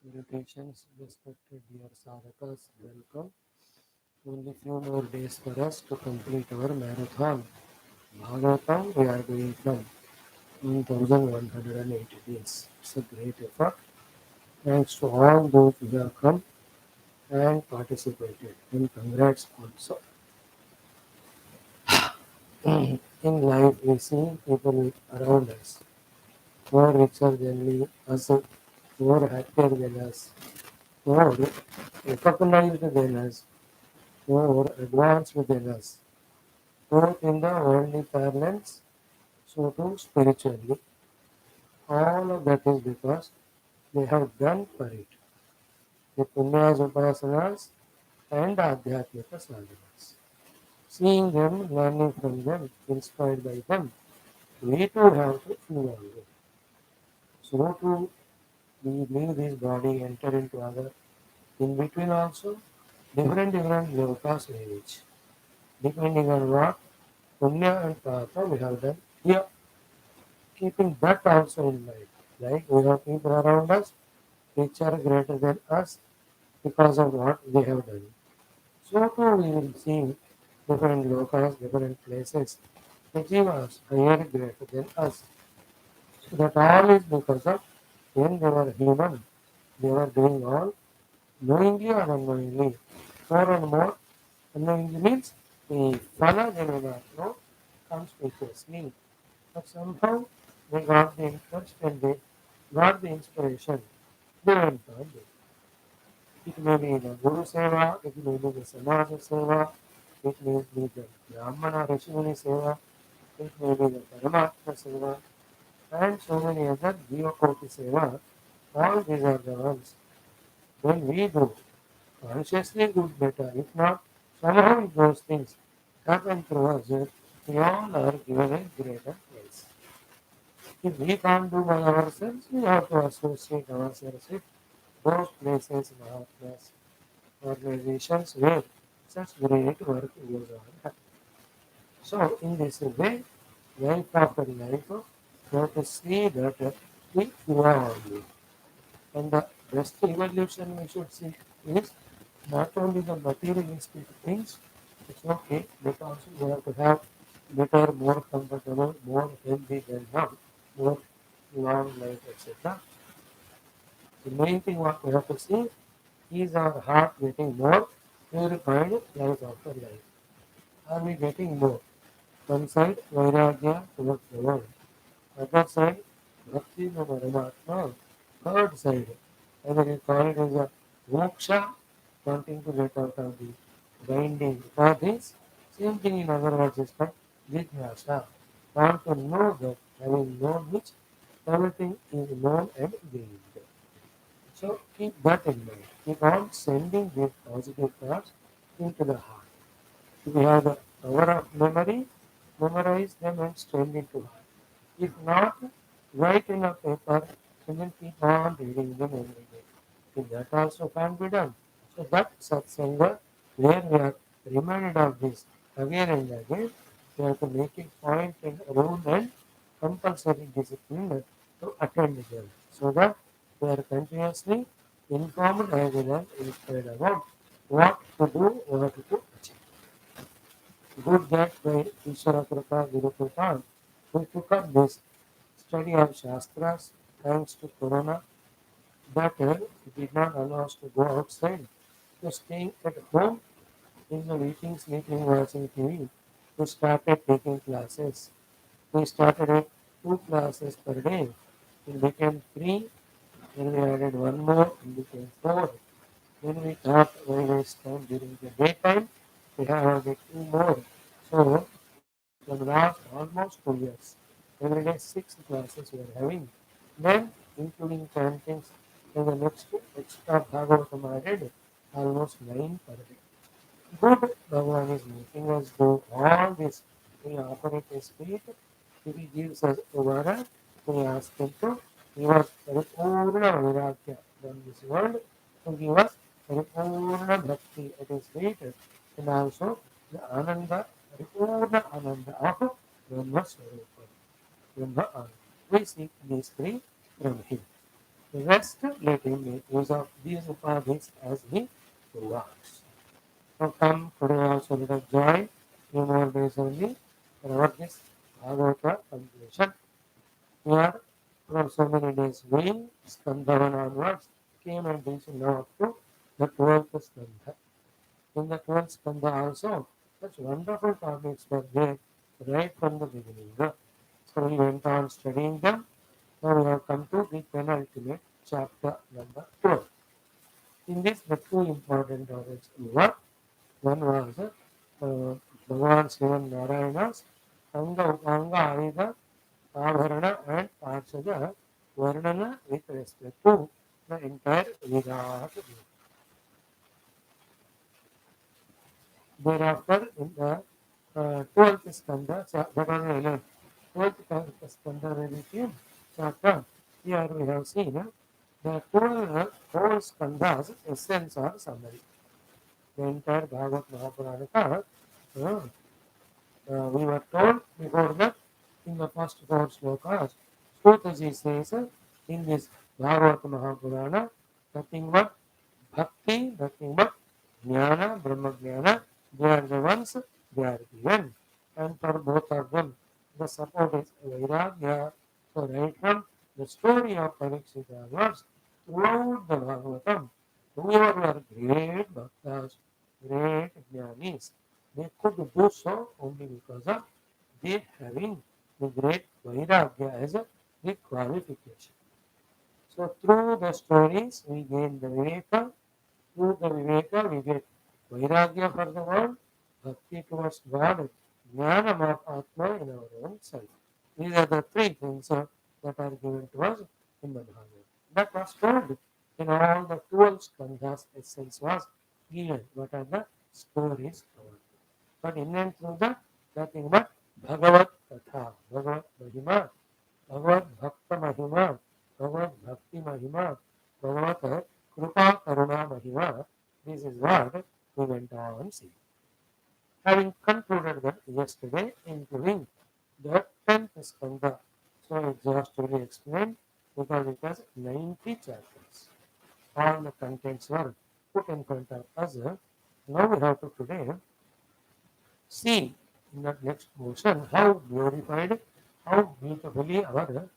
Salutations, respected dear sadhakas, welcome. Only few more days for us to complete our marathon. Bhagavatam, we are doing from 1180 days. It's a great effort. Thanks to all those who have come and participated. And congrats also. In life, we see people around us more richer than us, more happier than us, more recognized than us, more advanced than us, both in the worldly parlance, so too spiritually. All of that is because they have done for it. The punyas, upasanas, and adhyatmika sadhanas. Seeing them, learning from them, inspired by them, we too have to involve it. So too we leave this body, enter into other. In between also, different lokas we reach, depending on what punya and papa we have done here. Keeping that also in mind. Like we have people around us which are greater than us because of what they have done. So too we will see different lokas, different places, achieve us higher greater than us. So that all is because of when they were human, they were doing all knowingly or unknowingly. More and more unknowingly means the fala they may not know comes conspicuously. But somehow they got the interest and they got the inspiration. They went on. It may be the Guru Seva, it may be the Samaja Seva, it may be the Brahmana Rishimuni Seva, it may be the Paramatma Seva, and so many other Jivakoti Seva. All these are the ones. When we do consciously good better, if not, somehow those things happen through us, we all are given a greater place. If we can't do by ourselves, we have to associate ourselves with those places, Mahatmas, organizations where such great work goes on. So, in this way, life after life, we have to see that we evolve. And the best evolution we should see is not only the materialistic things, it's okay, but also we have to have better, more comfortable, more healthy than now, more long life, etc. The main thing what we have to see is our heart getting more purified life after life. Are we getting more? One side, Vairagya towards the world. Other side, Bhakti to Paramatma. Third side, whether you call it as a moksha, wanting to get out of the binding or this. Same thing in other words is called Vyasa. Want to know that, having known which, everything is known and gained. So keep that in mind. Keep on sending these positive thoughts into the heart. If you have the power of memory, memorize them and send into heart. If not, write in a paper and then keep on reading them every day. If that also can't be done, so that satsanga where we are reminded of this again and again, we have to make it point and rule and compulsory discipline to attend them so that we are continuously informed as well as inspired about what to do, what to achieve. Good that by Ishvara Kripa, Guru Kripa, we took up this study of Shastras thanks to Corona. But it did not allow us to go outside. So staying at home in the eating, sleeping, watching TV. We started taking classes. We started at 2 classes per day. It became 3. Then we added one more. It became 4. Then we thought we waste time during the daytime. We have added 2 more. So for the last almost 2 years, every day 6 classes we are having. Then including chantings in the next extra Bhagavatam added almost 9 per day. Good Bhagavan is making us do all this. We operate a spirit. If he gives us Uvara, we ask him to give us Paripurna Vairagya from this world, to give us Paripurna Bhakti at his feet, and also the Ananda, Paripurna Ananda of Brahma Swarupa. Brahma Ananda. We seek these three from him. The rest let him make use of these upadhis as he wants. So come today also let us join few more days only about this Bhagavata completion. We are from so many days going Skandha onwards came and reached now up to the 12th Skandha. In the 12th Skandha also such wonderful topics were there right from the beginning. So we went on studying them. Now we have come to the penultimate chapter number 12. In this, the two important topics were one was Bhagavan Sriman Narayana's Anga Upanga Ayuda Abharana and Parshada Varnana with respect to the entire Virat. Thereafter, in the 12th Skandha, that was the 11th, 12th Skandha when it came, chapter, here we have seen the whole Skandha's essence or summary. The entire Bhagavad Maha Puranam, we were told before that in the first four slokas, Sutaji says in this Bhagavad Maha Purana, nothing but bhakti, nothing but jnana, Brahma jnana, they are the ones they are given. And for both of them, the support is Vairagya. So right from the story of Parikshit onwards, throughout the Bhagavatam, whoever were great bhaktas, great jnanis, they could do so only because of they having the great Vairagya as a the qualification. So through the stories we gain the Viveka, through the Viveka we get Vairagya for the world, Bhakti towards God, Jnana of Atma in our own self. These are the three things that are given to us in the Bhagavad. That was told in all the 12 skandhas essence was given. What are the stories covered? But in and through that, nothing but Bhagavat Katha, Bhagavat Mahima, Bhagavat Bhakta Mahima, Bhagavat Bhakti Mahima, Bhagavat Krupa Karuna Mahima. This is what we went on seeing. Having concluded that yesterday, including the 10th skandha, so exhaustively explained because it has 90 chapters. All the contents were put in front of us. Now we have to today see in the next portion how glorified, how beautifully our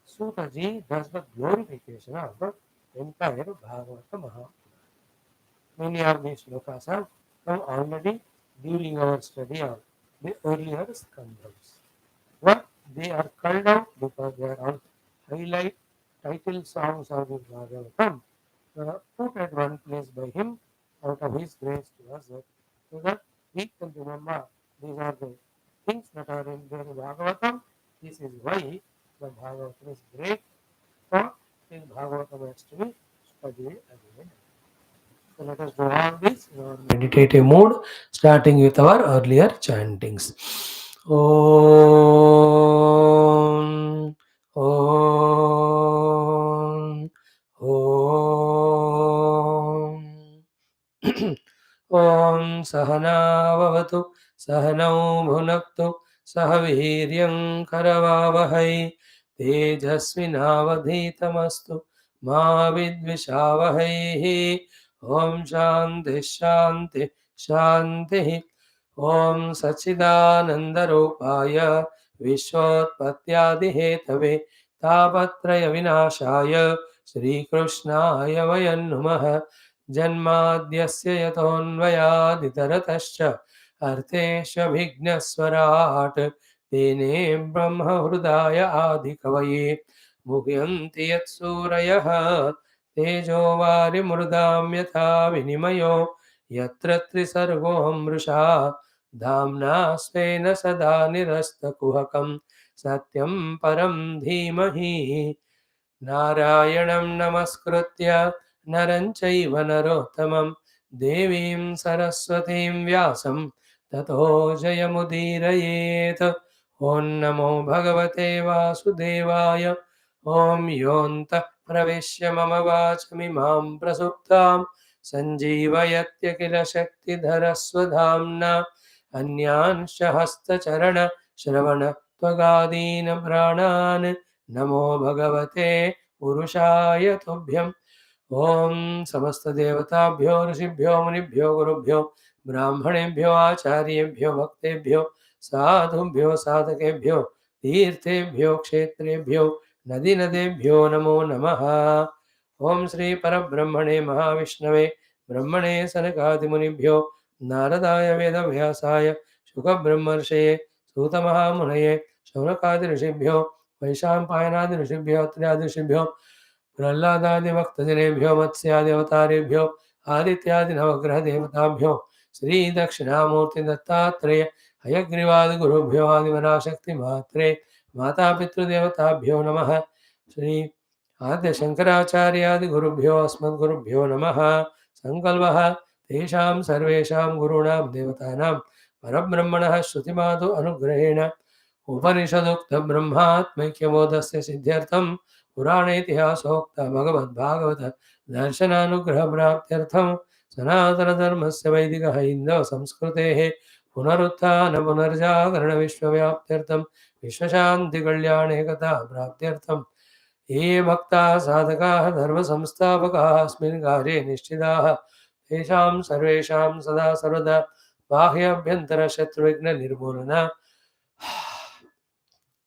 Sutaji does the glorification of the entire Bhagavata Maha. Many of these shlokas have come already during our study of the earlier skandhas. But they are called out because they are all highlight title songs of the Bhagavatam put at one place by him out of his grace to us so that we can remember these are the things that are in the Bhagavatam. This is why the Bhagavatam is great. So this Bhagavatam has to be studied again. So let us do all this in our meditative mood, starting with our earlier chantings. Om, Om, Om. ॐ सहनाववतु सहनौ भुनक्तु सह वीर्यं करवावहै तेजस्विनावधीतमस्तु मा विद्विषावहैः ॐ शान्तिः शान्तिः शान्तिः ॐ सच्चिदानन्दरूपाय विश्वोत्पत्त्यादिहेतवे तापत्रयविनाशाय श्रीकृष्णाय वयं नुमः जन्माद्यस्य यतोऽन्वयादितरतश्च अर्थेष्वभिघ्नस्वराट् तेने ब्रह्महृदाय आदिकवये मुह्यन्ति यत्सूरयः तेजो वारिमृदां यथा विनिमयो यत्र त्रिसर्गो मृषा धाम्ना स्वेन सदा निरस्तकुहकं सत्यं परं धीमहि नारायणं नमस्कृत्य नरं चैव नरोत्तमं देवीं सरस्वतीं व्यासं ततो जयमुदीरयेत् ॐ नमो भगवते वासुदेवाय ॐ योऽन्तः प्रविश्य मम वाचमिमां प्रसुप्तां सञ्जीवयत्य किल शक्तिधरस्वधाम्ना अन्यांश्च हस्तचरणश्रवणत्वगादीन् प्राणान् नमो भगवते पुरुषाय तुभ्यम्। ओम समस्त देवताभ्यो ऋषिभ्यो मुनिभ्यो गुरुभ्यो ब्राह्मणेभ्यो आचार्येभ्यो भक्तेभ्यो साधुभ्यो साधकेभ्यो तीर्थेभ्यो क्षेत्रेभ्यो नदी नदेभ्यो नमो नमः। ओम श्री परब्रह्मणे महाविष्णवे ब्रह्मणे सनकादिमुनिभ्यो नारदाय वेदव्यासाय शुकब्रह्मर्षये सूतमहामुनये शौनकादि ऋषिभ्यो वैशाम्पायनादि ऋषिभ्यो अत्र्यादि ऋषिभ्यो प्रह्लादादिभक्तजनेभ्यो मत्स्यादिवतारेभ्यो आदित्यादि नवग्रह देवताभ्यो श्री दक्षिणामूर्ति दत्तात्रेय हयग्रीवादिगुरुभ्यो आदिवराशक्ति मात्रे माता पितृदेवताभ्यो नमः। श्री आद्य शंकराचार्यादिगुरुभ्यो अस्मद्गुरुभ्यो नमः। संकल्पः तेषां सर्वेषां गुरूणां देवतानां परब्रह्मणः श्रुतिमादो अनुग्रहेण उपनिषदुक्त ब्रह्मात्मैक्यबोधस्य सिद्ध्यर्थं पुराणेतिहासोक्त भगवद्भागवत दर्शनानुग्रह प्राप्त्यर्थं सनातनधर्मस्य वैदिक हैन्दव संस्कृतेः पुनरुत्थान पुनर्जागरण विश्वव्याप्त्यर्थं विश्वशान्तिकल्याणेकता प्राप्त्यर्थं ये भक्ताः साधकाः धर्मसंस्थापकाः अस्मिन् कार्ये निश्चिताः तेषां सर्वेषां सदा सर्वदा बाह्याभ्यन्तरशत्रुविघ्ननिर्मूलना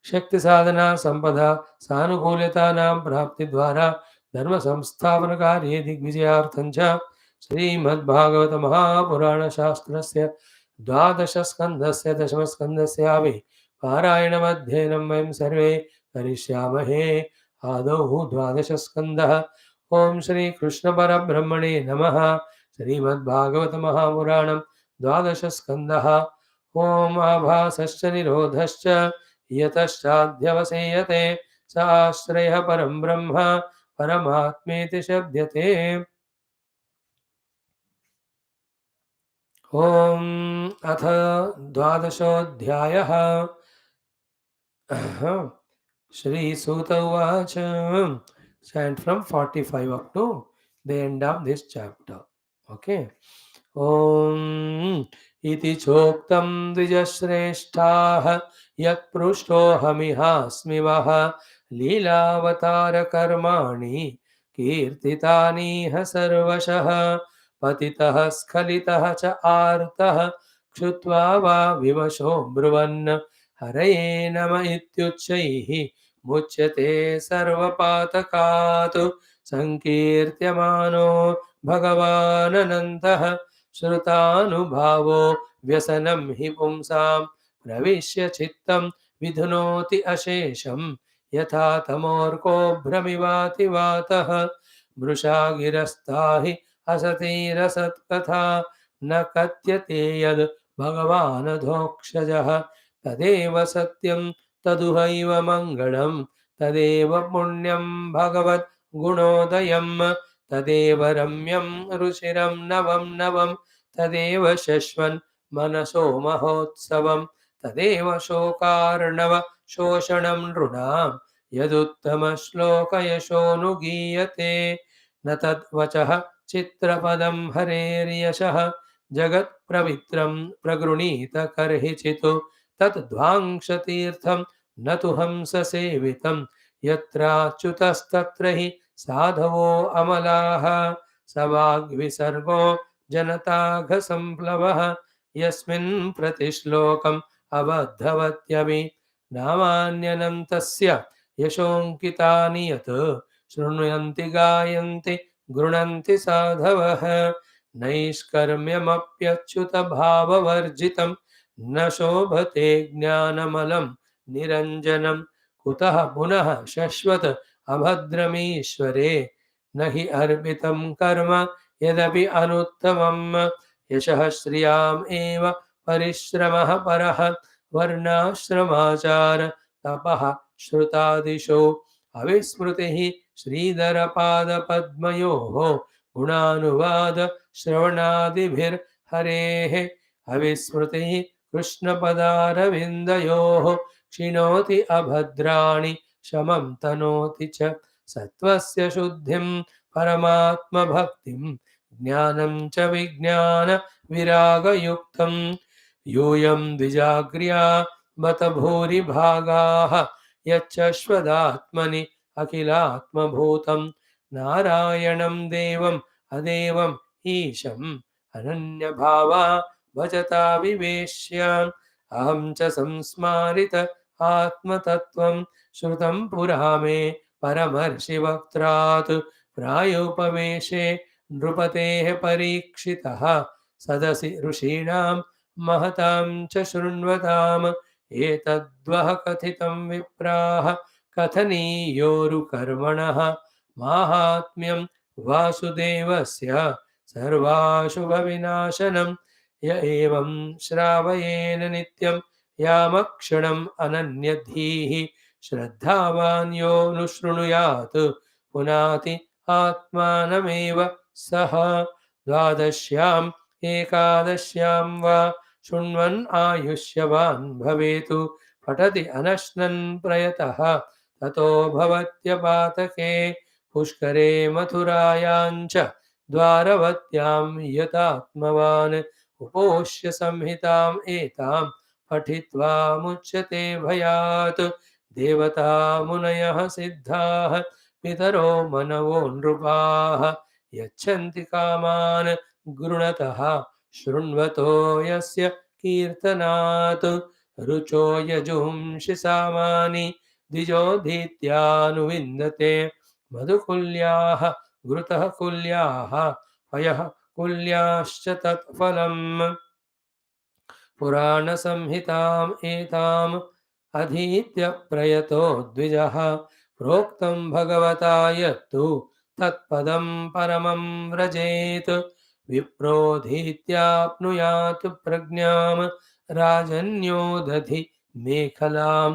शक्ति साधना संपदा सानुकूल्यतानां प्राप्ति द्वारा धर्म संस्थापन कार्ये दिग्विजयार्थं च श्रीमद्भागवत महापुराण शास्त्रस्य द्वादश स्कन्धस्य दशम स्कन्धस्यापि पारायणमध्ययनं वयं सर्वे करिष्यामहे। आदौ द्वादश स्कन्धः। ओम श्री कृष्ण परब्रह्मणे नमः। श्रीमद्भागवत महापुराणं द्वादश स्कन्धः। ओम आभासश्च निरोधश्च यतश्चाध्यवसेयते स आश्रयः परं ब्रह्म परमात्मेति शब्दते। ओम अथ द्वादशोऽध्यायः। Shri Sutta Uvacha. Chant from 45 up to the end of this chapter. Okay. Om iti choktam dvijashreshthah yat prushtohamihasmi vaha leelavatara karmani kirtitani sarvashah patitah skalitah cha artah kshutva va vivasho bruvannah हरये नम इत्युच्चैः मुच्यते सर्वपातकात् संकीर्त्यमानो भगवाननन्तः श्रुतानुभावो व्यसनं हि पुंसां प्रविश्य चित्तं विधुनोति अशेषं यथा तमोर्को भ्रमिवाति वातः मृषा गिरस्ता हि असतीरसत्कथा न कथ्यते यद् भगवानधोक्षजः तदेव सत्यं तदुहैव मंगलं तदेव पुण्यं भगवत् गुणोदयं तदेव रम्यं रुचिरं नवं नवं तदेव शश्वन् मनसो महोत्सवं तदेव शोकार्णव शोषणं नृणां यदुत्तमश्लोकयशोऽनुगीयते न तद्वचः चित्रपदं हरेर्यशः जगत्प्रवित्रं प्रगृणीत कर्हिचित् तद्ध्वांसतीर्थं न तु हंससेवितं यत्राच्युतस्तत्र हि साधवो अमलाः स वाग्विसर्गो जनताघसंप्लवः यस्मिन् प्रतिश्लोकम् अबद्धवत्यपि नामान्यनन्तस्य यशोऽङ्कितानि यत् शृण्वन्ति गायन्ति गृह्णन्ति साधवः नैष्कर्म्यमप्यच्युतभाववर्जितं न शोभते ज्ञानमलं निरञ्जनं कुतः पुनः शश्वत अभद्रमीश्वरे न हि अर्पितं कर्म यदपि अनुत्तमं यशः श्रियाम् एव परिश्रमः परः वर्णाश्रमाचार तपः श्रुतादिशो अविस्मृतिः श्रीधरपादपद्मयोः गुणानुवाद श्रवणादिभिर्हरेः अविस्मृतिः कृष्णपदारविन्दयोः क्षिणोति अभद्राणि शमं तनोति च सत्त्वस्य शुद्धिं परमात्मभक्तिं ज्ञानं च विज्ञान विरागयुक्तं यूयं द्विजाग्र्या बत भूरिभागाः यच्छश्वदात्मनि अखिलात्मभूतं नारायणं देवम् अदेवम् ईशम् अनन्यभावा भजता विवेश्य अहं च संस्मारित आत्मतत्त्वं श्रुतं पुरा मे परमर्षिवक्त्रात् प्रायोपवेशे नृपतेः परीक्षितः सदसि ऋषीणां महतां च शृण्वताम् एतद्वः कथितं विप्राः कथनीयोरुकर्मणः माहात्म्यं वासुदेवस्य सर्वाशुभविनाशनं य एवं श्रावयेन नित्यं यामक्षणम् अनन्यधीः श्रद्धावान् यो नुशृणुयात् पुनाति आत्मानमेव सः द्वादश्याम् एकादश्यां वा शृण्वन् आयुष्यवान् भवेतु पठति अनश्नन् प्रयतः ततो भवत्यपातके पुष्करे मथुरायां च द्वारवत्यां यतात्मवान् उपोष्य संहिताम् एतां पठित्वा मुच्यते भयात् देवता मुनयः सिद्धाः पितरो मनवो नृपाः यच्छन्ति कामान् गृणतः शृण्वतो यस्य कीर्तनात् रुचो यजुंषि सामानि द्विजोधीत्यानुविन्दते मधुकुल्याः घृतः कुल्याः पयः कुल्याश्च तत्फलम् पुराणसंहिताम् एताम् अधीत्य प्रयतो द्विजः प्रोक्तं भगवता यत्तु तत्पदं परमं व्रजेत् विप्रोधीत्याप्नुयात् प्रज्ञां राजन्यो दधि मेखलां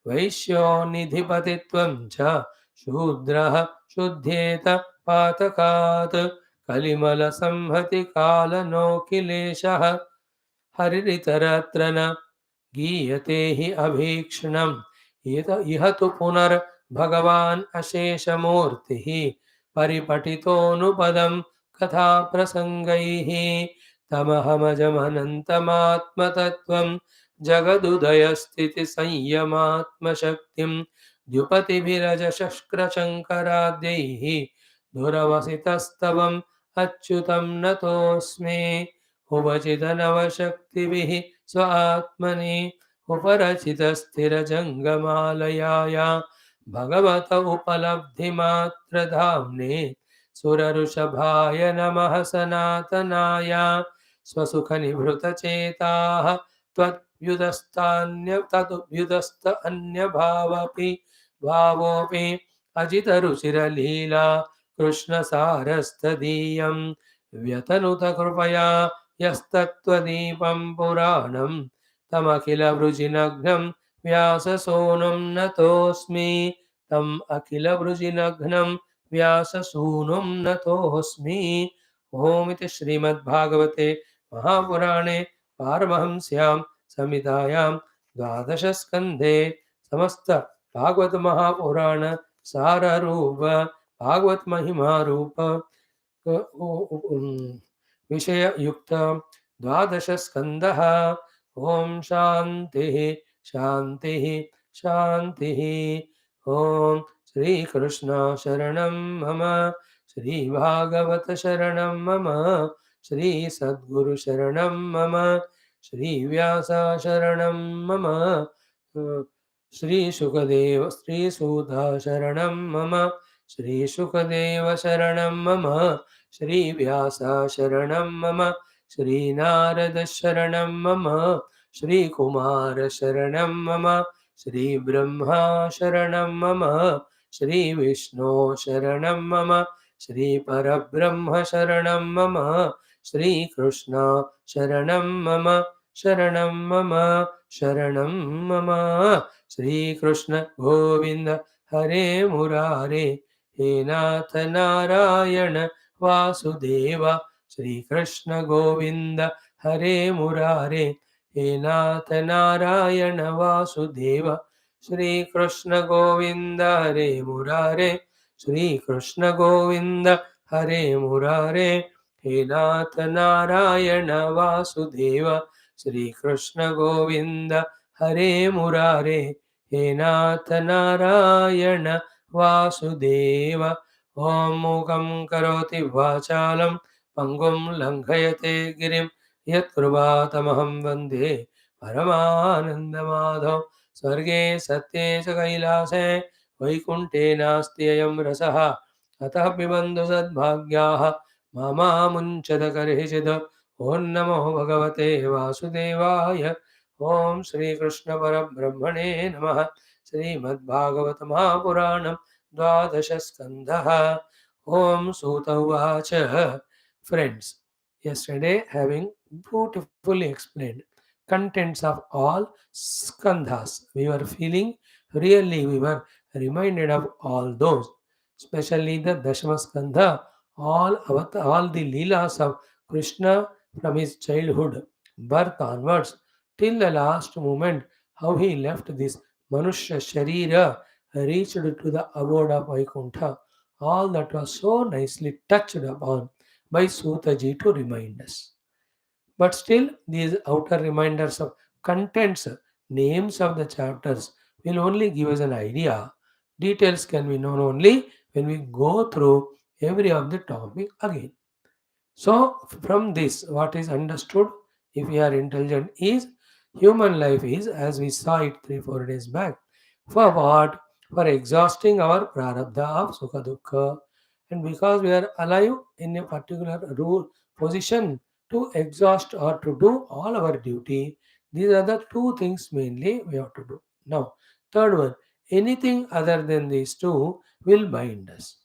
वैश्यो निधिपतित्वं च शूद्रः शुद्धेत पातकात् कलिमलसंहति कालनोऽखिलेशः हरिरितरत्र न गीयते हि अभीक्ष्णम् इह तु पुनर्भगवान् अशेषमूर्तिः परिपठितोऽनुपदं कथाप्रसङ्गैः तमहमजमनन्तमात्मतत्त्वं जगदुदयस्थितिसंयमात्मशक्तिं द्युपतिभिरजशङ्कराद्यैः दुरवसितस्तवम् अच्युतं नतोऽस्मि उपचितनवशक्तिभिः स्व आत्मनि उपरचितस्थिरजङ्गमालयाय भगवत उपलब्धिमात्रधाम्ने सुरऋषभाय नमः सनातनाय स्वसुखनिभृतचेताः तदुभ्युदस्त अन्यभावपि भावोऽपि अजितरुचिरलीला कृष्णसारस्तदीयं व्यतनुत कृपया यस्तत्त्वदीपं पुराणं तमखिलवृजिनघ्नं व्याससूनुं नतोऽस्मि तम् अखिलवृजिनघ्नं व्याससूनुं नतोऽस्मि। ओमिति श्रीमद्भागवते महापुराणे पारमहंस्यां संहितायां द्वादशस्कन्धे समस्त भागवत महापुराण साररूप भागवत महिमा रूप विषययुक्त द्वादशस्कन्धः। ओम शान्तिः शान्तिः शान्तिः। ओम श्रीकृष्ण शरणं मम, श्रीभागवत शरणं मम, श्रीसद्गुरु शरणं मम, श्रीव्यास शरणं मम, श्रीशुकदेव श्रीसूत शरणं मम, श्रीशुकदेव शरणं मम, श्रीव्यास शरणं मम, श्रीनारद शरणं मम, श्रीकुमार शरणं मम, श्रीब्रह्मा शरणं मम, श्रीविष्णु शरणं मम, श्रीपरब्रह्म शरणं मम, श्रीकृष्ण शरणं मम, शरणं मम, शरणं मम। श्रीकृष्ण गोविन्द हरे मुरारे, हे नाथ नारायण वासुदेव। श्रीकृष्ण गोविन्द हरे मुरारे, हे नाथ नारायण वासुदेव। श्रीकृष्ण गोविन्द हरे मुरारे, श्रीकृष्ण गोविन्द हरे मुरारे, हे नाथ नारायण वासुदेव। श्रीकृष्ण गोविन्द हरे मुरारे, हे नाथ नारायण वासुदेव ॐ मूकं करोति वाचालं पङ्गुं लङ्घयते गिरिं यत्कृपातमहं वन्दे परमानन्दमाधव स्वर्गे सत्ये च कैलासे वैकुण्ठे नास्ति अयं रसः अतः पिबन्धु सद्भाग्याः मामा मुञ्चत कर्हिचित् ॐ नमो भगवते वासुदेवाय ॐ श्रीकृष्ण परब्रह्मणे नमः श्रीमद्भागवत महापुराणं द्वादश स्कन्धः ॐ सूत उवाच Friends, yesterday having beautifully explained contents of all skandhas, we were feeling really we were reminded of all those, especially the Dashama Skandha, all the leelas of Krishna from his childhood, birth onwards, till the last moment, how he left this Manushya Sharira, reached to the abode of Vaikuntha. All that was so nicely touched upon by Sutaji to remind us. But still, these outer reminders of contents, names of the chapters, will only give us an idea. Details can be known only when we go through every of the topic again. So, from this, what is understood, if we are intelligent, is human life is, as we saw it 3 4 days back, for what? For exhausting our prarabdha of sukha dukkha. And because we are alive in a particular rule position to exhaust or to do all our duty, these are the two things mainly we have to do. Now, third one, anything other than these two will bind us.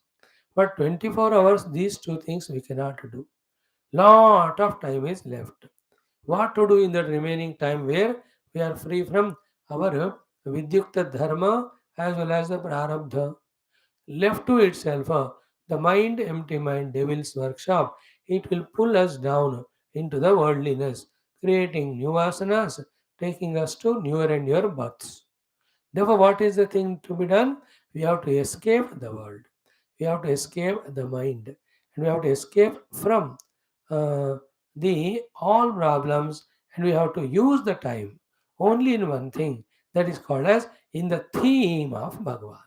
But 24 hours, these two things we cannot do. Lot of time is left. What to do in the remaining time where we are free from our vidyukta dharma as well as the prarabdha? Left to itself, the mind, empty mind, devil's workshop, it will pull us down into the worldliness, creating new vasanas, taking us to newer and newer births. Therefore, what is the thing to be done? We have to escape the world. We have to escape the mind. And we have to escape from uh, the all problems, and we have to use the time only in one thing, that is called as in the theme of Bhagavan,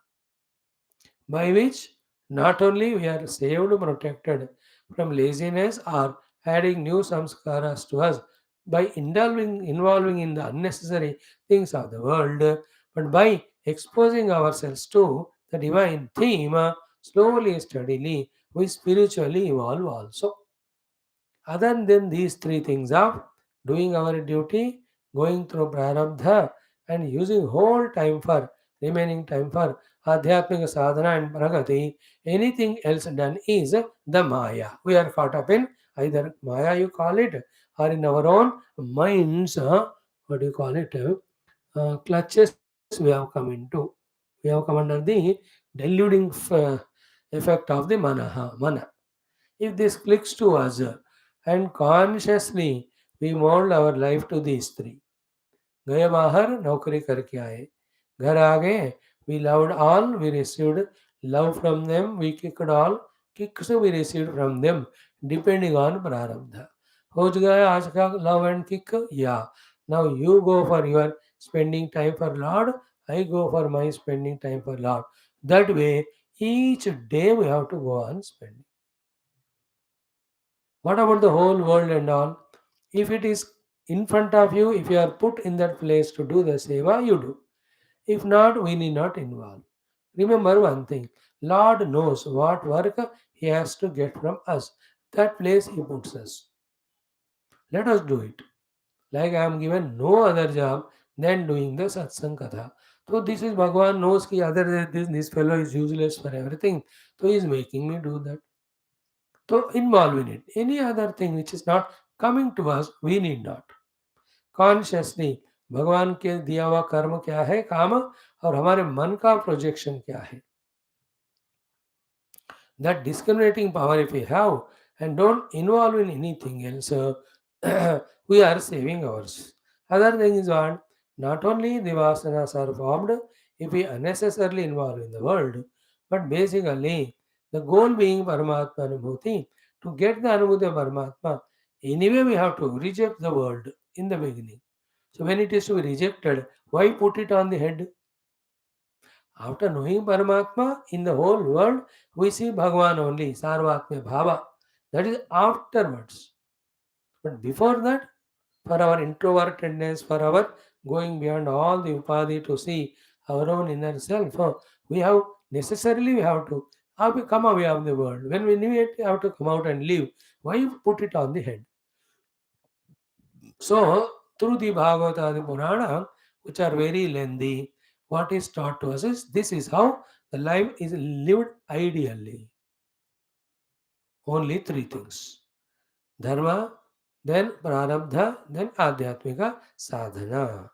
by which not only we are saved, protected from laziness or adding new samskaras to us by involving in the unnecessary things of the world, but by exposing ourselves to the divine theme, slowly, steadily, we spiritually evolve also. Other than these three things of doing our duty, going through prarabdha, and using whole time for remaining time for adhyatmika sadhana and pragati, anything else done is the maya. We are caught up in either maya, you call it, or in our own minds, what do you call it, clutches we have come into. We have come under the deluding effect of the mana. If this clicks to us and consciously we mold our life to these three. गए बाहर नौकरी करके आए, घर आ गए, we loved all, we received love from them, we kicked all, kicks we received from them, depending on prarabdha. हो गया आज का love and kick? Yeah. Now you go for your spending time for Lord, I go for my spending time for Lord. That way, each day we have to go on spending. What about the whole world and all? If it is in front of you, if you are put in that place to do the seva, you do. If not, we need not involve. Remember one thing, Lord knows what work He has to get from us. That place He puts us. Let us do it. Like I am given no other job than doing the satsang katha. So this is Bhagavan knows ki other than this fellow is useless for everything. So he is making me do that. So involve in it. Any other thing which is not coming to us, we need not. Consciously भगवान के दिया हुआ कर्म क्या है, काम, और हमारे मन का प्रोजेक्शन क्या है. That discriminating power if we have and don't involve in anything else, we are saving ours. Other thing is what? Not only the vasanas are formed if we unnecessarily involve in the world, but basically the goal being Paramatma Anubhuti. To get the Anubhuti of Paramatma, anyway we have to reject the world in the beginning. So when it is to be rejected, why put it on the head? After knowing Paramatma in the whole world, we see Bhagavan only, Sarvatma Bhava. That is afterwards. But before that, for our introvertedness, for our going beyond all the upadhi to see our own inner self, we have necessarily we have to come away of the world. When we need it, we have to come out and live. Why put it on the head? So, through the Bhagavata, the Purana, which are very lengthy, what is taught to us is this is how the life is lived ideally. Only three things: Dharma, then Prarabdha, then Adhyatmika Sadhana.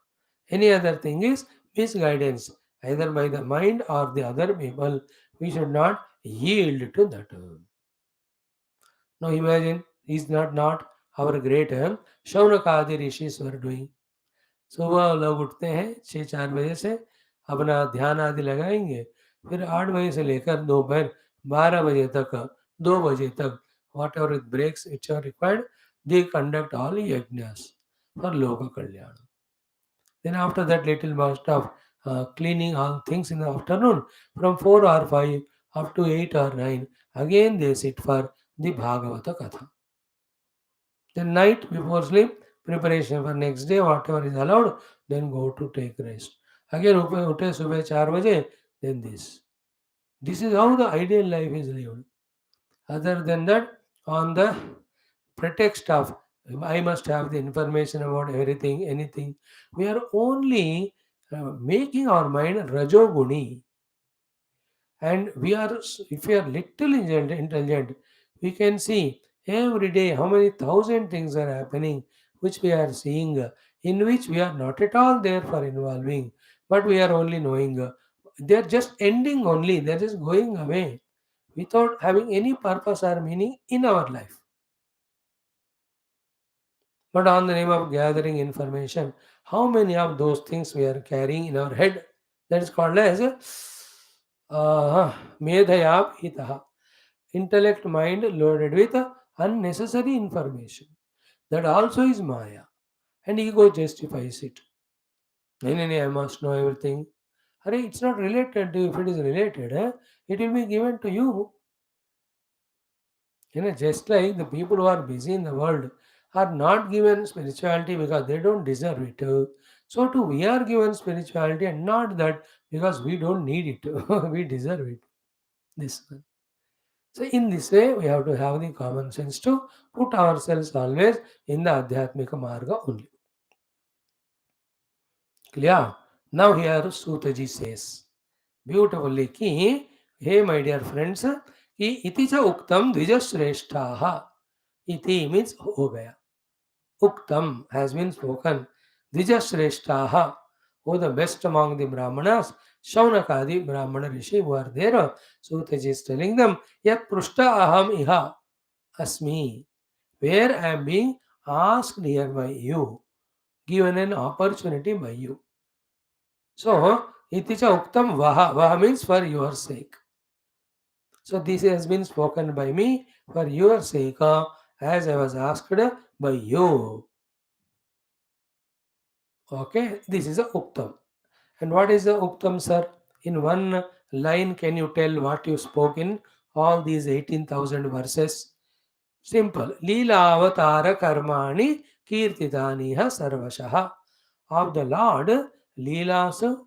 Any other thing is misguidance, either by the mind or the other people. We should not yield to that. Now imagine, is not our great Shaunakadi rishis were doing. सुबह लोग उठते हैं 6-4 बजे से, अपना ध्यान आदि लगाएंगे, फिर 8 बजे से लेकर दोपहर 12 बजे तक, 2 बजे तक, whatever breaks which are required, they conduct all यज्ञस फॉर लोक कल्याण. Then after that little burst of cleaning all things in the afternoon, from 4 or 5 up to 8 or 9, again they sit for the Bhagavata Katha. The night before sleep, preparation for next day, whatever is allowed, then go to take rest. Again, ute subah 4 baje, then this. This is how the ideal life is lived. Other than that, on the pretext of I must have the information about everything, anything, we are only making our mind rajoguni. And we are, if we are little intelligent, we can see every day how many thousand things are happening which we are seeing, in which we are not at all there for involving, but we are only knowing. They are just ending only, they are just going away without having any purpose or meaning in our life. But on the name of gathering information, how many of those things we are carrying in our head? That is called as medhaya hitaha. Intellect mind loaded with unnecessary information. That also is Maya. And ego justifies it. I must know everything. Arey, it's not related to you. If it is related, it will be given to you. Just like the people who are busy in the world are not given spirituality because they don't deserve it. So too, we are given spirituality and not that because we don't need it. We deserve it. This one. So in this way, we have to have the common sense to put ourselves always in the Adhyatmika Marga only. Clear? Now here Sutaji says beautifully ki, hey my dear friends, ki iti cha uktam dvijashreshtaha. Iti means ho gaya. Uktam has been spoken. Dvijashreshtaha. Oh, the best among the Brahmanas, Shaunakadi Brahmana Rishi who are there. Sutaji is telling them, Yat Prushta Aham Iha Asmi, where I am being asked here by you, given an opportunity by you. So, Iticha Uktam Vaha. Vaha means for your sake. So, this has been spoken by me for your sake, as I was asked by you. Okay, this is a Uktam. And what is the Uktam, sir? In one line, can you tell what you spoke in all these 18,000 verses? Simple. Leela avatara karmani kirtitaniha sarvashaha. Of the Lord, Leelas,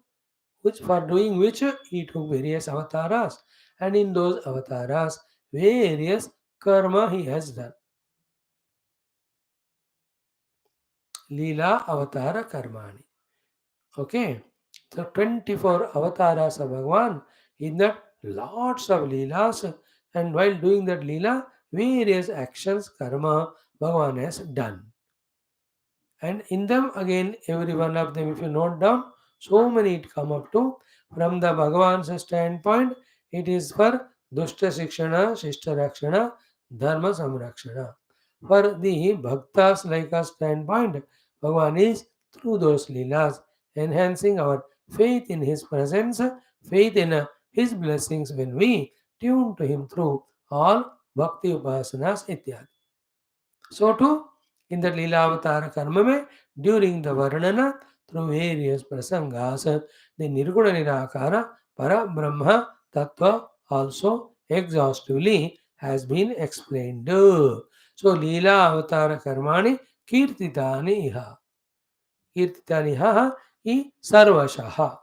which for doing which he took various avatars, and in those avatars, various karma he has done. Leela avatara karmani. Okay. So 24 avatars of Bhagavan, in that lots of leelas, and while doing that leela, various actions, karma, Bhagavan has done. And in them again, every one of them, if you note down, so many it come up to. From the Bhagavan's standpoint, it is for Dushta Shikshana, Shishta Rakshana, Dharma Samrakshana. For the Bhaktas like us standpoint, Bhagavan is through those leelas, enhancing our faith in His presence, faith in His blessings when we tune to Him through all Bhakti Upasanas ityadi. So too, in the Leela Avatara Karma mein, during the Varnana, through various prasangas, the Nirguna Nirakara Para Brahma Tattva also exhaustively has been explained. So Leela Avatara Karmani Kirtitani Iha. Kirtitani Iha I Sarvashaha.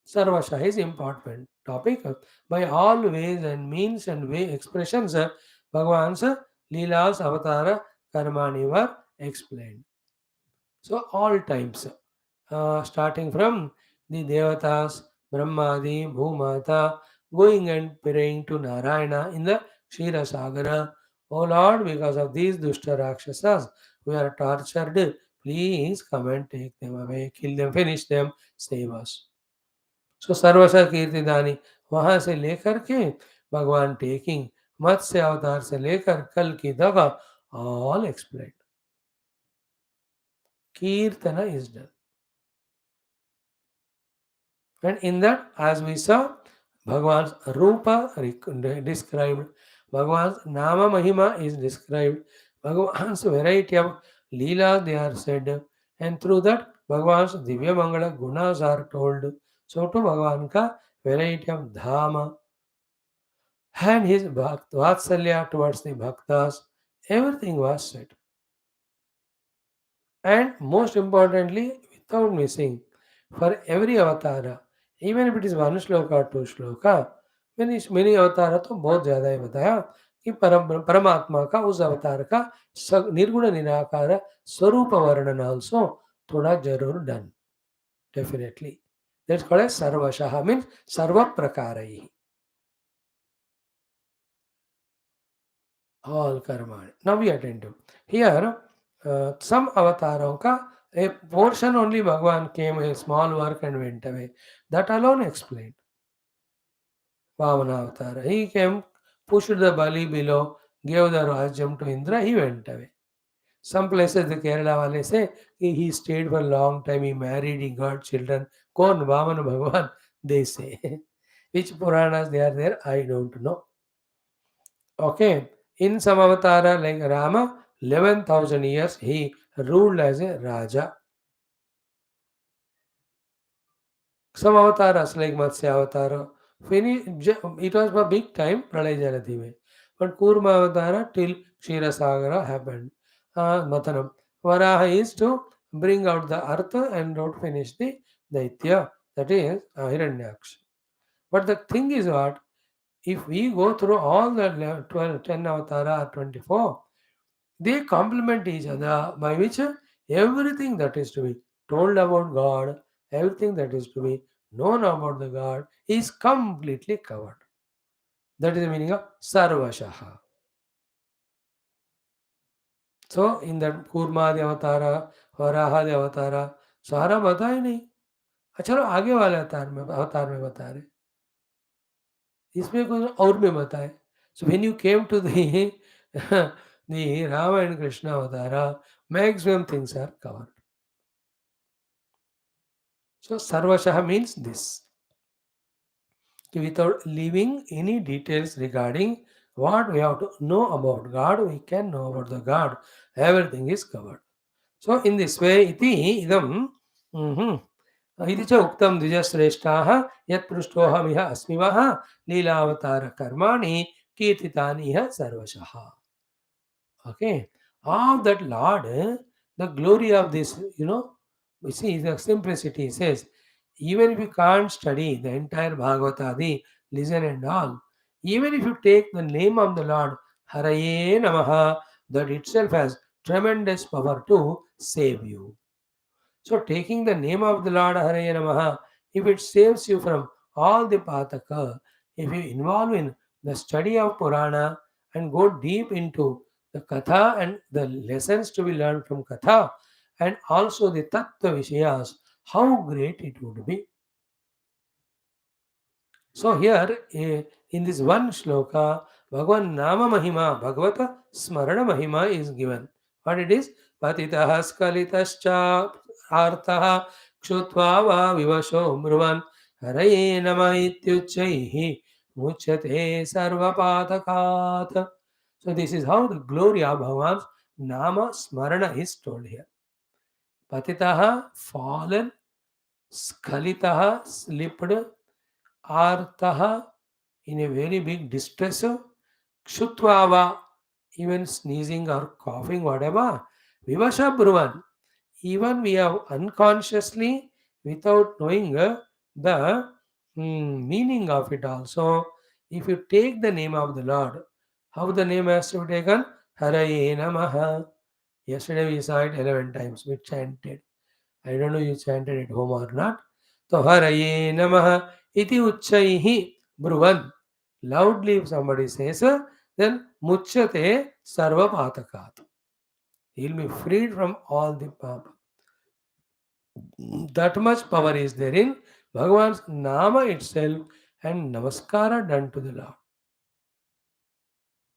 Sarvasha is important topic. By all ways and means and way expressions, Bhagavan's Leela's Avatara Karmani were explained. So all times, starting from the Devatas, Brahmadi, Bhumata, going and praying to Narayana in the Kshira Sagara. O Lord, because of these Dushta Rakshasas, we are tortured. Please come and take them away, kill them, finish them, save us. सो सर्वसा कीर्तिदानी वहां से लेकर के भगवान taking मत्स्य अवतार से लेकर कल की दगा all explain kirtan is done and in that as we saw Bhagavan rupa described Bhagavan nama mahima is described Bhagavan variety of lila they are said and through that Bhagavan divya mangala गुणास are told so to Bhagavan का variety of dham and his vatsalya towards the bhaktas, everything was said. And most importantly, without missing, for every avatara, even if it is one shloka or two shloka, many अवतार तो बहुत ज़्यादा ही बताया कि परमात्मा का उस अवतार का निर्गुण निराकार स्वरूप वर्णन also थोड़ा जरूर done definitely that's called as सर्वशः मीन्स सर्व प्रकारैः all karmani. Now we attend to. Here, some avataron ka, a portion only Bhagavan came, a small work and went away. That alone explained. Vamana avatar. He came, pushed the Bali below, gave the Rajyam to Indra, he went away. Some places the Kerala wale say he stayed for a long time, he married, he got children. Kon Vamana Bhagavan, they say. Which Puranas they are there, I don't know. Okay, in some avatara like Rama, 11,000 years he ruled as a Raja. Some avatars like Matsya Avatara, it was for big time, Pralay Jaladime. But Kurma Avatara till Kshirasagara happened. Matanam. Varaha is to bring out the Artha and not finish the Daitya, that is Hiranyaksha. But the thing is what? If we go through all the 12, 10 avatara or 24, they complement each other by which everything that is to be told about God, everything that is to be known about the God is completely covered. That is the meaning of Sarvashaha. So in that कूर्मादि अवतारा वराहादि अवतारा सारा बता ही नहीं अच्छा आगे वाले अवतार में बता रहे इसमें कुछ और में बताए so when you came to the the Rama and Krishna avatara maximum things are covered. So Sarvashaha means this. Without leaving any details regarding what we have to know about God, we can know about the God. Everything is covered. So in this way, iti idam इति च उक्तं द्विजश्रेष्ठाः यत्पृष्ठोऽहमिह अस्मि वः लीलावतारकर्माणि कीर्तितानि इह सर्वशः. Okay, of that Lord, the glory of this, we see the simplicity says, even if you can't study the entire Bhagavata, the listen and all, even if you take the name of the Lord, Haraye Namaha, that itself has tremendous power to save you. So taking the name of the Lord Haraye Namaha, if it saves you from all the pataka, if you involve in the study of Purana and go deep into the Katha and the lessons to be learned from Katha and also the Tattva Vishayas, how great it would be. So here in this one shloka, Bhagavan Nama Mahima, Bhagavata Smarana Mahima is given. What it is? Patitaha skalitascha artaha kshutva va vivasho mruvan haraye nama ityuchaihi muchyate sarvapatakat. So this is how the glory of Bhagavan's Nama Smarana is told here. Patitaha fallen, skalitaha slipped, artaha, in a very big distress, kshutvava, even sneezing or coughing, whatever, vivasha bruvan, even we have unconsciously, without knowing the meaning of it also, if you take the name of the Lord, how the name has to be taken? Haraye Namaha. Yesterday we saw it 11 times, we chanted. I don't know you chanted at home or not. So Haraye Namaha iti uchchaihi bruvan. Loudly if somebody says, then muchyate sarva patakat. He will be freed from all the papa. That much power is there in Bhagavan's Nama itself and Namaskara done to the Lord.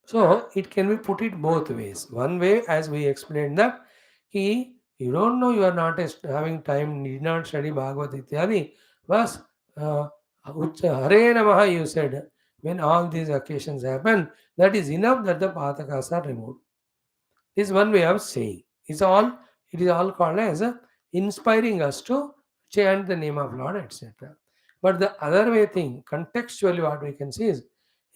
So it can be put it both ways. One way, as we explained that, you don't know, you are not having time, need not study Bhagavad Ityadi, but Hare Namaha you said, when all these occasions happen, that is enough that the Patakas are removed. Is one way of saying. It is all called as inspiring us to chant the name of Lord, etc. But the other way thing, contextually what we can see is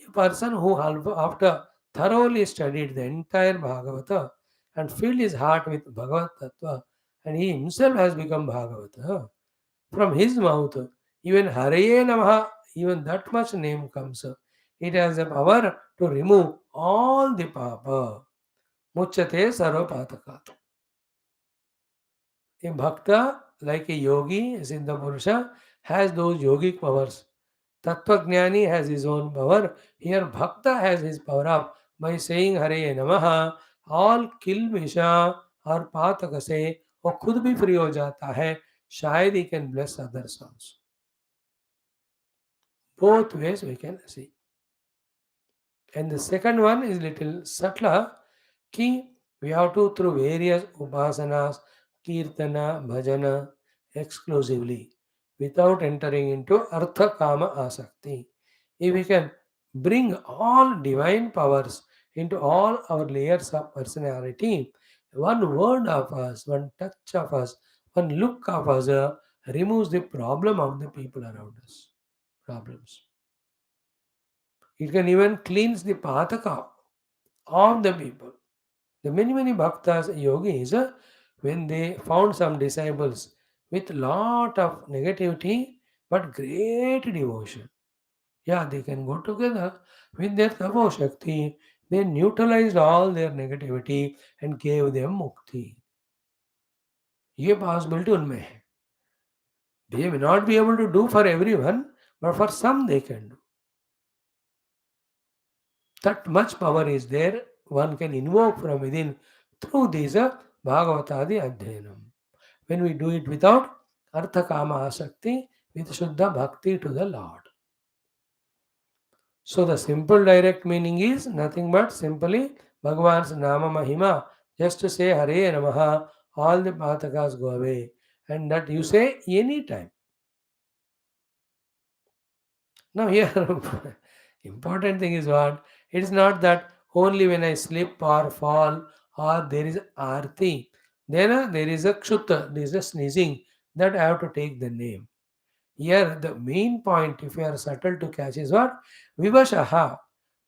a person who after thoroughly studied the entire Bhagavata and filled his heart with Bhagavad Tattva, and he himself has become Bhagavata. From his mouth, even Hare Namaha, even that much name comes. It has the power to remove all the papa. Muchyate sarvapatakat. A bhakta, like a yogi, Siddha Purusha, has those yogic powers. Tattvajnani has his own power. Here, bhakta has his power of by saying Hare Namaha, all kilmisha और पातक से वो खुद भी free हो जाता है शायद he can bless others also. Both ways we can see. And the second one is little subtler. Ki we have to through various upasanas, kirtana, bhajana exclusively without entering into artha kama asakti. If we can bring all divine powers into all our layers of personality, one word of us, one touch of us, one look of us removes the problem of the people around us. Problems. It can even cleanse the pataka of the people. The many bhaktas, yogis, when they found some disciples with lot of negativity but great devotion, yeah, they can go together with their tapo shakti. They neutralized all their negativity and gave them mukti. ये possibility उनमें है. They may not be able to do for everyone, but for some they can do. That much power is there, one can invoke from within through these Bhagavatadi Adhyanam. When we do it without Artha Kama Asakti, with Shuddha Bhakti to the Lord. So the simple direct meaning is nothing but simply Bhagavan's Nama Mahima. Just to say Hare Namaha, all the Patakas go away. And that you say anytime. Now here, important thing is what? It is not that only when I slip or fall or there is arti, then there is a kshutta, there is a sneezing, that I have to take the name. Here the main point, if you are subtle to catch, is what? Vivashaha.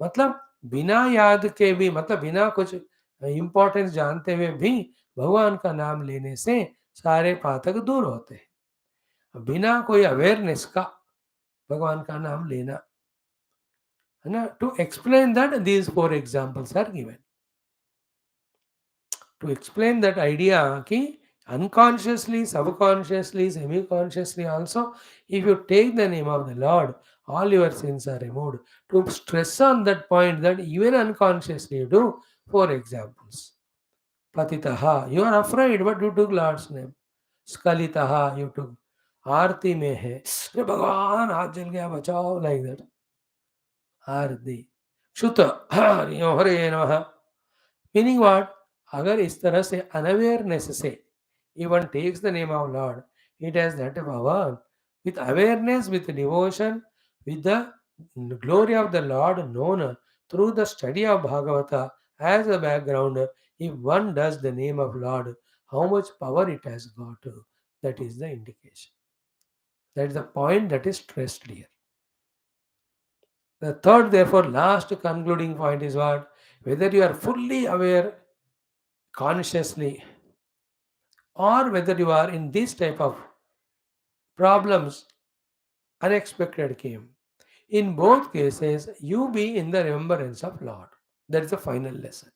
मतलब बिना याद के भी, मतलब बिना कुछ importance जानते हुए भी भगवान का नाम लेने से सारे पातक दूर होते हैं. बिना कोई अवेयरनेस का भगवान का नाम लेना. To explain that, these four examples are given. To explain that idea, ki unconsciously, subconsciously, semi-consciously also, if you take the name of the Lord, all your sins are removed. To stress on that point that even unconsciously you do, four examples. Patitaha, you are afraid, but you took Lord's name. Skalitaha, you took. Aarti mein hai. अरे भगवान हाथ जल गया बचाओ, like that. Aarti. Shuta, हरे नमः. Meaning what? अगर इस तरह से अनअवेयरनेस से even takes the name of Lord, it has that power. With awareness, with devotion, with the glory of the Lord known through the study of Bhagavata as a background, if one does the name of Lord, how much power it has got, that is the indication. That is the point that is stressed here. The third, therefore, last concluding point is what? Whether you are fully aware consciously or whether you are in this type of problems, unexpected came. In both cases, you be in the remembrance of Lord. That is the final lesson.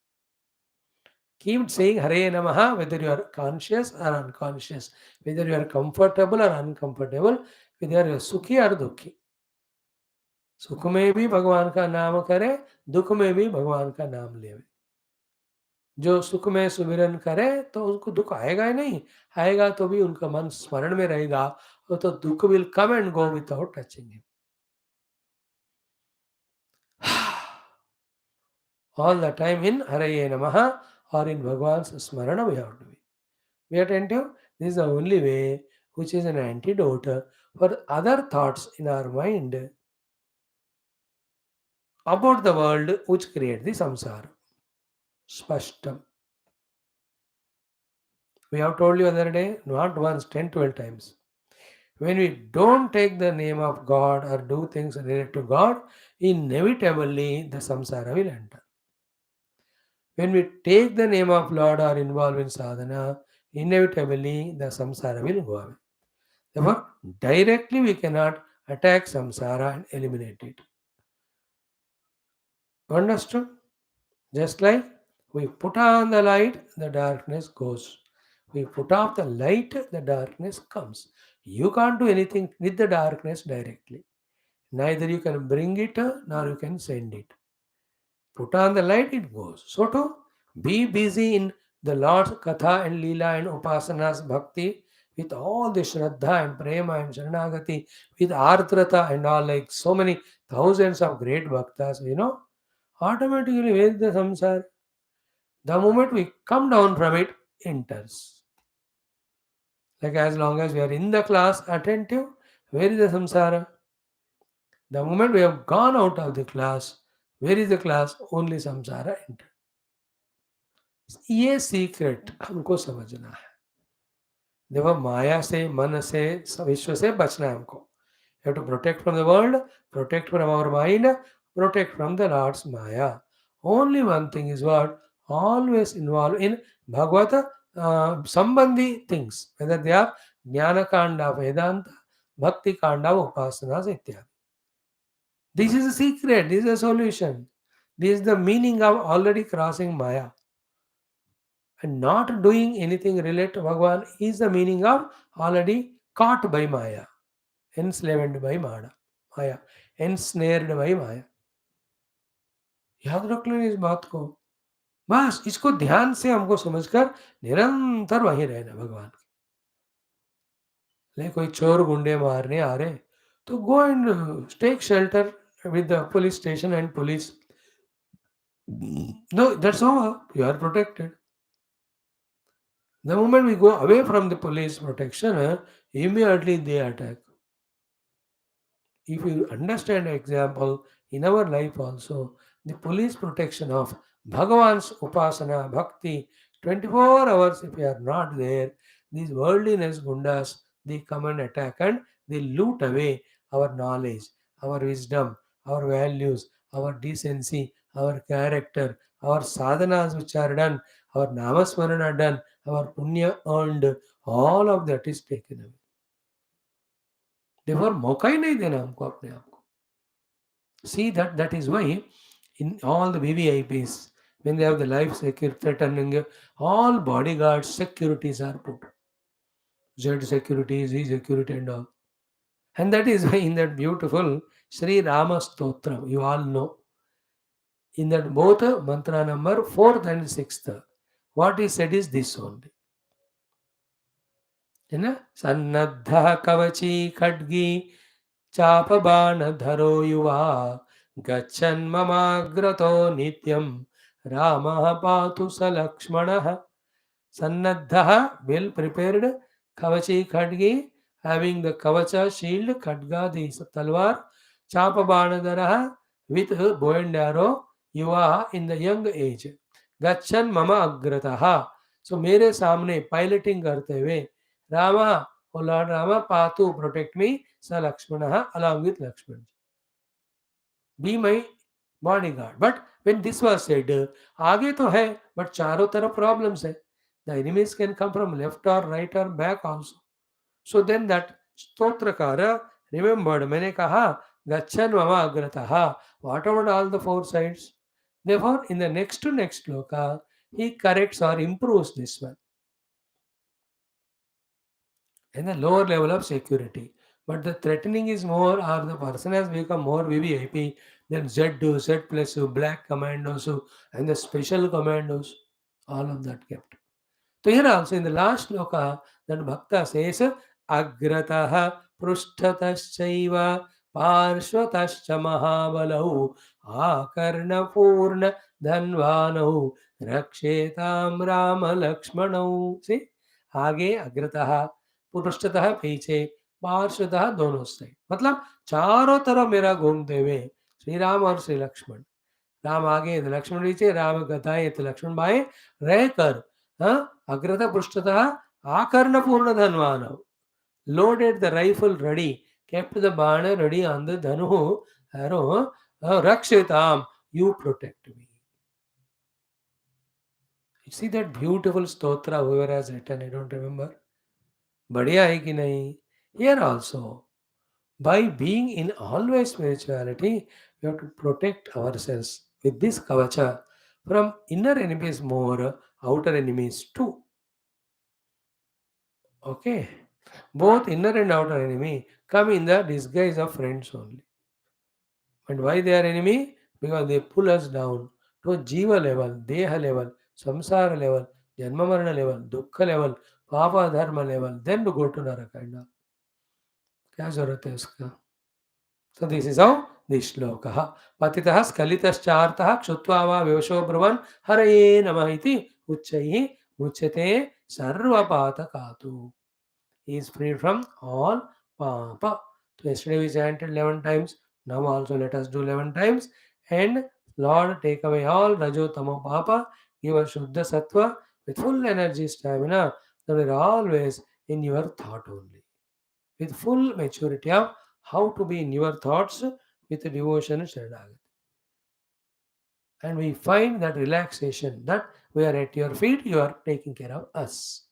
Keep saying Hare Namaha, whether you are conscious or unconscious, whether you are comfortable or uncomfortable, whether you are Sukhi or Dukhi. सुख में भी भगवान का नाम करे, दुख में भी भगवान का नाम ले। जो सुख में सुमिरन करे तो उनको दुख आएगा ही नहीं, आएगा तो भी उनका मन स्मरण में रहेगा, तो दुख will come and go without touching him. All the time in Hare Namaha or in Bhagwan's Smarana we have to be. Be attentive. This is the only way which is an antidote for other thoughts in our mind about the world which create the samsara. Spashtam. We have told you the other day, not once, 10, 12 times. When we don't take the name of God or do things related to God, inevitably the samsara will enter. When we take the name of Lord or involve in sadhana, inevitably the samsara will go away. Therefore, directly we cannot attack samsara and eliminate it. Understood? Just like we put on the light, the darkness goes. We put off the light, the darkness comes. You can't do anything with the darkness directly. Neither you can bring it nor you can send it. Put on the light, it goes. So to be busy in the Lord's Katha and Leela and Upasanas Bhakti with all the Shraddha and Prema and Sharanagati, with Ardrata and all, like so many thousands of great Bhaktas, automatically where is the samsara? The moment we come down from it, enters. Like as long as we are in the class, attentive, where is the samsara? The moment we have gone out of the class, where is the class? Only samsara enters. ये secret हमको समझना है। देखो माया से, मन से, विश्व से बचना है हमको। You have to protect from the world, protect from our mind, protect from the Lord's Maya. Only one thing is what? Always involved in Bhagavata Sambandhi things, whether they are Jnana Kanda, Vedanta, Bhakti Kanda, Upasanas, ityadi. This is a secret, this is a solution. This is the meaning of already crossing Maya. And not doing anything related to Bhagavan is the meaning of already caught by Maya, enslaved by Maya, ensnared by Maya. याद रख लो इस बात को, बस इसको ध्यान से हमको समझकर निरंतर वहीं रहना भगवान के। ले कोई चोर गुंडे मारने आ रहे तो go and take shelter with the police station and police. No, that's all. You are protected. The moment we go away from the police protection, immediately they attack. If you understand example in our life also, the police protection of Bhagavan's Upasana, Bhakti, 24 hours if you are not there, these worldliness gundas, they come and attack and they loot away our knowledge, our wisdom, our values, our decency, our character, our sadhanas which are done, our namasmarana done, our punya earned, all of that is taken away. Therefore, मौका ही नहीं देना हमको अपने आप को. See that is why in all the VVIPs, when they have the life security threatening, all bodyguards, securities are put. Z security, Z security and all. And that is why in that beautiful Sri Rama Stotram, you all know, in that both mantra number 4th and 6th, what is said is this only. Sannadha kavachi khadgi चापबाणधरो युवा गच्छन्ममाग्रतो नित्यं रामः पातु स लक्ष्मणः. Sannadha, well prepared, kavachi khadgi, having the kavacha shield, khadga the talwar, chapabanadaraha with bow and arrow, yuva in the young age, gachan mama agrataha. So मेरे सामने piloting करते हुए Rama, O Lord Rama, Patu, protect me, Sa Lakshmana, along with Lakshman. be my bodyguard. But when this was said, आगे तो है, but चारों तरफ problems है. The enemies can come from left or right or back also. So then that Stotrakara remembered, मैंने कहा, Gachan Mama Agrataha, what about all the four sides? Therefore, in the next to next sloka, he corrects or improves this one. And the lower level of security. But the threatening is more, or the person has become more VVIP than Z2, Z plus, black commandos, and the special commandos. All of that kept. So here also in the last sloka, that Bhakta says, Agrataha Prusthataschaiva Parshvatascha Mahabalahu Akarna Purna Dhanvanahu Rakshetam Rama Lakshmanau. See? आगे अग्रतः पृष्ठतः पीछे पार्श्वतः दोनों side मतलब चारों तरफ मेरा घूमते हुए श्री राम और श्री लक्ष्मण राम आगे तो लक्ष्मण पीछे राम गदाएं तो लक्ष्मण बाएं रहकर अग्रतः पृष्ठतः आकर्ण पूर्ण धनवान loaded the rifle ready kept the bana ready on the dhanu arrow rakshitam you protect me. You see that beautiful stotra whoever has written, I don't remember. बढ़िया है कि नहीं? Here also, by being in always spirituality, we have to protect ourselves with this kavacha from inner enemies more, outer enemies too. Okay? Both inner and outer enemy come in the disguise of friends only. And why they are enemy? Because they pull us down to a jiva level, deha level, samsara level, janma marana level, dukkha level, papa dharma level, then to go to narakanda. क्या जरूरत है उसका? So this is how this श्लोकः पतितः स्खलितश्चार्तः क्षुत्वा वा विवशो ब्रुवन् हरये नमः इति उच्चैः मुच्यते सर्वपातकातु. He is freed from all papa. So yesterday we chanted 11 times. Now also let us do 11 times. And Lord, take away all rajo tamo papa. Give us shuddha sattva with full energy, stamina. That we are always in your thought only. With full maturity of how to be in your thoughts with devotion and Sharanagati. And we find that relaxation that we are at your feet, you are taking care of us.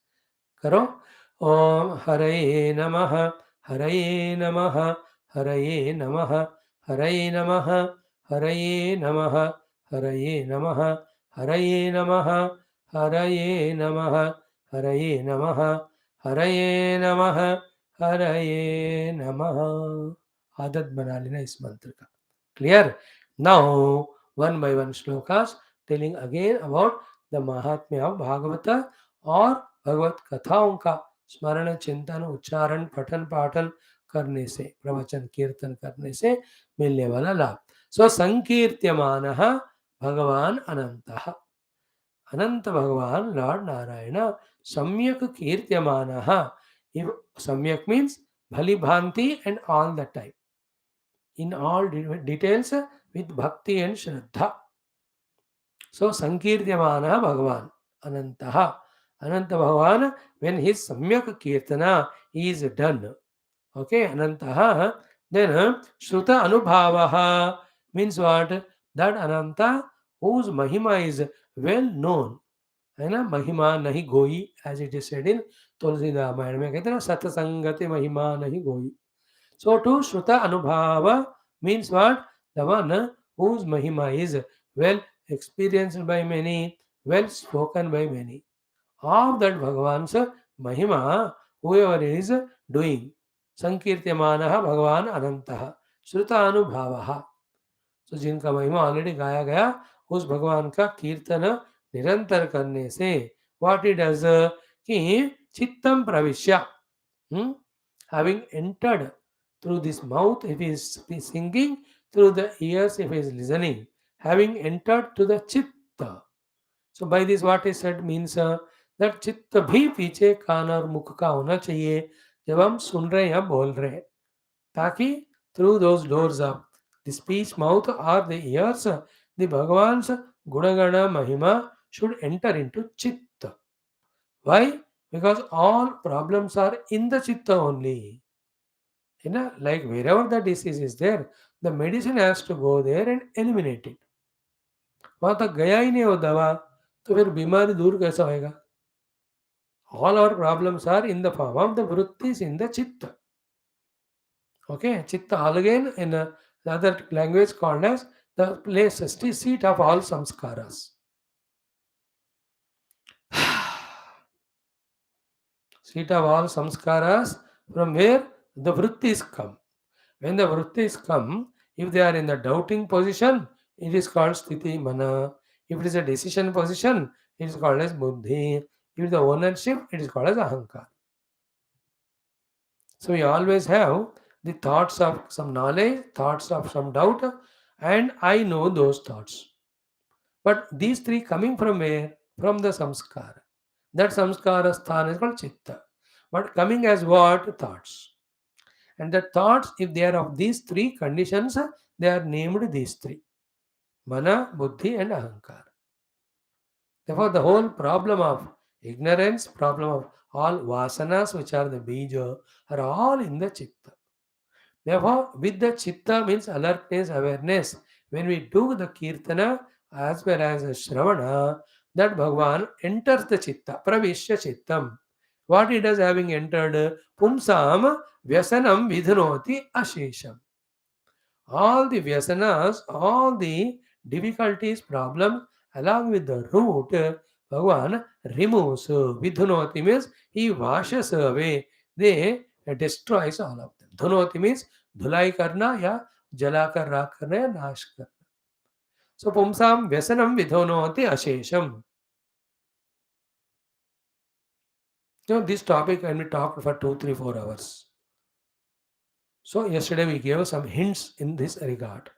करो ओम हरये नमः हरये नमः हरये नमः हरये नमः हरये नमः हरये नमः हरये नमः हरये नमः हरये नमः हरये नमः हरये नमः. आदत बना लेना इस मंत्र का. Clear? Now, one by one shlokas telling again about the Mahatmya of Bhagavata और भगवत कथाओं का स्मरण चिंतन उच्चारण पठन पाठन करने से प्रवचन कीर्तन करने से मिलने वाला लाभ. सो संकीर्त्यमान भगवान अनंत अनंत भगवान लॉर्ड नारायण सम्यक कीर्त्यमान. सम्यक मीन्स भली भांति and all the time in all details with bhakti and shraddha. So Sankirtyamana Bhagavan Anantaha. Ananta Bhagavan, when his Samyak Kirtana is done. Okay, Anantaha. Then Shruta Anubhavaha means what? That Ananta whose Mahima is well known. है ना, महिमा नहीं गोई, as it is said in तुलसी रामायण में कहते हैं ना सत्संगति महिमा नहीं गोई. So to Shruta Anubhava means what? The one whose Mahima is well experienced by many, well spoken by many. Of that Bhagavan's Mahima, whoever is doing. Sankirtyamanaha Bhagavan Anantaha. Shruta Anubhavaha. So जिनका महिमा already गाया गया उस भगवान का कीर्तन निरंतर करने से व्हाट इट डज कि चित्तम प्रविश्य having entered through this mouth if he is singing, through the ears if he is listening, having entered to the chitta. So by this what is said means that चित्त भी पीछे कान और मुख का होना चाहिए जब हम सुन रहे हैं या बोल रहे हैं, ताकि through those doors of the speech mouth or the ears the Bhagavan's gunagana mahima should enter into chitta. Why? Because all problems are in the chitta only. You know, like wherever the disease is there, The medicine has to go there and eliminate it. वहां तक गया ही नहीं वो दवा, तो फिर बीमारी दूर कैसा होएगा? All our problems are in the form of the vrittis in the chitta. Okay, chitta again in the other language called as the place, seat of all samskaras. Seat of all samskaras, from where the vrittis come. When the vrittis come, if they are in the doubting position, it is called sthiti mana. If it is a decision position, it is called as buddhi. If it is the ownership, it is called as ahankar. So we always have the thoughts of some knowledge, thoughts of some doubt, and I know those thoughts. But these three coming from where? From the samskara. That samskara sthana is called chitta. But coming as what? Thoughts. And the thoughts, if they are of these three conditions, they are named these three: mana, buddhi, and ahankara. Therefore, the whole problem of ignorance, problem of all vasanas, which are the bija, are all in the chitta. Therefore, with the chitta means alertness, awareness. When we do the kirtana as well as the shravana, that Bhagavan enters the chitta, pravishya chittam. What he does having entered? Pumsam vyasanam vidhanoti ashesham. All the vyasanas, all the difficulties, problem, along with the root, Bhagavan removes. Vidhanoti means he washes away. They destroys all of them. Dhanoti means धुलाई करना या जलाकर राख करना या नाश करना. So pumsam vyasanam vidhanoti ashesham. This topic can be talked for 2, 3, 4 hours. So yesterday we gave some hints in this regard.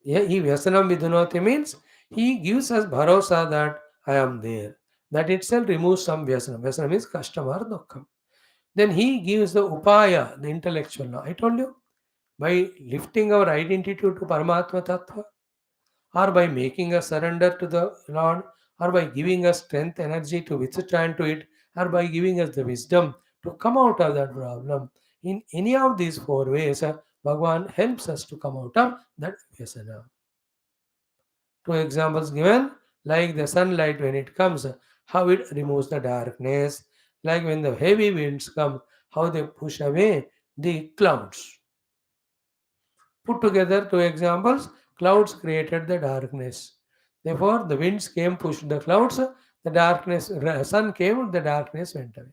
Yeah, he vyasanam vidhanoti means he gives us bharosa that I am there. That itself removes some vyasanam. Vyasanam is kashtam or dukkham. Then he gives the upaya, the intellectual law. I told you, by lifting our identity to Paramatma Tattva, or by making us surrender to the Lord, or by giving us strength, energy to withstand to it, or by giving us the wisdom to come out of that problem. In any of these four ways, Bhagavan helps us to come out of that vyasana. Two examples given, like the sunlight when it comes, how it removes the darkness, like when the heavy winds come, how they push away the clouds. Put together two examples, clouds created the darkness. Therefore, the winds came, pushed the clouds, the darkness, sun came, the darkness went away.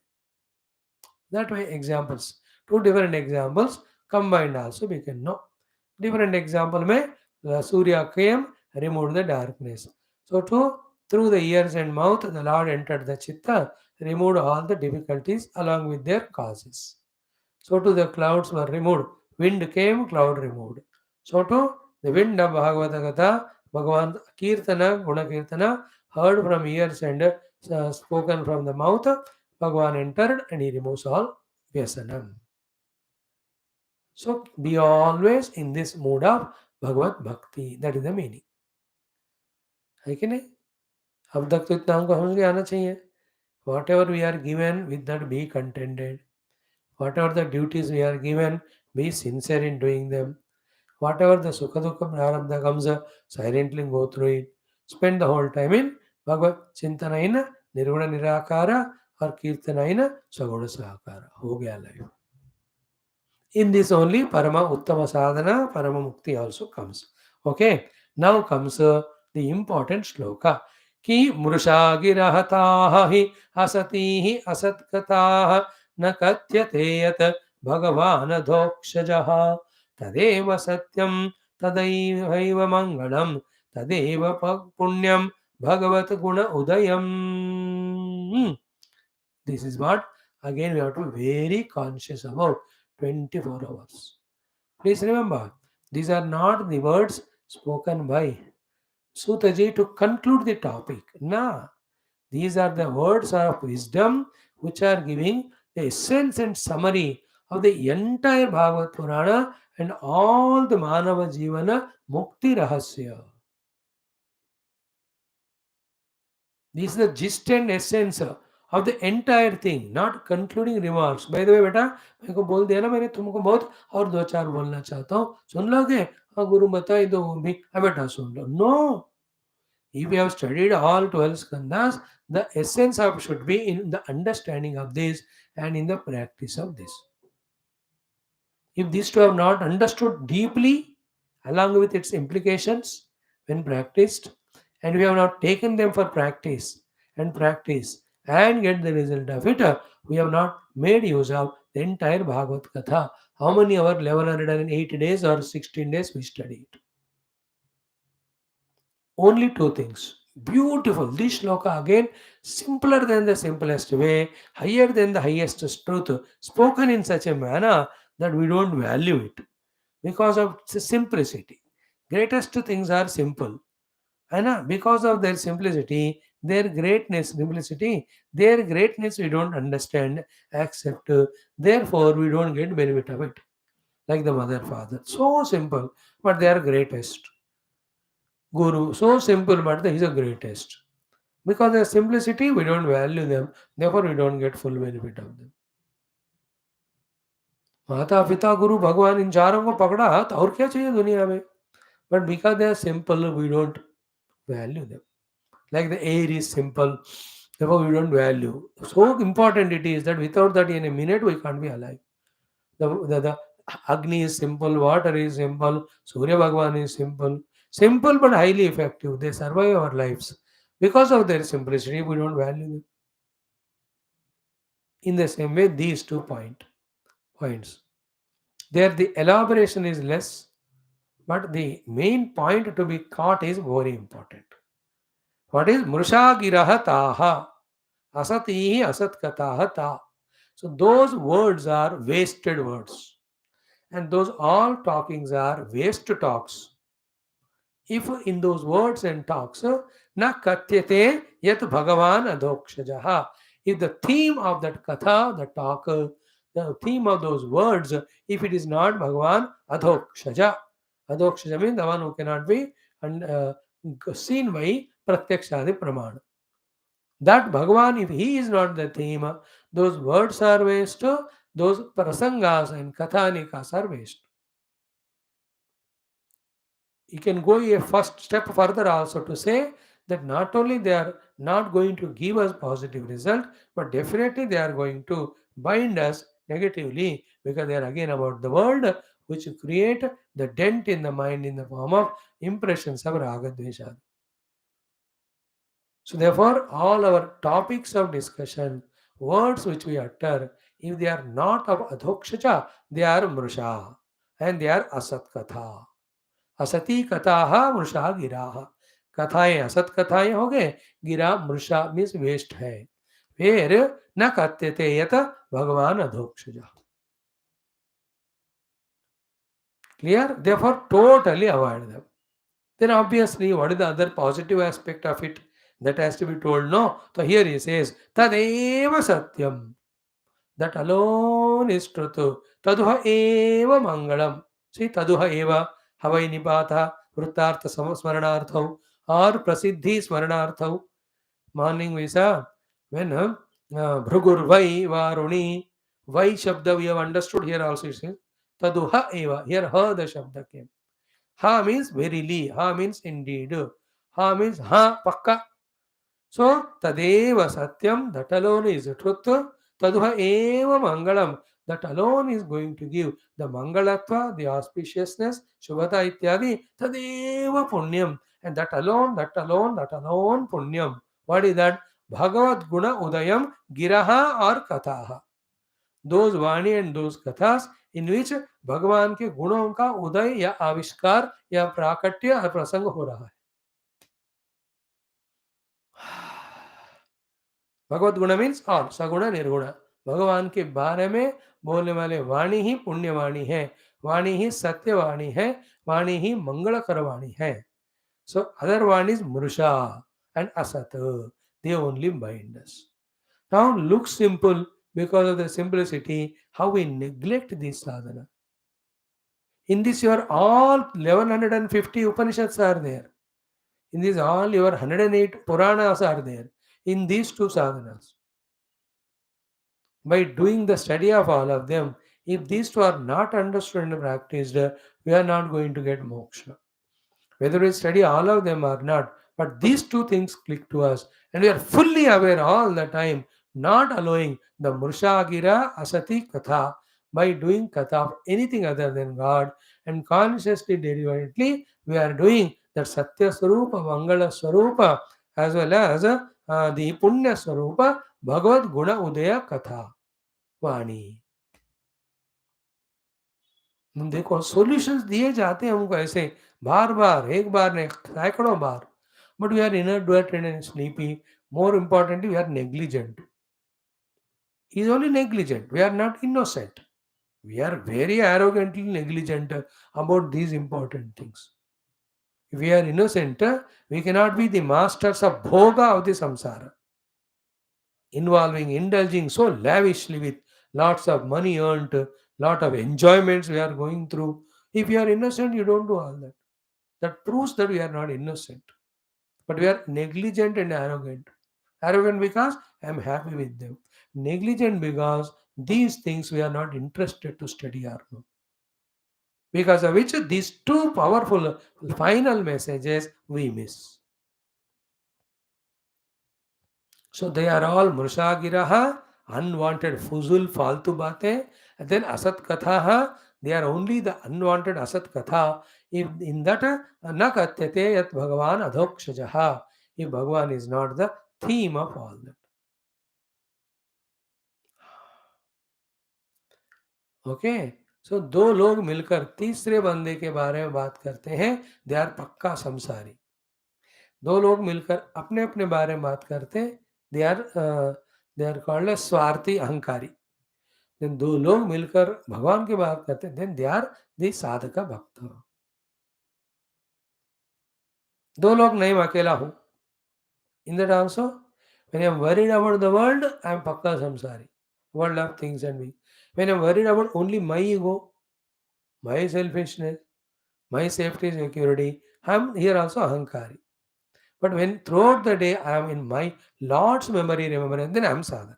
That way, examples. Two different examples combined also we can know. Different example may the Surya came, removed the darkness. So through the ears and mouth, the Lord entered the chitta, removed all the difficulties along with their causes. So too the clouds were removed. Wind came, cloud removed. So too the wind of Bhagavata Gatha, Bhagavan Kirtana, Guna Kirtana, heard from ears and spoken from the mouth, Bhagavan entered and he removes all Vyasanam. So be always in this mood of Bhagavad Bhakti. That is the meaning. है कि नहीं? अब तक तो इतना हमको समझ में आना चाहिए. Whatever we are given, with that be contented. Whatever the duties we are given, be sincere in doing them. Whatever the Sukha Dukha Prarabdha comes, silently go through it. Spend the whole time in Bhagavad Chintanaina, Nirguna Nirakara, or Kirtanaina, Saguna Sahakara. Ho gaya life. In this only Parama Uttama Sadhana, Parama Mukti also comes. Okay, now comes the important shloka. Ki mrusha girahataha hi asatihi asatkataha na katyate yat bhagavan dhokshajaha tadeva satyam tadaiva mangalam tadeva punyam bhagavat guna udayam. This is what again we have to be very conscious about 24 hours. Please remember, these are not the words spoken by Sutaji to conclude the topic. Nah, these are the words of wisdom which are giving the essence and summary of the entire Bhagavad Purana and all the Manava Jivana Mukti Rahasya. This is the gist and essence of the entire thing, not concluding remarks. By the way, बेटा मेरे को बोल दिया ना, मैंने तुमको बहुत और दो चार बोलना चाहता हूँ, सुन लोगे? गुरु बताई दो मम्मी, बेटा सुन लो. No. If we have studied all 12 skandhas, the essence of should be in the understanding of this and in the practice of this. If these two have not understood deeply, along with its implications when practiced, and we have not taken them for practice and get the result of it, we have not made use of the entire Bhagavad Katha. How many hours? 1108 days or 16 days we studied. Only two things. Beautiful. This shloka again, simpler than the simplest way, higher than the highest truth, spoken in such a manner that we don't value it because of its simplicity. Greatest things are simple. And because of their simplicity, their greatness we don't understand, accept. Therefore, we don't get benefit of it. Like the mother, father. So simple, but they are greatest. Guru, so simple, but he is the greatest. Because their simplicity, we don't value them. Therefore, we don't get full benefit of them. माता पिता गुरु भगवान इन चारों को पकड़ा तो और क्या चाहिए दुनिया में. But because they are simple, we don't value them. Like the air is simple, therefore we don't value. So important it is that without that in a minute we can't be alive. The Agni is simple, water is simple, Surya Bhagwan is simple. Simple but highly effective. They survive our lives. Because of their simplicity, we don't value them. In the same way, these points. There the elaboration is less, but the main point to be caught is very important. What is Mrusha Giraha Taha? Asatihi Asatkataha Ta. So those words are wasted words. And those all talkings are waste talks. If in those words and talks, na katyate yat Bhagavan adhokshajaha. If the theme of that katha, the talk, the theme of those words, if it is not Bhagavan adhokshaja. Adhokshaja means the one who cannot be seen by pratyakshadi pramana. That Bhagavan, if he is not the theme, those words are waste, those prasangas and kathanikas are waste. You can go a first step further also to say that not only they are not going to give us positive result, but definitely they are going to bind us negatively because they are again about the world which create the dent in the mind in the form of impressions of raga dvesha. So therefore, all our topics of discussion, words which we utter, if they are not of adhokshacha, they are mrusha and they are asat katha. असती कथाः मृषा गिराः. कथाएं असत कथाएं हो गए, गिरा मृषा मीन्स वेस्ट है. फिर न कथ्यते यत भगवान अधोक्षज. Clear? Therefore, totally avoid them. Then obviously, what is the other positive aspect of it that has to be told? No. So here he says, Tadeva Satyam. That alone is truth. Taduha eva mangalam. See, taduha eva havai nipatha vruttartha smaranaarthau or prasiddhi smaranaarthau. Morning Vyasa, when bhrugur vai varuni, vai shabda we have understood here also it says, taduha eva. Here ha the shabda came. Ha means verily, ha means indeed, ha means ha pakka. So, Tadeva Satyam, that alone is the truth. Taduha eva Mangalam, that alone is going to give the Mangalatva, the auspiciousness, Shubhata Ityadi, Tadeva Punyam. And that alone, Punyam. What is that? Bhagavad Guna Udayam Giraha or Kathaha. Those Vani and those Kathas in which भगवान के गुणों का उदय या आविष्कार या प्राकट्य या प्रसंग हो रहा है. भगवत गुण मीन्स ऑल सगुण निर्गुण. भगवान के बारे में बोलने वाले वाणी ही पुण्यवाणी है, वाणी ही सत्यवाणी है, वाणी ही मंगलकर वाणी है. सो अदर वाणी इज मृषा एंड असत. They only bind us. Now look simple because of the simplicity how we neglect this sadhana. In this your all 1150 Upanishads are there. In this all your 108 Puranas are there. In these two sadhanas. By doing the study of all of them, If these two are not understood and practiced, we are not going to get moksha. Whether we study all of them or not, but these two things click to us, and we are fully aware all the time, not allowing the Murshagira Asati Katha by doing Katha of anything other than God, and consciously, deliberately, we are doing that Satya Swarupa, Mangala Swarupa, as well as the Punya Swarupa, Bhagavad Guna Udaya Katha Vani. देखो solutions दिए जाते हैं हमको ऐसे बार बार, एक बार नहीं सैकड़ों बार, but we are inadvertent and sleepy. More importantly we are negligent. He is only negligent. We are not innocent. We are very arrogantly negligent about these important things. If we are innocent, we cannot be the masters of bhoga of the samsara, involving, indulging so lavishly with lots of money earned, lot of enjoyments we are going through. If you are innocent, you don't do all that. That proves that we are not innocent. But we are negligent and arrogant. Arrogant because I am happy with them. Negligent because these things we are not interested to study or know. Because of which these two powerful final messages we miss. So they are all Mursagiraha, unwanted fuzul faltu bate, and then Asat Kathaha, they are only the unwanted Asat Katha. If in that na katyate yat Bhagavan adhokshajaha, if Bhagavan is not the theme of all that. Okay. So दो लोग मिलकर तीसरे बंदे के बारे में बात करते हैं, दे आर पक्का संसारी. दो लोग मिलकर अपने अपने बारे में बात करते हैं, दे आर कॉल्ड स्वार्थी अहंकारी. देन दो लोग मिलकर भगवान की बात करते हैं, देन दे आर द साधक भक्त. दो लोग नहीं, मैं अकेला हूं. In that also when I am worried about the world, I am पक्का संसारी. World of things and me. When I am worried about only my ego, my selfishness, my safety security, I am here also ahankari. But when throughout the day I am in my Lord's memory, remembrance, then I am sadhak.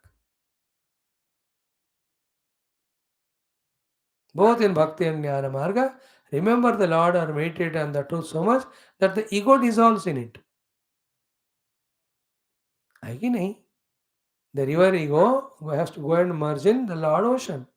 Both in bhakti and jnana marga, remember the Lord or meditate on the truth so much that the ego dissolves in it. है कि नहीं? The river ego has to go and merge in the Lord ocean.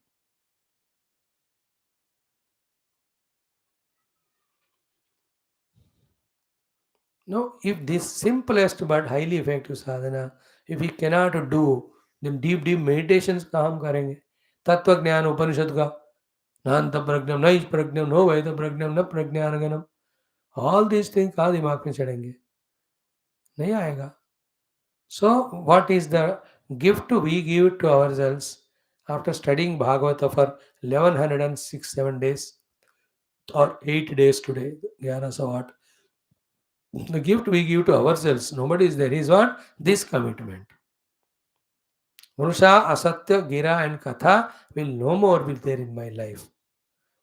No, if this simplest but highly effective sadhana, if we cannot do, then deep meditations का हम करेंगे. तत्व ज्ञान उपनिषद का नान्त प्रज्ञम न प्रज्ञम नो वैध प्रज्ञम न प्रज्ञानगणम, ऑल दिस थिंग कहाँ दिमाग में चढ़ेंगे? नहीं आएगा. So what is the gift we give to ourselves after studying Bhagavata for 1106-7 days or 8 days today? 11 so what? The gift we give to ourselves, nobody is there, is what? This commitment. Murusha, Asatya, Gira and Katha will no more be there in my life.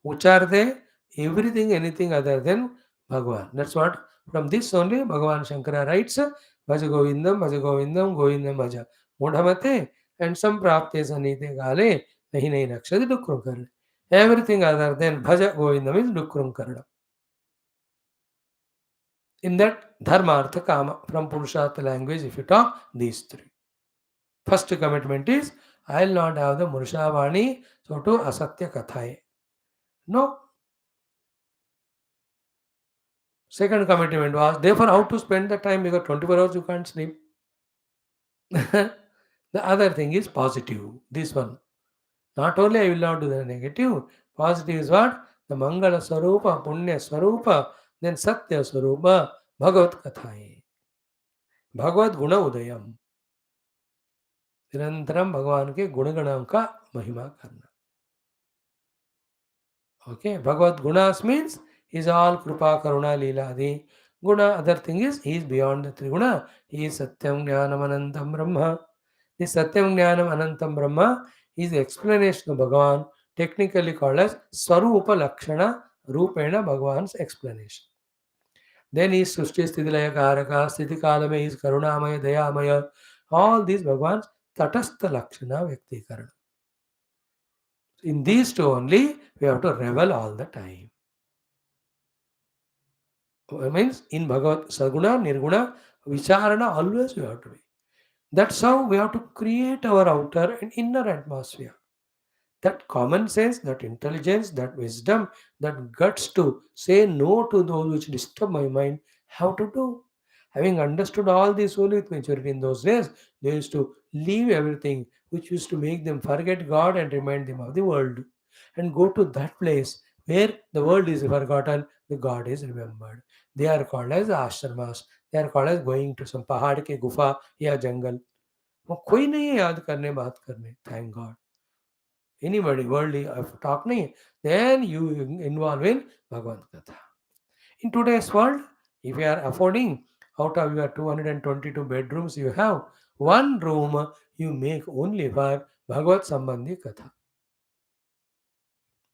Which are they? Everything, anything other than Bhagavan. That's what, from this only Bhagavan Shankara writes, Bhaja Govindam, Govindam Bhaja. Mudhamate and Samprapte Sanite Gale, Nahi Nahi Rakshadi Dukrum Karna. Everything other than Bhaja Govindam is Dukrum Karna. In that Dharma, Artha, Kama, from Purushartha language, if you talk, these three. First commitment is, I will not have the Murshavani, so to Asatya Kathaye. No. Second commitment was, therefore, how to spend the time, because 24 hours you can't sleep. The other thing is positive. This one. Not only I will not do the negative, positive is what? The Mangala Swarupa, Punya Swarupa, then Satya Swarupa, Bhagavat Kathaye. Bhagavad Guna Udayam. निरंतरम भगवान के गुणगणों का महिमा करना. Okay, Bhagavad Gunas means he is all Krupa, Karuna, Leela, Adi. Guna, other thing is, he is beyond the Triguna. He is Satyam Jnanam Anantam Brahma. This Satyam Jnanam Anantam Brahma is the explanation of Bhagavan, technically called as Swarupa Lakshana, Rupena Bhagavan's explanation. Then he is Sushti Sthidilaya Karaka, Sthiti Kalame is Karunamaya, Dayamaya. All these Bhagavan's Tatastha Lakshana Vyaktikarana. In these two only, we have to revel all the time. Means in Bhagavad Saguna, Nirguna, Vicharana, always we have to be. That's how we have to create our outer and inner atmosphere. That common sense, that intelligence, that wisdom, that guts to say no to those which disturb my mind, how to do. Having understood all this only with maturity in those days, they used to leave everything which used to make them forget God and remind them of the world and go to that place where the world is forgotten, the God is remembered. They are called as ashramas. They are called as going to some पहाड़ के गुफा या जंगल. वो कोई नहीं है याद करने बात करने. Thank God. Anybody worldly talk nahi hai, then you involve in Bhagavad Gita. In today's world, if you are affording, out of your 222 bedrooms you have, one room you make only for Bhagavad Sambandhi Katha,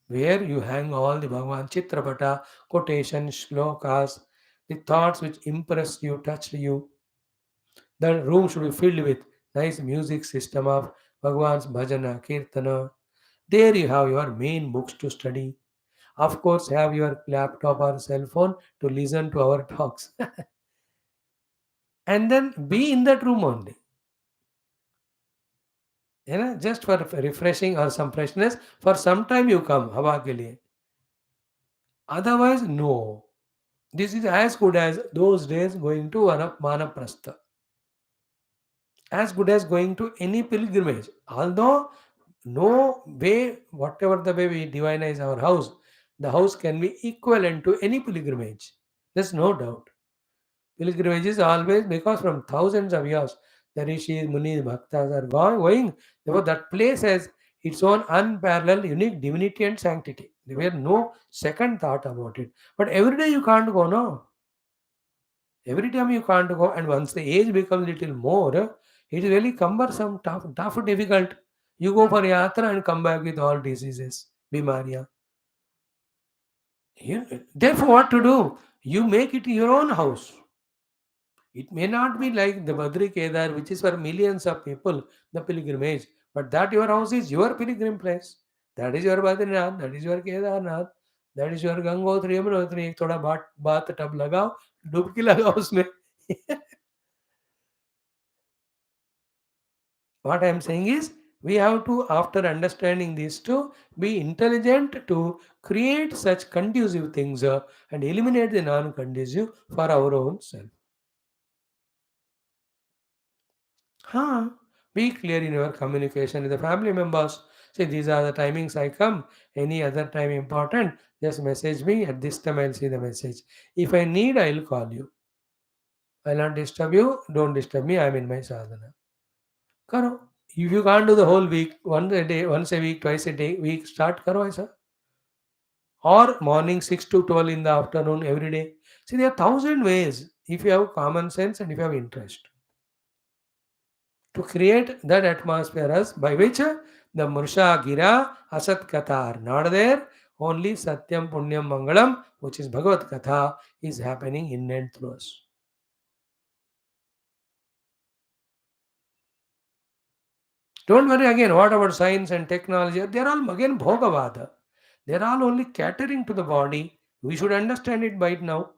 where you hang all the Bhagavan Chitrapata, quotations, shlokas, the thoughts which impressed you, touched you. The room should be filled with nice music system of Bhagavan's bhajana, kirtana. There you have your main books to study. Of course, have your laptop or cell phone to listen to our talks. And then be in that room only. Just for refreshing or some freshness. For some time you come, हवा के लिए. Otherwise, no. This is as good as those days going to Vanaprastha. As good as going to any pilgrimage. Although, no way, whatever the way we divinize our house, the house can be equivalent to any pilgrimage. There's no doubt. Pilgrimage is always because from thousands of years, the rishis, munis, bhaktas are going. Therefore, that place has its own unparalleled, unique divinity and sanctity. There were no second thought about it. But every day you can't go, no. Every time you can't go, and once the age becomes little more, it is really cumbersome, tough, difficult. You go for yatra and come back with all diseases, bimaria. Therefore, what to do? You make it your own house. It may not be like the Badri Kedar, which is for millions of people, the pilgrimage, but that your house is your pilgrim place. That is your Badrinath, that is your Kedarnath, that is your Gangotri, Yamunotri. एक थोड़ा बात tub लगाओ, डुबकी लगाओ उसमें. What I am saying is, we have to, after understanding these two, be intelligent to create such conducive things and eliminate the non-conducive for our own self. Huh? Be clear in your communication with the family members. Say, these are the timings I come. Any other time important, just message me. At this time, I'll see the message. If I need, I'll call you. I'll not disturb you. Don't disturb me. I'm in my sadhana. Karo. If you can't do the whole week, once a week, twice a day, week, start karo aisa. Or morning 6 to 12 in the afternoon every day. See, there are thousand ways if you have common sense and if you have interest, to create that atmosphere as by which the Mursha Gira Asat Katha are not there. Only Satyam Punyam Mangalam, which is Bhagavad Katha, is happening in and through us. Don't worry again, what about science and technology? They are all again Bhagavata. They are all only catering to the body. We should understand it by now.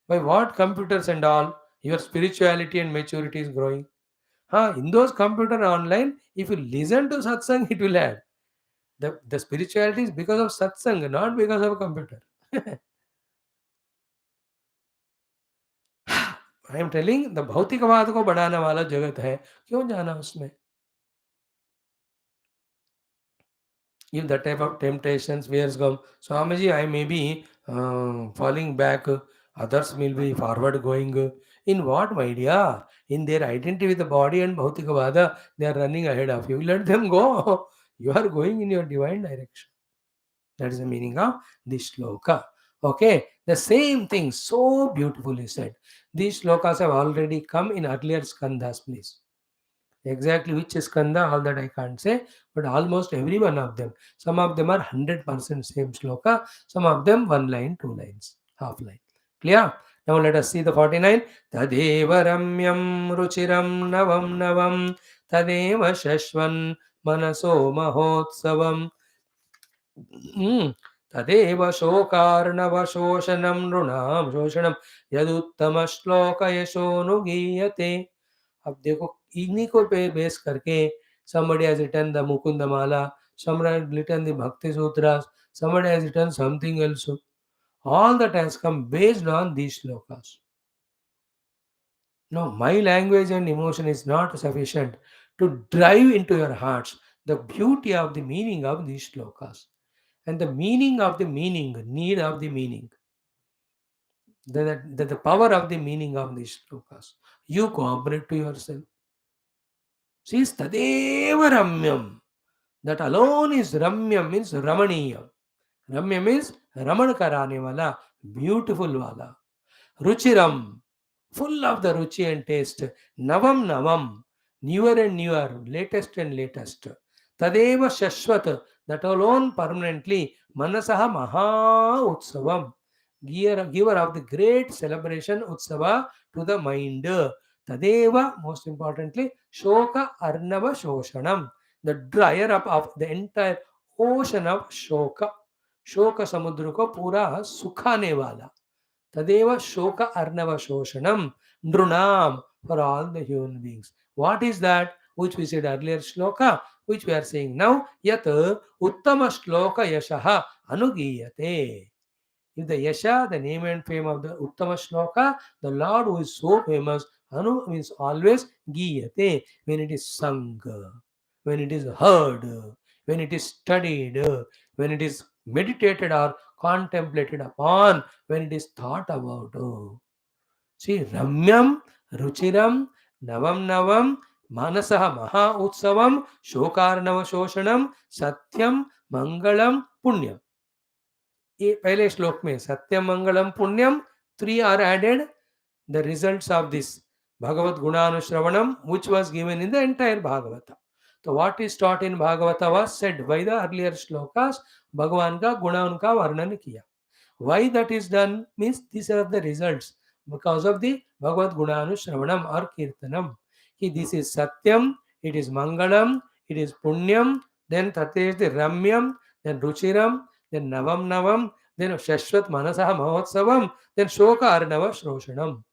By what computers and all, your spirituality and maturity is growing. In those computer online, if you listen to satsang, it will add. The spirituality is because of satsang, not because of a computer. I am telling the भौतिकवाद को बढ़ाने वाला जगत है, क्यों जाना उसमें? If the type of temptations fears come, Swamiji, I may be falling back, others will be forward going. In what, my dear? In their identity with the body and Bhautikavada, they are running ahead of you. Let them go. You are going in your divine direction. That is the meaning of this shloka. Okay, the same thing, so beautifully said. These shlokas have already come in earlier skandhas, please. Exactly which skandha, all that I can't say, but almost every one of them. Some of them are 100% same shloka, some of them one line, two lines, half line. Clear? Now let us see the 49. Tadeva ramyam ruchiram navam navam tadeva shashvan manaso mahotsavam तदेव शोकार्णवशोषणं नृणां शोषणं यदुत्तमश्लोकयशोऽनुगीयते. अब देखो, इन्हीं को पे base करके somebody has written the Mukunda Mala, somebody has written the Bhakti Sutras, somebody has written something else. All that has come based on these shlokas. No, my language and emotion is not sufficient to drive into your hearts the beauty of the meaning of these shlokas and the meaning of the meaning, need of the meaning, the power of the meaning of these shlokas. You cooperate to yourself. See, Tadeva Ramyam. That alone is Ramyam, means Ramaniyam. Ramya means Raman Karane wala, beautiful wala. Ruchiram, full of the ruchi and taste. Navam Navam, newer and newer, latest and latest. Tadeva Shashvat, that alone permanently. Manasaha Maha Utsavam, giver of the great celebration Utsava to the mind. Tadeva, most importantly, Shoka Arnava Shoshanam, the dryer up of the entire ocean of Shoka. शोक समुद्र को पूरा सुखाने वाला. तदेव शोक Arnav शोषणम नृणाम, for all the human beings. What is that which we said earlier shloka, which we are saying now? Yat uttama shloka yashaha anugiyate. If the yasha, the name and fame of the uttama shloka, the Lord who is so famous, anu means always, giyate, when it is sung, when it is heard, when it is studied, when it is meditated or contemplated upon, when it is thought about. See, Ramyam, Ruchiram, Navam Navam, Manasaha Maha Utsavam, Shokarnava Shoshanam, Satyam, Mangalam, Punyam. ये पहले श्लोक में सत्यम मंगलम Punyam, three are added, the results of this Bhagavad Gunanushravanam, which was given in the entire Bhagavata. So what is taught in Bhagavata was said by the earlier shlokas. Bhagavan का गुणा उनका वर्णन किया. Why that is done means these are the results because of the Bhagavad Gunanushravanam or Kirtanam. This is Satyam, it is Mangalam, it is Punyam, then that is the Ramyam, then Ruchiram, then Navam Navam, then Shashvat Manasaha Mahotsavam, then Shoka Arnava Shroshanam.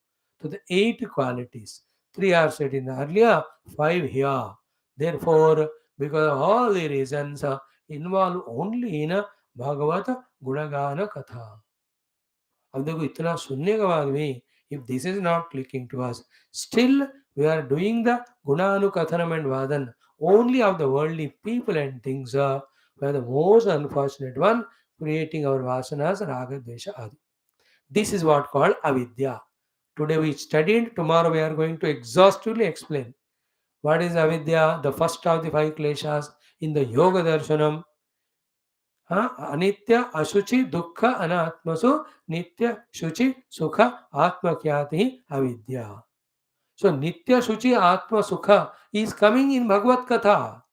So the 8 qualities. 3 are said in the earlier, 5 here. Therefore, because of all the reasons involved only in Bhagavata Gunagana Katha. अब देखो इतना सुनने के बाद भी if this is not clicking to us, still we are doing the Gunanukathanam and Vadan only of the worldly people and things. We are the most unfortunate one, creating our vasanas, raga, dvesha, adi. This is what called avidya. Today we studied, tomorrow we are going to exhaustively explain what is avidya, the first of the 5 kleshas in the Yoga Darshanam. अनित्य अशुचि दुख अनात्मसु नित्य शुचि सुख आत्मख्याति अविद्या. So nitya shuchi atma sukha is coming in Bhagavad Katha.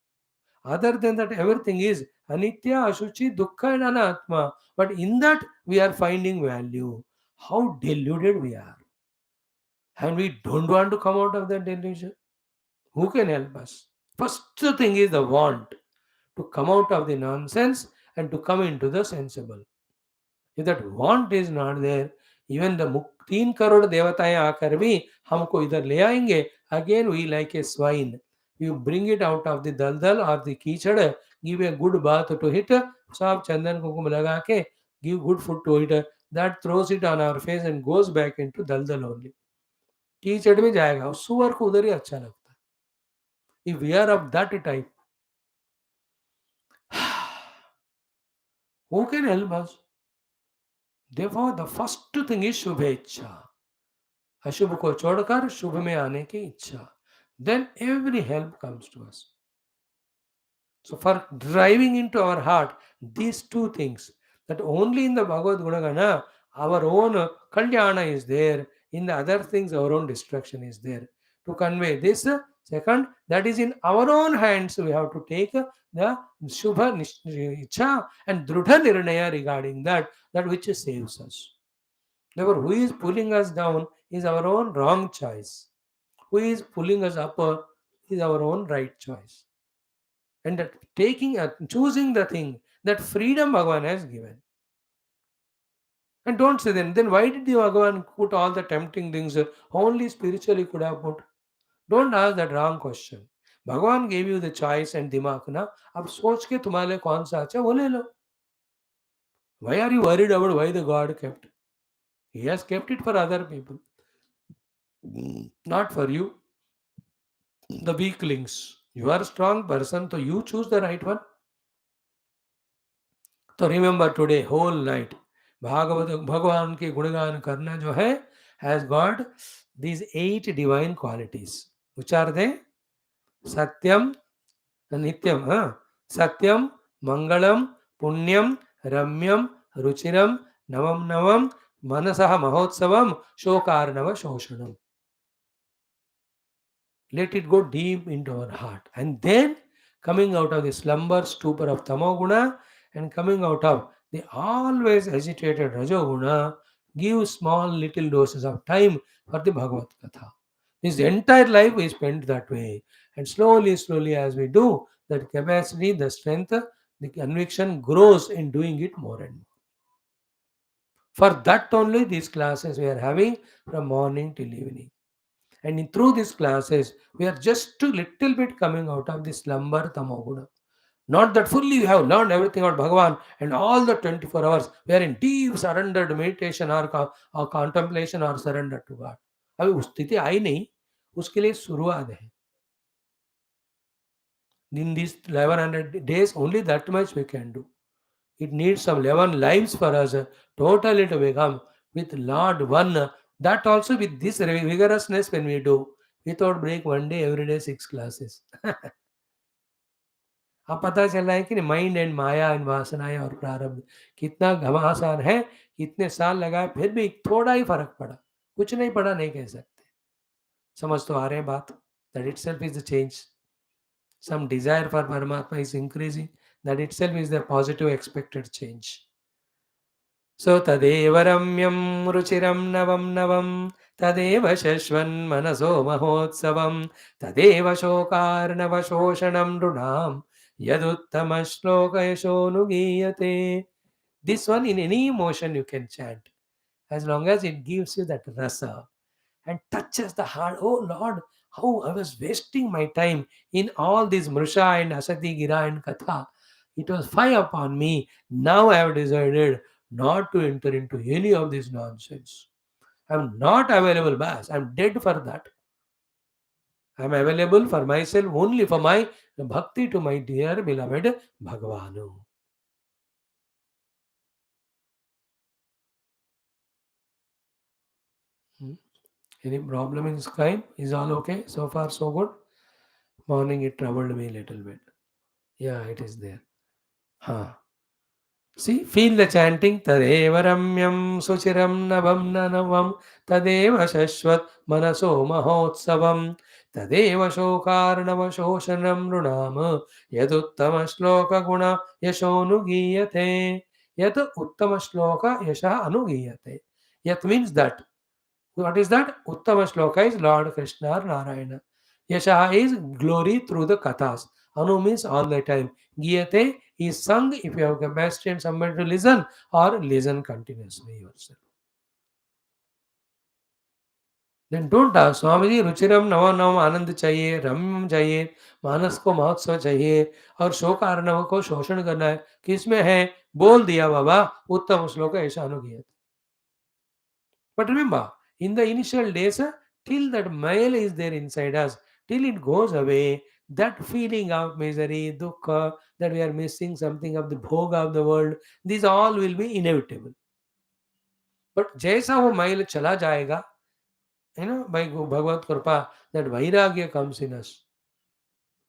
Other than that, everything is anitya, ashuchi, dukkha and anatma. But in that we are finding value. How deluded we are. And we don't want to come out of that delusion. Who can help us? First thing is the want to come out of the nonsense and to come into the sensible. If that want is not there, even the 3 crore देवताएं आकर भी हमको इधर ले आएंगे. Again we like a swine. You bring it out of the daldal or the कीचड़, give a good bath to it, सब चंदन कुमकुम लगा के give good food to it, that throws it on our face and goes back into daldal only. कीचड़ में जाएगा, सुअर को उधर ही अच्छा लगता है. If we are of that type, who can help us? Therefore, the first thing is शुभेच्छा. अशुभ को छोड़कर शुभ में आने की इच्छा. Then every help comes to us. So for driving into our heart these 2 things, that only in the Bhagavad Gunagana our own kalyana is there, in the other things our own destruction is there. To convey this, second, that is in our own hands we have to take the Shubha Icha and Drudha Nirnaya regarding that which saves us. Therefore, who is pulling us down is our own wrong choice. Who is pulling us up is our own right choice. And that choosing the thing That freedom Bhagavan has given. And don't say then why did the Bhagavan put all the tempting things only spiritually could have put? Don't ask that wrong question. भगवान gave you the choice and दिमाग ना, अब सोच के तुम्हारे लिए कौन सा अच्छा है, वो ले लो. Why are you worried about why the God kept? He has kept it for other people, not for you, the weaklings. You are a strong person, so you choose the right one. तो remember today, whole night, Bhagavat भगवान के गुणगान करना जो है has got these 8 divine qualities. Which are they? Satyam, Nityam, Satyam, Mangalam, Punyam, Ramyam, Ruchiram, Navam Navam, Manasaha Mahotsavam, Shokarnava Shoshanam. Let it go deep into our heart. And then coming out of the slumber, stupor of Tamoguna and coming out of the always agitated Rajoguna, give small little doses of time for the Bhagavad Katha. This entire life is spent that way. And slowly, slowly, as we do, that capacity, the strength, the conviction grows in doing it more and more. For that only these classes we are having from morning till evening. And through these classes, we are just a little bit coming out of the slumber tamoguna. Not that fully we have learned everything about Bhagavan and all the 24 hours we are in deep surrendered meditation or contemplation or surrender to God. अभी उस स्थिति आई नहीं, उसके लिए शुरुआत है. In these 1100 days, only that much we can do. It needs some 11 lives for us totally to become with Lord one. That also with this vigorousness when we do, without break one day, every day 6 classes. अब पता चल रहा है कि mind and Maya and वासनाएं और प्रारब्ध कितना घमासान है, कितने साल लगाए फिर भी थोड़ा ही फर्क पड़ा, कुछ नहीं पड़ा नहीं कह सकते. समझ तो आ रहे हैं बात? That it self is the change. Some desire for Paramatma is increasing. That itself is the positive expected change. So tadeva ramyam ruchiram navam navam tadeva shashvan manaso mahotsavam tadeva shokarnava shoshanam runam yaduttama shloka yashonugiyate. This one in any emotion you can chant as long as it gives you that rasa and touches the heart. Oh Lord, how I was wasting my time in all this Mrisha and Asati Gira and Katha. It was fire upon me. Now I have decided not to enter into any of this nonsense. I'm not available, Bas. I'm dead for that. I'm available for myself only for my bhakti to my dear beloved Bhagavanu. Hmm? Any problem in Skype? Is all okay? So far, so good. Morning it troubled me a little bit. Yeah, it is there. Huh. See, feel the chanting. Tadeva ramyam suchiram navam nanavam tadeva shashvat manaso mahotsavam tadeva shokarnava shoshanam runam yaduttama shloka guna yashonugiyate yat uttama shloka yasha anugiyate. Yat means that. What is that? Uttama shloka is Lord Krishna or Narayana. Yasha is glory through the kathas. Anu means all the time. Giyate is sung if you have capacity and somebody to listen or listen continuously yourself. Then don't ask, स्वामी रुचिरम नव नव आनंद चाहिए, रम्यम चाहिए, मानस को महोत्सव चाहिए और शोक आर्णव को शोषण करना है. किसमें है? बोल दिया बाबा, उत्तम श्लोक ऐसा अनुगीयते. But remember, in the initial days, till that male is there inside us, till it goes away, that feeling of misery, dukkha, that we are missing something of the bhoga of the world, these all will be inevitable. But जैसा वो male चला जाएगा, by Bhagavad Kripa, that vairagya comes in us,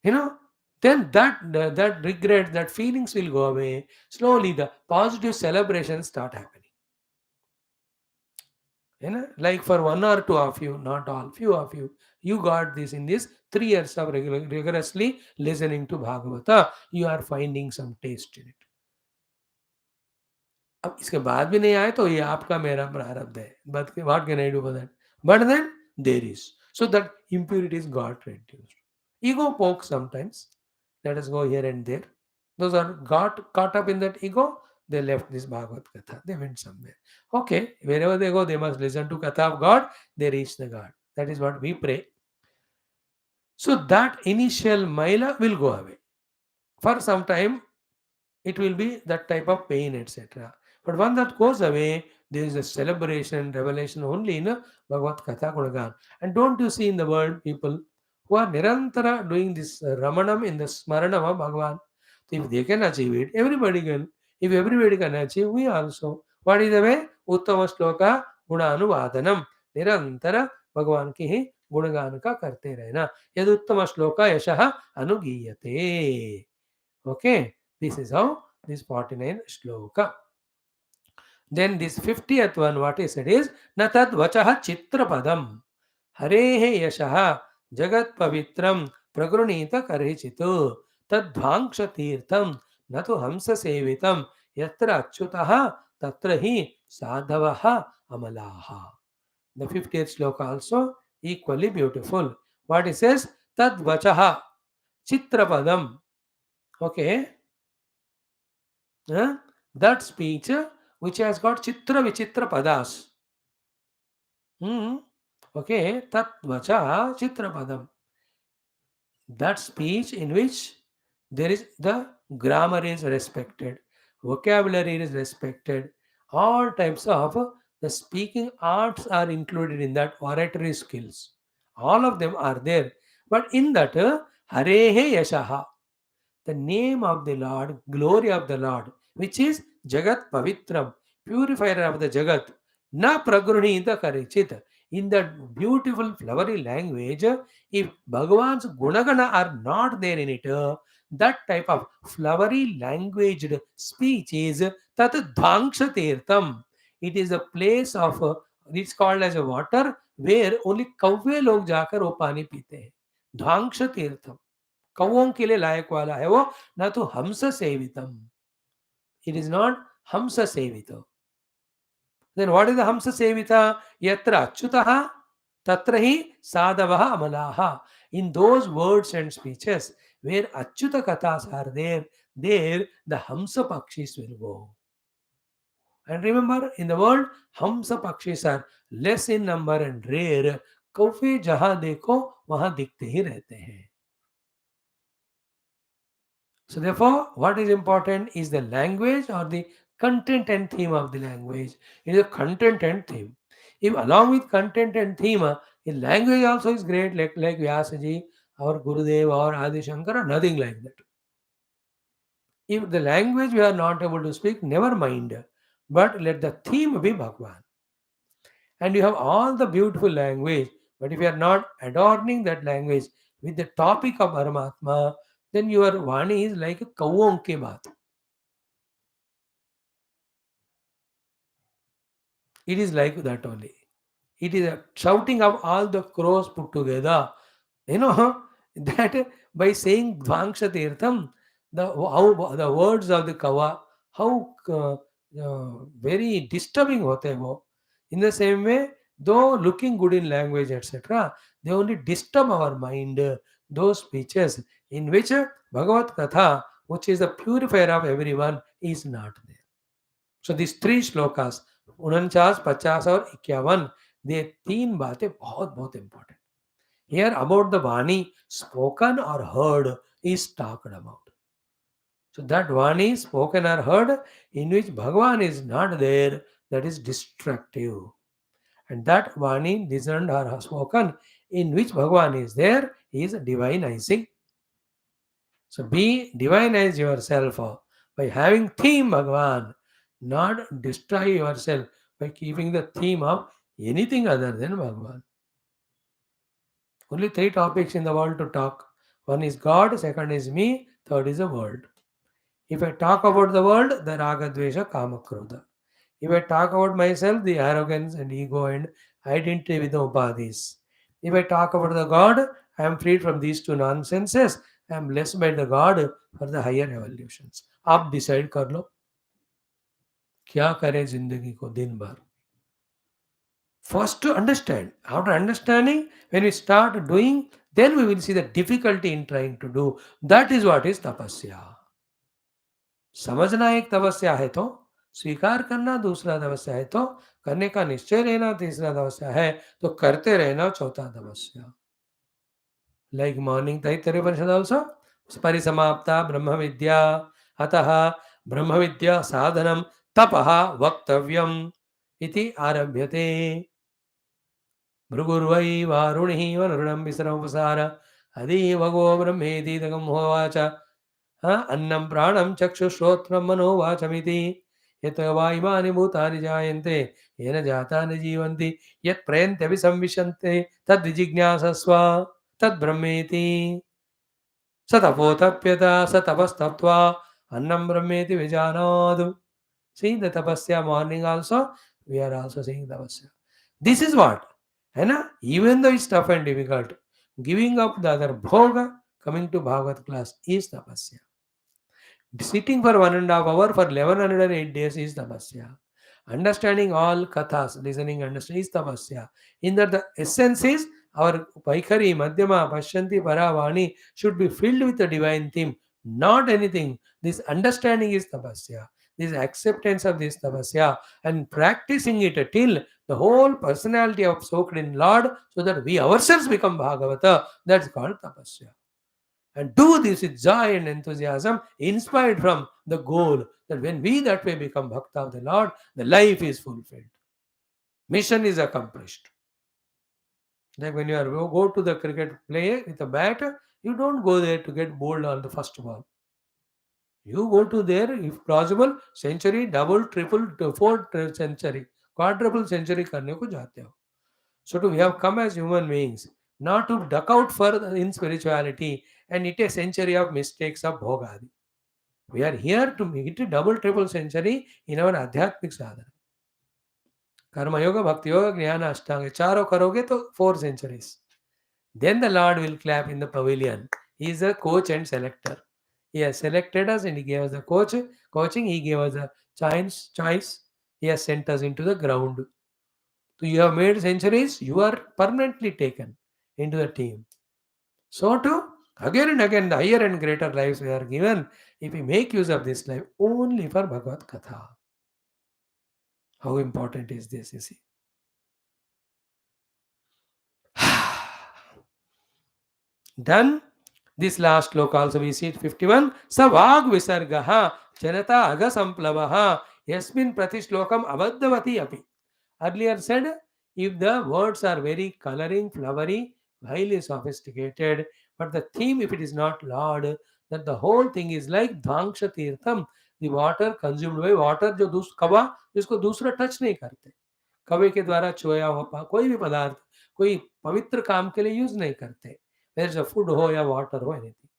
you know, then that regret, that feelings will go away. Slowly, the positive celebrations start happening. Like for one or two of you, not all, few of you, you got this in this 3 years of rigorously listening to Bhagavata, you are finding some taste in it. अब इसके बाद भी नहीं आए तो ये आपका मेरा प्रारब्ध है. But what can I do for that? But then there is. So that impurities got reduced. Ego pokes sometimes. Let us go here and there. Those are got caught up in that ego, they left this Bhagavad Katha. They went somewhere. Okay, wherever they go, they must listen to Katha of God, they reach the God. That is what we pray. So that initial maila will go away. For some time, it will be that type of pain, etc. But when that goes away, there is a celebration, revelation only in Bhagavad Katha Gunagan. And don't you see in the world people who are Nirantara doing this Ramanam in the Smaranam of Bhagavan? If they can achieve it, everybody can. If everybody can achieve, we also. What is the way? Uttama Shloka Gunanuvadanam. Nirantara भगवान की ही गुणगान का करते रहना यद उत्तम श्लोक यशः अनुगीयते. Okay, this is how this 49 shloka. Then this 50th one, what he said is, Natad vachaha chitrapadam harehe yashaha jagat pavitram pragrunita karichitu tadvangsha tirtham natu hamsa sevitam yatra achyutaha tatra hi sadhavaha amalaha. The 50th shloka also equally beautiful. What he says, Tad vachaha chitrapadam. Okay. That speech which has got chitra vichitra padas. Okay, tat vacha chitra padam. That speech in which there is the grammar is respected, vocabulary is respected, all types of the speaking arts are included in that oratory skills. All of them are there. But in that, Harehe Yashaha, the name of the Lord, glory of the Lord, which is Jagat Pavitram, purifier of the Jagat, Na Pragrunita Karichit. In that beautiful flowery language, if Bhagavan's Gunagana are not there in it, that type of flowery languaged speech is Tat Dhangsha Tirtham. It is a place of, it's called as a water where only कौवे लोग जाकर वो पानी पीते हैं. धांक्ष तीर्थम कौओं के लिए लायक वाला है वो, ना तो हंस सेवितम. It is not hamsa sevita. Then what is the hamsa sevita? Yatra achyutaha tatra hi sadhavaha amalaha. In those words and speeches where achyuta kathas are there, there the hamsa pakshis will go. And remember, in the world, hamsa pakshis are less in number and rare. कौवे जहां देखो वहां दिखते ही रहते हैं. So therefore, what is important is the language or the content and theme of the language. It is a content and theme. If along with content and theme, the language also is great, like Vyasa ji or Gurudev or Adi Shankara, nothing like that. If the language we are not able to speak, never mind. But let the theme be Bhagwan. And you have all the beautiful language, but if you are not adorning that language with the topic of Paramatma, then your Vani is like a kauon ke baat. It is like that only. It is a shouting of all the crows put together. You know, that by saying Dvangsha Tirtham, how the words of the Kava, how very disturbing hote hai wo. In the same way, though looking good in language, etc., they only disturb our mind. Those speeches in which Bhagavad Katha, which is the purifier of everyone, is not there. So these three shlokas, 49, 50 और 51, ये तीन बातें बहुत बहुत important. Here about the Vani, spoken or heard, is talked about. So that Vani, spoken or heard, in which Bhagavan is not there, that is destructive. And that Vani, listened or spoken, in which Bhagavan is there, is divinizing. So be divinize yourself by having theme Bhagavan, not destroy yourself by keeping the theme of anything other than Bhagavan. Only three topics in the world to talk. One is God, second is me, third is the world. If I talk about the world, the Raga, Dvesha, Kama, Krodha. If I talk about myself, the arrogance and ego and identity with the upadhis. If I talk about the God, I am freed from these two nonsenses. I am blessed by the God for the higher evolutions. आप decide कर लो क्या करें जिंदगी को दिन भर. First to understand. After understanding, when we start doing, then we will see the difficulty in trying to do. That is what is tapasya. समझना एक तपस्या है तो स्वीकार करना दूसरा तपस्या है, तो करने का निश्चय लेना तीसरा तपस्या है, तो करते रहना चौथा तपस्या. Like morning Taittiriya Upanishad also, Parisamaapta Brahma Vidya, Ataha Brahma Vidya Sadhanam Tapaha Vaktavyam Iti Arabhyate. Bhrugurvai Varunihi Vanurunam Visramvasara Adi Vago Brahmeti Dagam Hovacha Annam Pranam Chakshushrotram Mano Vachamiti Yatava Imani Bhutani Jayante Yena Jatani Jivanti Yat Prayante Visamvishante Tad Vijignasasva Tad Brahmeti Satapotapyata Satapastaptva Annam Brahmeti Vijanadu. See the tapasya morning also, we are also saying tapasya. This is what? है ना? Even though it's tough and difficult, giving up the other bhoga, coming to Bhagavad class is tapasya. Sitting for 1.5 hours for 1108 days is tapasya. Understanding all kathas, listening, understanding is tapasya. In that the essence is our Vaikhari, Madhyama, Pashyanti, Paravani should be filled with the divine theme, not anything. This understanding is tapasya. This acceptance of this tapasya and practicing it till the whole personality of soaked in Lord, so that we ourselves become Bhagavata. That's called tapasya. And do this with joy and enthusiasm, inspired from the goal that when we that way become Bhakta of the Lord, the life is fulfilled. Mission is accomplished. Like when you are go to the cricket play with a bat, you don't go there to get bowled on the first ball. You go to there, if possible, century, double, triple, four century, quadruple century करने को जाते हो. So we have come as human beings, not to duck out further in spirituality and it a century of mistakes of bhogadi. We are here to make it a double, triple century in our adhyatmic sadhana. Karma yoga, bhakti yoga, jnana, ashtanga. चारों करोगे तो 4 centuries. Then the Lord will clap in the pavilion. He is a coach and selector. He has selected us and he gave us the coaching. He gave us a choice. He has sent us into the ground. So you have made centuries, you are permanently taken into the team. So too, again and again, the higher and greater lives we are given if we make use of this life only for Bhagavad Katha. How important is this, you see? Then, this last sloka also we see it 51. Savag visargaha janata agasamplavaha yasmin pratishlokam abaddhavati api. Earlier said, if the words are very coloring, flowery, highly sophisticated, but the theme, if it is not Lord, then the whole thing is like Dhangsha Tirtham, the water consumed by water, जो कवा जिसको दूसरा touch नहीं करते, कवे के द्वारा चोया हुआ कोई भी पदार्थ कोई पवित्र काम के लिए यूज नहीं करते, whether it's a food हो या water हो, anything.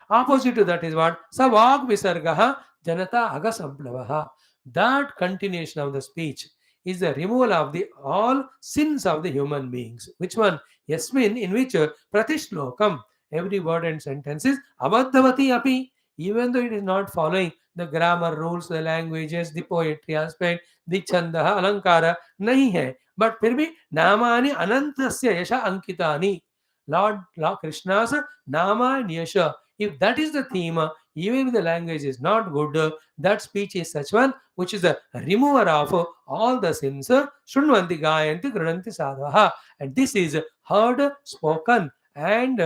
Opposite to that is what? Savag visargaha janata agasamplavaha. That continuation of the speech is the removal of the all sins of the human beings. Which one? Yasmin, in which pratishlokam, every word and sentence is abaddhavati api. Even though it is not following the grammar rules, the languages, the poetry aspect, the chanda, alankara, nahi hai. But फिर भी नामानि अनंतस्य यश अंकितानि. Lord Krishna's nama and yasha. If that is the theme, even if the language is not good, that speech is such one which is a remover of all the sins. Shunvanti gayanti grananti sadhaha. And this is heard, spoken, and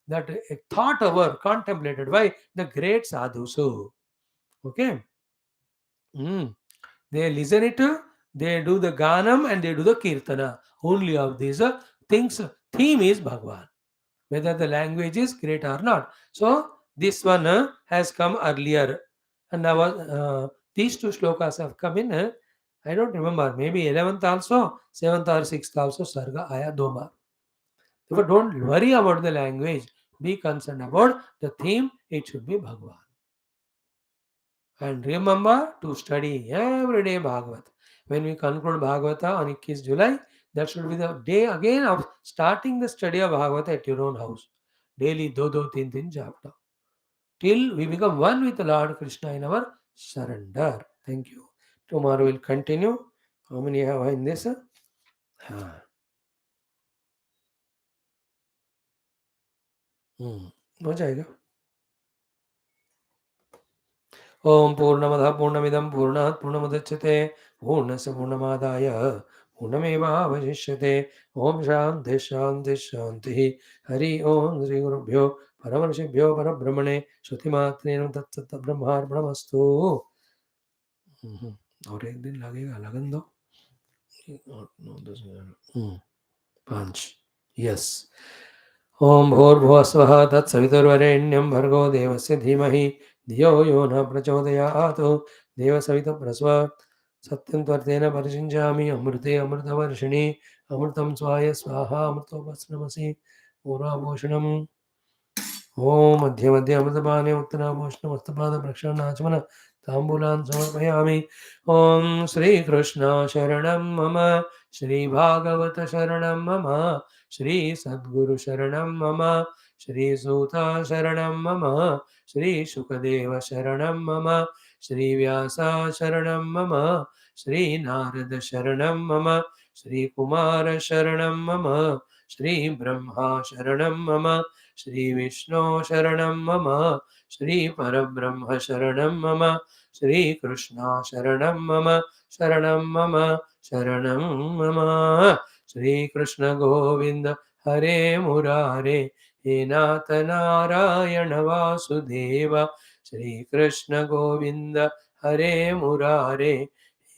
that thought over, contemplated by the great sadhus. Okay. Mm. They listen it, they do the ganam and they do the kirtana. Only of these things, theme is Bhagwan, whether the language is great or not. So this one has come earlier, and now these two shlokas have come in. I don't remember, maybe 11th also, 7th or 6th also, Sarga Aya Doma. Therefore, don't worry about the language. Be concerned about the theme. It should be Bhagwan. And remember to study every day Bhagavat. When we conclude Bhagavata on 21st July, that should be the day again of starting the study of Bhagavata at your own house. Daily do, tin chapter. Till we become one with the Lord Krishna in our surrender. Thank you. Tomorrow we'll continue. How many have in this? हो जाएगा ओम पूर्णमदः पूर्णमिदं पूर्णात् पूर्णमुदच्यते पूर्णस्य पूर्णमादाय पूर्णमेवावशिष्यते। ओम शांति शांति शांति। हरि ओम श्री गुरुभ्यो परमर्षिभ्यो परब्रह्मणे श्रुतिमात्रेण तत्सत् ब्रह्मार्पणमस्तु। और एक दिन लगेगा, लगन दो। 5 यस। ओम भूर्भुवः स्वः तत्सवितुर्वरेण्यं भर्गो देवस्य धीमहि धियो यो न प्रचोदयात्। देवसवितुर्प्रसव सत्यं त्वर्तेन परिषिञ्चामि अमृते अमृतवर्षिणि अमृतं स्वाय स्वाहा अमृतोपस्नमसि पूर्वाभूषणम्। ओम मध्ये मध्ये अमृतपाने उत्तराभूषणमस्तपादप्रक्षालनाचमन ताम्बूलान् समर्पयामि। ओम श्रीकृष्ण शरणं मम, श्रीभागवत शरणं मम, श्रीसद्गुरु शरणं मम, श्रीसूत शरणं मम, श्रीशुकदेव शरणं मम, श्रीव्यास शरणं मम, श्रीनारद शरणं मम, श्रीकुमार शरणं मम, श्रीब्रह्मा शरणं मम, श्री विष्णु शरणं मम, श्री परब्रह्म शरणं मम, श्री कृष्ण शरणं मम, शरणं मम, शरणं मम। श्री कृष्ण गोविंद हरे मुरारे, हे नाथ नारायण वासुदेव। श्री कृष्ण गोविंद हरे मुरारे,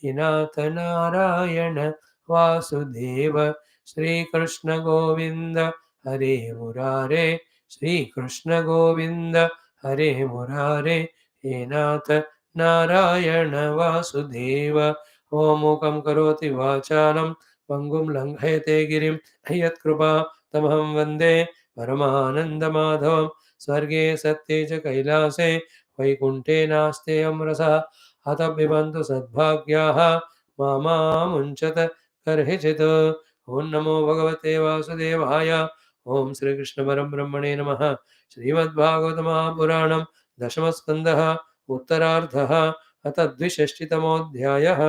हे नाथ नारायण वासुदेव। श्री कृष्ण गोविंद हरे मुरारे, श्री कृष्ण गोविंद हरे मुरारे, हे नाथ नारायण वासुदेव। ओम मूकं करोति वाचालं पंगुं लंघयते गिरिं यत्कृपा तमहं वन्दे परमानन्दमाधवं। स्वर्गे सत्ये च कैलासे वैकुण्ठे नास्ते अमृतः हतपिबन्तु सद्भाग्याः मा मुञ्चत कर्हिचित्। ओं नमो भगवते वासुदेवाय। ओम श्री कृष्ण परम ब्रह्मणे नमः। श्रीमद्भागवत महापुराणम दशम स्कंदः उत्तरार्धः अथ द्विषष्टितमोऽध्यायः।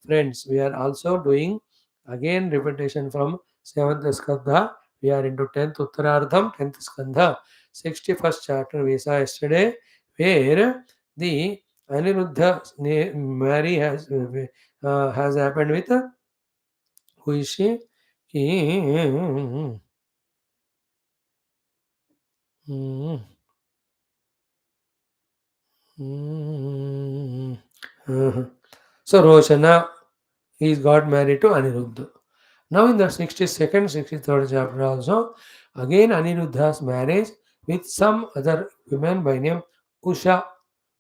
Friends, we are also doing again repetition from 7th skandha. We are into 10th uttarardham, 10th skandha, 61st chapter we saw yesterday, where the Aniruddha marry has happened with who is she? Hmm. So Roshana, he got married to Aniruddha. Now in the 62nd, 63rd chapter also, again Aniruddha's marriage with some other woman by name Usha,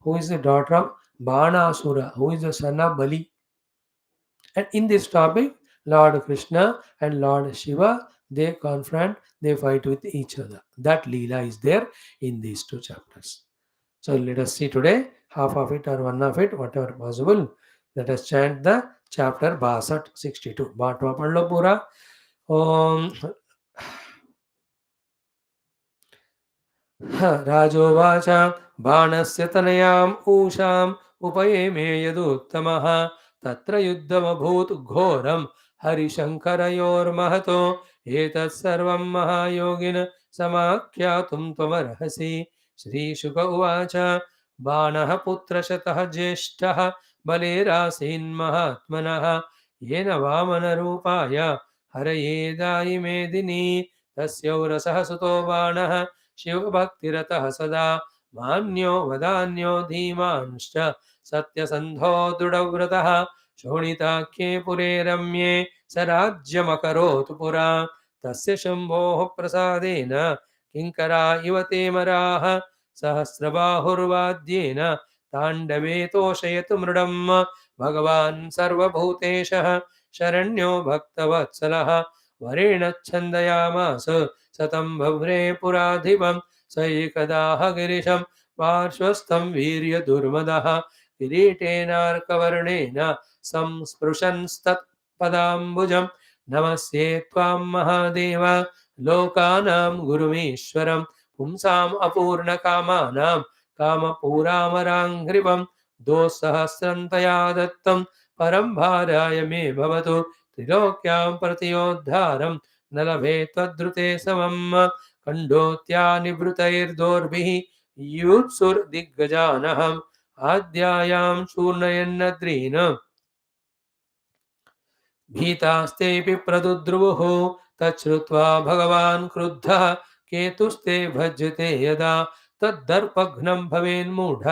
who is the daughter of Banasura, who is the son of Bali. And in this topic, Lord Krishna and Lord Shiva, they confront, they fight with each other. That Leela is there in these two chapters. So let us see today, half of it or one of it, whatever possible. Let us chant the chapter Basat 62. Bhatva Padlo Pura. Om राजोवाच बाणस्य तनयाम् ऊषाम् उपयेमे यदुत्तमः तत्र युद्धमभूत् घोरं हरिशङ्करयोर्महतो एतत् सर्वं महायोगिन समाख्यातुं त्वमर्हसि। श्रीशुक उवाच बाणः पुत्रशतः ज्येष्ठः बलेरासीन्महात्मनः येन वामनरूपाय हरये दायिमेदिनी तस्यौरसः सुतो बाणः शिवभक्तिरतः सदा मान्यो वदान्यो धीमांश्च सत्यसन्धो दृढव्रतः शोणिताख्ये पुरे रम्ये स राज्यमकरोत् पुरा तस्य शम्भोः प्रसादेन किङ्करा इव ते मराः सहस्रबाहुर्वाद्येन ताण्डवे तोषयतु मृडम् भगवान् सर्वभूतेशः शरण्यो भक्तवत्सलः वरेण छन्दयामास सतं भव्रे पुराधिपं स एकदाह गिरिशं पार्श्वस्थं वीर्यदुर्मदः किरीटेनार्कवर्णेन संस्पृशंस्तत्पदाम्बुजं नमस्ये त्वां महादेव लोकानां गुरुमीश्वरं पुंसाम् अपूर्णकामानां कामपूरामराङ्घ्रिपं दोःसहस्रं तया दत्तं परं भाराय मे भवतु त्रिलोक्यां प्रतियोद्धारं न लभे त्वद्रुते समम् खण्डोत्या निवृतैर्दोर्भिः यूत्सुर्दिग्गजानहं आद्यायां शूर्णयन्नद्रीन् भीतास्तेऽपि प्रदुद्रुवुः तच्छ्रुत्वा भगवान् क्रुद्धः केतुस्ते भज्यते यदा तद्दर्पघ्नं भवेन्मूढ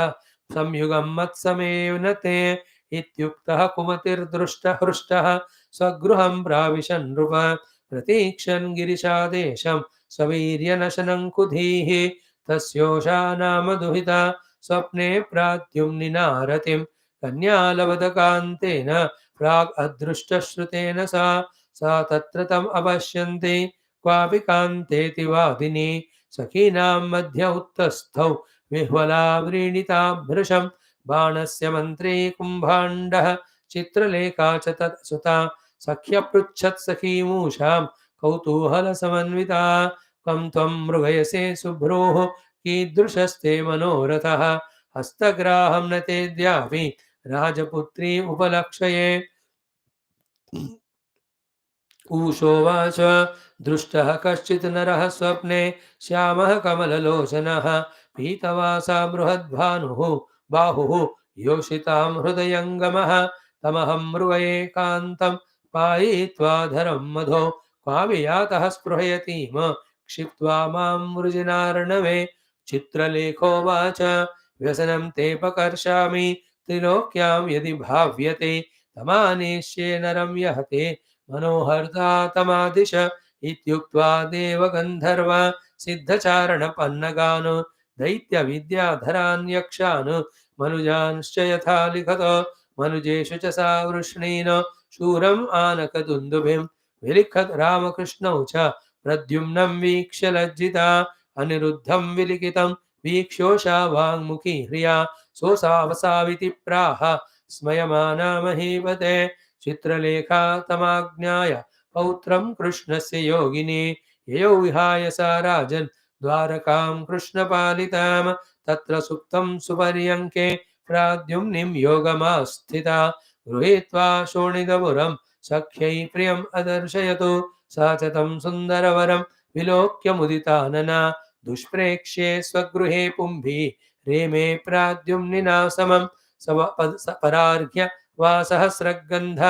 संयुगं मत्समेव न ते इत्युक्तः कुमतिर्दृष्टहृष्टः स्वगृहं प्राविशन् नृप प्रतीक्षन् गिरिशादेशं सवीर्यनशनं कुधीः तस्योषा नाम दुहिता स्वप्ने प्राद्युम्निनारतिं कन्यालवदकान्तेन प्राग् अदृष्टश्रुतेन सा तत्र तम् अपश्यन्ति क्वापि कान्तेति वादिनी सखीनां मध्य उत्तस्थौ विह्वला व्रीडिता भृशं बाणस्य मन्त्री कुम्भाण्डः चित्रलेखा च तत् सुता सख्यपृच्छत् सखीमूषां कौतूहलसमन्विता कं त्वं मृगयसे सुभ्रोः कीदृशस्ते मनोरथः हस्तग्राहं न तेद्यापि राजपुत्री उपलक्षये ऊषोवाच दृष्टः कश्चित् नरः स्वप्ने श्यामः कमललोचनः पीतवासा बृहद्भानुः बाहुः योषितां हृदयङ्गमः तमहं मृगये कान्तं पायित्वा धरं मधो क्वावियातः स्पृहयतीम क्षिप्त्वा मां मृजिनार्णवे चित्रलेखोवाच व्यसनं ते पकर्षामि त्रिलोक्यां यदि भाव्यते तमानेष्ये नरं यहते मनोहर्ता तमादिश इत्युक्त्वा देवगन्धर्व सिद्धचारणपन्नगान् दैत्यविद्याधरान् यक्षान् मनुजांश्च यथा लिखत मनुजेषु च सा वृष्णीन् शूरम् आनकदुन्दुभिं विलिखत् रामकृष्णौ च प्रद्युम्नं वीक्ष्य लज्जिता अनिरुद्धं विलिखितं वीक्ष्योषा वाङ्मुखी ह्रिया सोऽसावसाविति प्राह स्मयमाना महीपते चित्रलेखा तमाज्ञाय पौत्रं कृष्णस्य योगिनी ययौ विहाय सा राजन् द्वारकां कृष्णपालितां तत्र सुप्तं सुपर्यङ्के प्राद्युम्निं योगमास्थिता गृहीत्वा शोणितपुरं सख्यै प्रियम् अदर्शयतु सा च तं सुन्दरवरं विलोक्य मुदितानना दुष्प्रेक्ष्ये स्वगृहे पुंभी रेमे प्राद्युम्निना समं परार्घ्य वासहस्रगन्ध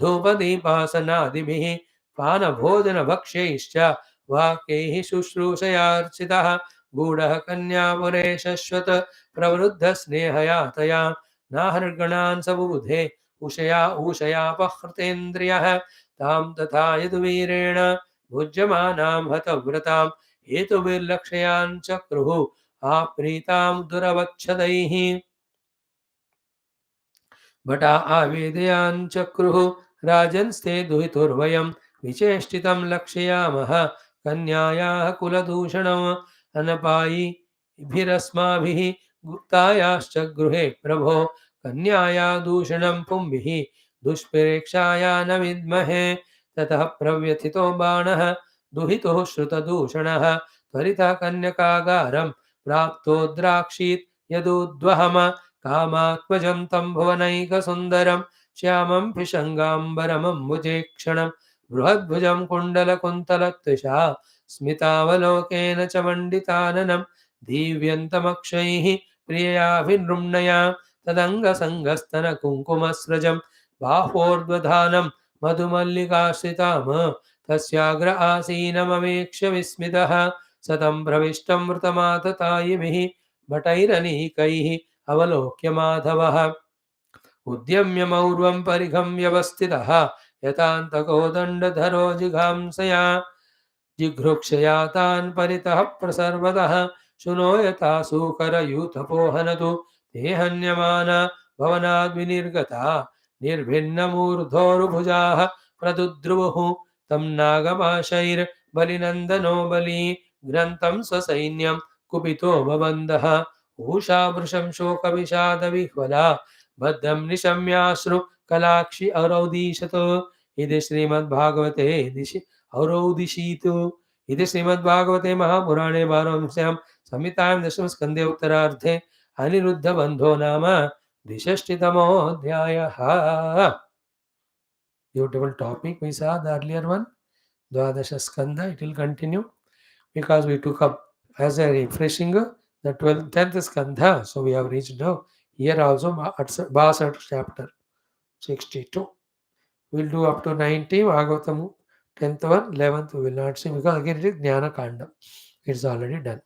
धूपदीपासनादिभिः पानभोजनभक्ष्यैश्च वाक्यैः शुश्रूषयार्चितः गूढः कन्यापुरे शश्वत प्रवृद्धस्नेहया तया नाहर्गणान् सबुधे उषयापहृतेन्द्रियः तां तथा यदुवीरेण भुज्यमानां हतव्रतां हेतुभिर्लक्षयान् चक्रुः आप्रीतां दुरवच्छदैः भटा आवेदयान् चक्रुः राजन्स्ते दुहितुर्वयं विचेष्टितं लक्षयामः कन्यायाः कुलदूषणम् अनपायिभिरस्माभिः गुप्तायाश्च गृहे प्रभो कन्याया दूषणं पुंभिः दुष्प्रेक्षाया न विद्महे ततः प्रव्यथितो बाणः दुहितुः श्रुतदूषणः त्वरितः कन्यकागारं प्राप्तो द्राक्षीत् यदुद्वहम कामात्मजं तं भुवनैकसुन्दरं श्यामं पिशङ्गाम्बरमम्बुजेक्षणं बृहद्भुजं कुण्डलकुन्तलत्विषा स्मितावलोकेन च मण्डिताननं दीव्यन्तमक्षैः प्रिययाभिनृम्णया तदङ्गसङ्गस्तनकुङ्कुमस्रजं बाह्वोर्ध्वधानं मधुमल्लिकाश्रिताम् तस्याग्र आसीनमवेक्ष्य विस्मितः सतं प्रविष्टं मृतमाततायिभिः भटैरनीकैः अवलोक्य माधवः उद्यम्य मौर्वं परिघं व्यवस्थितः यतान्तको दण्डधरो जिघांसया जिघृक्षया तान् परितः प्रसर्वतः शुनो यथा सूकरयूथपोहनतु ते हन्यमाना भवनाद्विनिर्गता निर्भिन्नमूर्धोरुभुजाः प्रदुद्रुवुः तं नागपाशैर्बलिनन्दनो बली ग्रन्थं स्वसैन्यं कुपितो बबन्धः ऊषावृशं शोकविषादविह्वला बद्धं निशम्याश्रु कलाक्षि अरौदीशत इति श्रीमद्भागवते औरौदिशीत् इति श्रीमद्भागवते महापुराणे पारमहंस्यां संहितायां दशमस्कन्धे उत्तरार्धे अनिरुद्धबन्धो नाम 63तमोऽध्यायः. Beautiful topic. We saw the earlier one, Dwadasha Skandha. It will continue because we took up as a refreshing the 10th Skandha. So we have reached now Here also Bhasa chapter 62. We'll do up to 90, Bhagavatam 10th one, 11th we will not see because again it is Jnana Kanda. It's already done.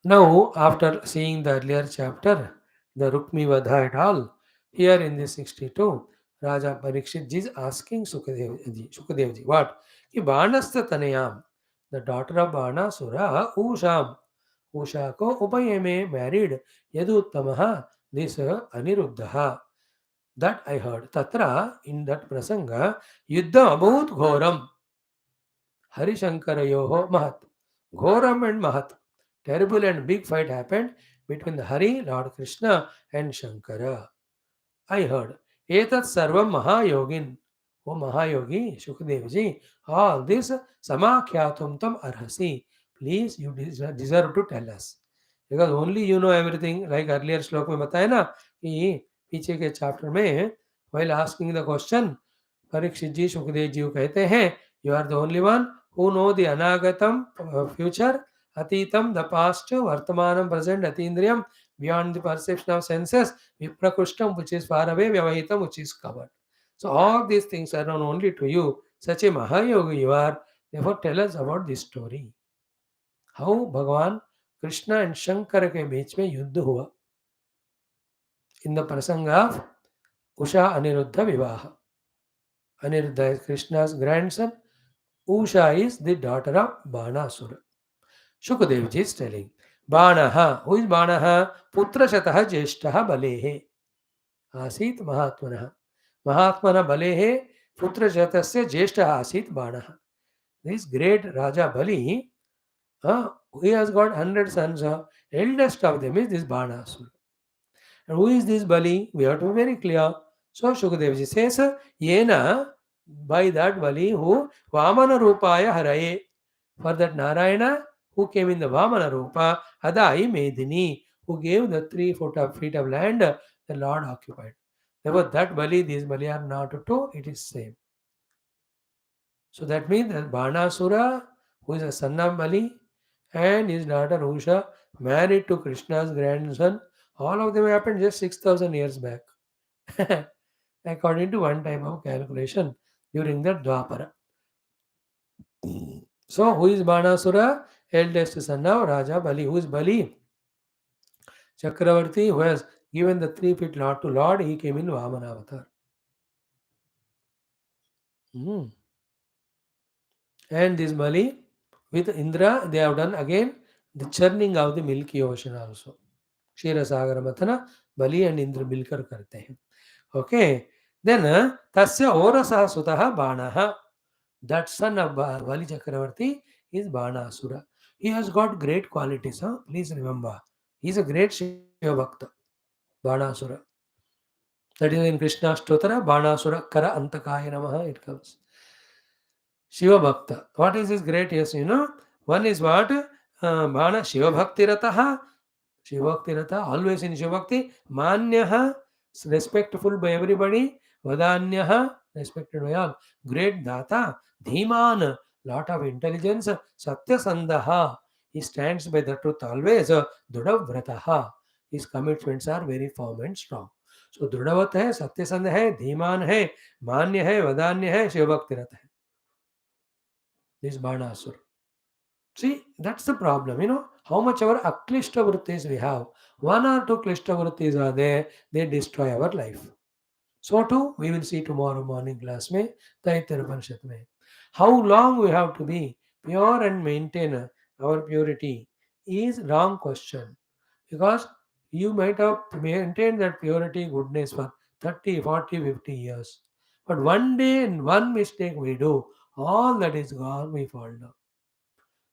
Now, after seeing the earlier chapter, the Rukmi Vadha et al., here in this 62, Raja Parikshit ji is asking Sukadev ji, what? Ki Banasta Tanayam, the daughter of Banasura, Usham, Usha ko Upayame married Yaduttamaha, this Aniruddha. That I heard. Tatra, in that prasanga, Yuddha Abhut Ghoram, Harishankarayoho Mahat. Ghoram and Mahat. Terrible and big fight happened between the Hari, Lord Krishna, and Shankara. I heard. Etat Sarvam Mahayogin. O Mahayogi, Shukadevji, all this Samakyatum Tam Arhasi. Please, you deserve to tell us. Because only you know everything, like earlier श्लोक में बताया ना कि पीछे के chapter में while asking the question, Parikshit जी सुखदेव जी को कहते हैं, you are the only one who know the anagatam, future, atitam, the past, vartamanam, present, atindriyam, beyond the perception of senses, viprakushtam, which is far away, vyavahitam, which is covered. So all these things are known only to you. Such a Mahayogi you are. Therefore, tell us about this story. How भगवान Krishna and Shankar के बीच में युद्ध हुआ in the प्रसंग of Usha Anirudh विवाह. Aniruddha is Krishna's grandson. Usha is the daughter of Banasura. Shukadev ji is telling. Banaha. Who is Banaha? Putra Shataha Jeshtaha Balehe. Asit Mahatmanaha. Mahatmana Balehe. Putra Shatasya Jeshtaha Asit Banaha. This great Raja Bali, he has got 100 sons. Eldest of them is this Banasura. And who is this Bali? We have to be very clear. So Shukadevji says, Yena, by that Bali who Vamana Rupaya Haraye. For that Narayana who came in the Vamana Rupa, Adai Medini, who gave the 3 feet of land the Lord occupied. Therefore, that Bali, these Bali are not two, it is same. So that means that Banasura, who is a son of Bali, and his daughter Usha, married to Krishna's grandson. All of them happened just 6,000 years back, according to one type of calculation during the Dwapara. So, who is Banasura? Eldest son of Raja Bali. Who is Bali? Chakravarti, who has given the 3 feet Lord to Lord, he came in Vamana avatar. And this Bali, with Indra, they have done again the churning of the Milky Ocean also. Kshira Sagara Mathana, Bali and Indra Milkar karte hain. Okay. Then, Tasya Orasa Sutaha Banaha. That son of Bali Chakravarti is Banasura. He has got great qualities. Please remember. He is a great Shiva Bhakta. Banasura. That is in Krishna Stotra, Banasura Kara Antakaya Namaha, it comes. Shiva Bhakta. What is his great? Yes, you know. One is what? Bana Shiva Bhakti Rataha. Shiva Bhakti Rata, always in Shiva Bhakti. Manyaha, respectful by everybody. Vadanyaha, respected by all. Great Data. Dhiman, lot of intelligence. Satyasandaha, he stands by the truth always. Dudhavrataha, his commitments are very firm and strong. So दृढ़वत है, सत्यसंध है, धीमान है, मान्य है, वदान्य है, शिवभक्ति रत है. This Banasur. See, that's the problem. You know, how much our aklishta vrittis we have. 1 or 2 klishta vrittis are there, they destroy our life. So too, we will see tomorrow morning class mein, Taittiriya Upanishad mein. How long we have to be pure and maintain our purity is wrong question. Because you might have maintained that purity, goodness for 30, 40, 50 years. But one day, in one mistake we do, all that is gone, we fall down.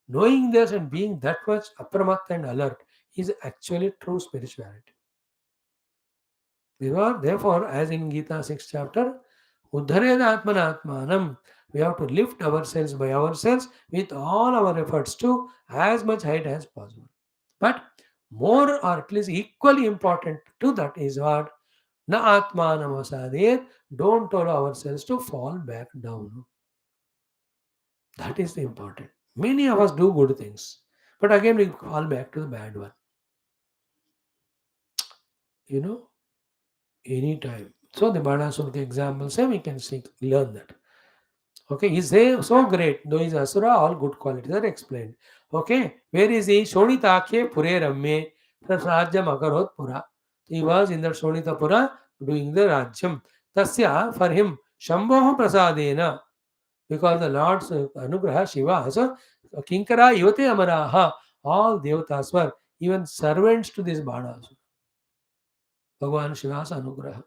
Knowing this and being that much apramat and alert is actually true spirituality. Therefore, as in Gita 6th chapter, Uddhareda Atmana Atmanam, we have to lift ourselves by ourselves with all our efforts to as much height as possible. But more or at least equally important to that is what? Na Atmanam Asadir, don't allow ourselves to fall back down. That is the important. Many of us do good things, but again we fall back to the bad one. anytime. So the Banasura, the example say we can learn that. Okay, he's so great. Though he's Asura, all good qualities are explained. Okay, where is he? Shonitakhe Pure Ramme Prasajam Akarot Pura. He was in the Shonita Pura doing the Rajyam. Tasya, for him, Shambho Prasadena, because the Lord's Anugraha Shiva, so Kinkara Yuvate Amaraha, all Devatas were even servants to this Banasura. Bhagavan Shiva's Anugraha.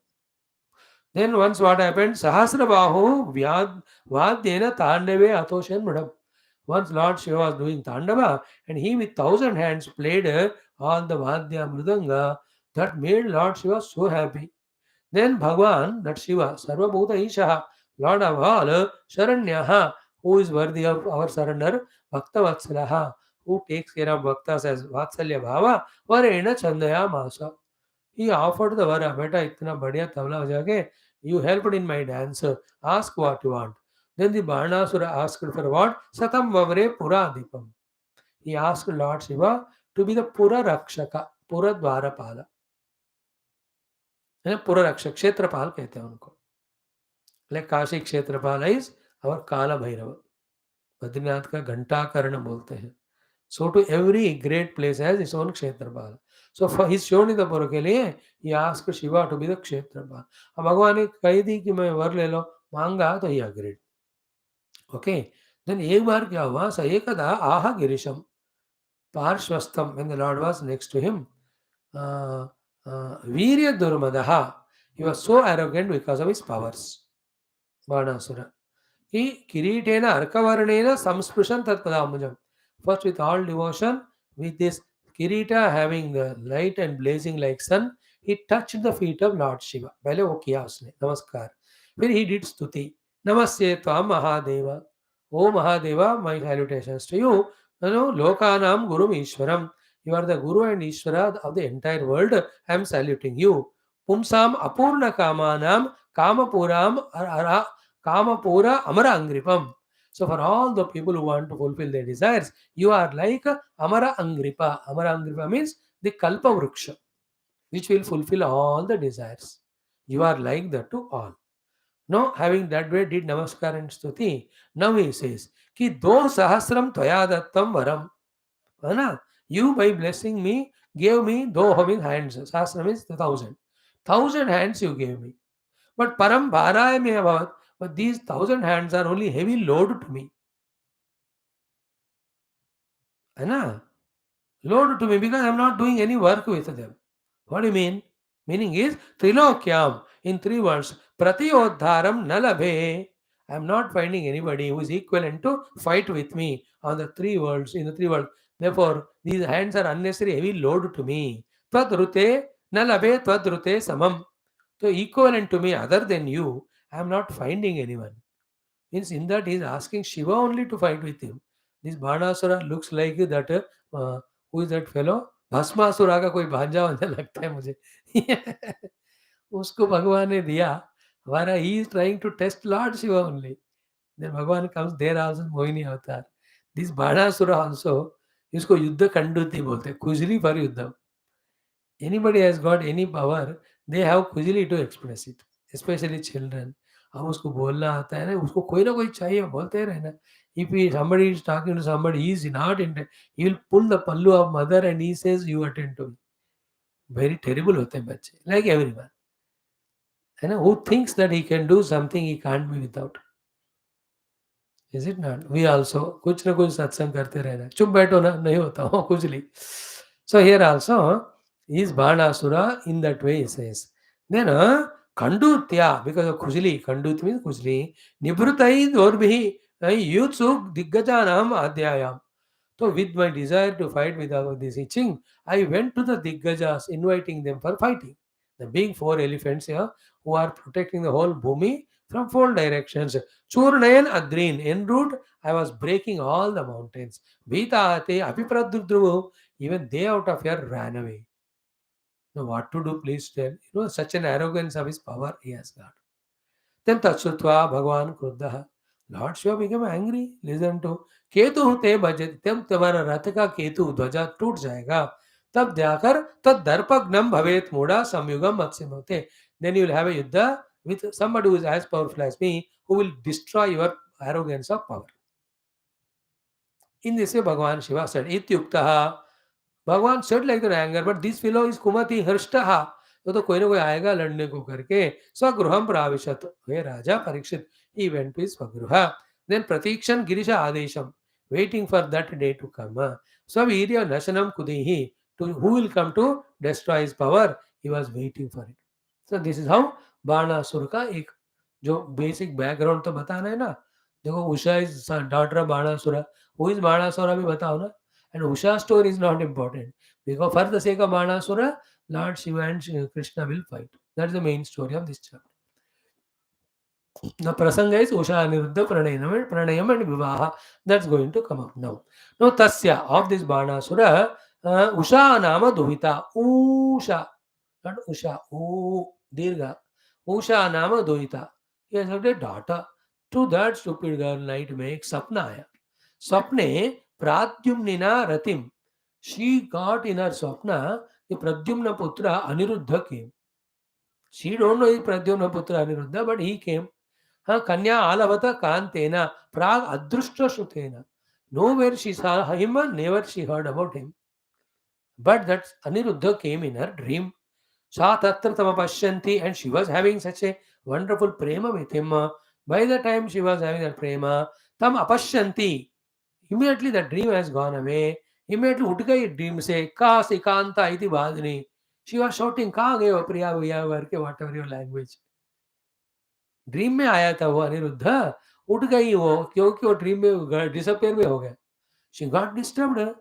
Then once what happened? Sahasrabahu Vadyena Tandave Atoshan Mudam. Once Lord Shiva was doing Tandava and he with 1,000 hands played all the Vadya Mridanga, that made Lord Shiva so happy. Then Bhagwan, that Shiva, Sarvabhuta Ishaha, Lord of all, Sharanyaha, who is worthy of our surrender, Bhakta Vatsalaha, who takes care of Bhaktas as Vatsalya Bhava, Varena Chandaya Masa. He offered the vara, beta itna badhiya tabla baja ke, you helped in my dance, ask what you want. Then the Banasura asked for what? Satam Vavre Pura Dipam. He asked Lord Shiva to be the Pura Rakshaka, Pura Dwarapala. Pura Rakshak, Kshetrapal कहते हैं उनको. Like Kashi Kshetrapala is our Kala Bhairava. Badrinath का घंटा कर्ण बोलते हैं. So to every great place has its own Kshetrapal. So for his Shonitapura के लिए he asked Shiva to be the Kshetrapal. अब भगवान ने कही थी कि मैं वर ले लो, मांगा तो he agreed. Okay. Then एक बार क्या हुआ? स एकदा आह गिरीशम पार्श्वस्थम, when the Lord was next to him. Virya Durmadaha. He was so arrogant because of his powers. Banasura. He kiritena arkavarnena samsprishan tatpadamujam. First with all devotion, with this kirita having the light and blazing like sun, he touched the feet of Lord Shiva. पहले वो किया उसने नमस्कार. फिर he did स्तुति. Namaste Tvam Mahadeva. O Mahadeva, my salutations to you. Lokanam Gurum Ishwaram. You are the Guru and Ishvara of the entire world. I am saluting you. Pumsam Apurna Kamanam Kamapuram Kamapura Amara Angripam. So for all the people who want to fulfill their desires, you are like Amara Angripa. Amara Angripa means the Kalpa Vruksha, which will fulfill all the desires. You are like that to all. Now, having that way did Namaskar and Stuti, now he says, Ki do sahasram tvaya dattam varam. Ana, you by blessing me gave me do having hands. Sahasram is 1,000. 1,000 hands you gave me. But param bharaya me abhavat. But these 1,000 hands are only heavy load to me. Ana, load to me because I am not doing any work with them. What do you mean? Meaning is Trilokyam, in 3 words, Pratiyodharam nalabhe. I am not finding anybody who is equivalent to fight with me on the 3 words, in the 3 words. Therefore, these hands are unnecessary heavy load to me. Tvadrute nalabhe tvadrute samam. So equivalent to me other than you, I am not finding anyone. Means in that he is asking Shiva only to fight with him. This Bhanasura looks like that, who is that fellow? भस्मासुरा का कोई भांजा वांजा लगता है मुझे. उसको भगवान ने दिया. हमारा he is trying to test Lord Shiva only. Then Bhagavan comes there also Mohini avatar. This Bhanasura also, इसको युद्ध कंडुति बोलते हैं. खुजली for युद्ध. Anybody has got any power, they have खुजली to express it. Especially children. अब उसको बोलना आता है ना, उसको कोई ना कोई चाहिए, बोलते रहना. If somebody is talking to somebody, he is not in, he will pull the pallu of mother and he says, you attend to me. Very terrible होते हैं बच्चे, like everyone. है ना, who thinks that he can do something he can't be without. Is it not? We also कुछ ना कुछ सत्संग करते रहना. चुप बैठो ना, नहीं होता हो कुछ नहीं. So here also is Bhanasura in that way he says. Then Kandutya, because of Kujli, Kandut means Kujli, Nibrutai Dorbihi, Yutsu Diggajanam Adhyayam. So with my desire to fight with this itching, I went to the Diggajas, inviting them for fighting. The big 4 elephants here who are protecting the whole Bhumi from 4 directions. Churnayan Adrin, en route, I was breaking all the mountains. Vitahate Apipradruvu, even they out of here ran away. Now what to do, please tell. Such an arrogance of his power he has got. Then Tatsutva Bhagavan Kruddha. Lord Shiva became angry. Listen to Ketu te bhajat. Tum tumhara rath ka ketu dhwaja toot jayega. तब जाकर तद दर्पग्नम भवेत मूढ़ा संयुगम मत्स्यमते. Then you will have a yuddha with somebody who is as powerful as me, who will destroy your arrogance of power. In this way, Bhagavan Shiva said, Ityuktaha. Bhagavan said like the anger but this fellow is कुमति हृष्टः. तो कोई ना कोई आएगा लड़ने को करके. स्वगृहम प्राविशत. हे राजा Parikshit, he went to his स्वगृह. Then प्रतीक्षण Girish आदेशम, waiting for that day to come. स्ववीर्य नशनम कुदिहि, to who will come to destroy his power, he was waiting for it. So this is how Banasur का एक जो बेसिक बैकग्राउंड तो बताना है ना. देखो Usha is daughter of Banasura. Who is Banasura अभी बताओ ना. And Usha's story is not important because for the sake of Banasura, Lord Shiva and Krishna will fight. That's the main story of this chapter. The prasanga is Usha Aniruddha Pranayam and Vivaha. That's going to come up now. Now Tasya of this Banasura, Usha Nama Duhita. Usha, not Usha. Dirga. Usha Nama Duhita. He has got a daughter. To that stupid girl, night makes Sapnaya. Swapne Pradyumnina Ratim. She got in her Swapna the Pradyumna Putra Aniruddha came. She don't know is Pradyumna Putra Aniruddha, but he came. Kanya Alavata Kantena Prag Adrushta Shrutena. Nowhere she saw him and never she heard about him. But that Aniruddha came in her dream. Sa Tatra Tamapashyanti, and she was having such a wonderful prema with him. By the time she was having that prema, Tam Apashyanti. Immediately the dream has gone away. Immediately उठ गई dream से का सिकांता इति बादनी. She was shouting कहाँ गए हो प्रिया भैया करके whatever your language. ड्रीम में आया था वो अनिरुद्ध. उठ गई वो क्योंकि वो ड्रीम में डिसअपियर में हो गया. She got disturbed.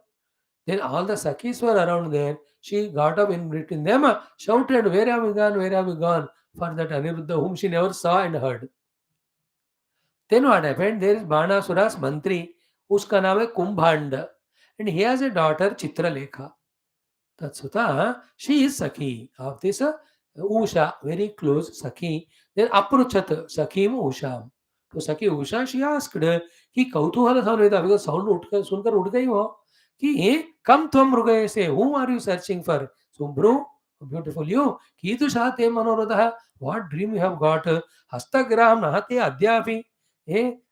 Then all the Sakhis were around there. She got up in between them, shouted, where have you gone, where have you gone, for that Aniruddha whom she never saw and heard. Then what happened? There is Banasura's mantri. उसका नाम है Kumbhand. And he has a daughter Chitralekha. That Sutha, she is Sakhi of this Usha, very close Sakhi. Then Apruchat Sakhim Usha. To Sakhi Usha, she asked कि कौतूहल था because sound उठकर सुनकर उठ गई वो कि कम त्वम मृगये से, whom are you searching for? Subhru, beautiful you. कीदृशः ते मनोरथः, what dream you have got? हस्तग्राहं नहते अद्यापि.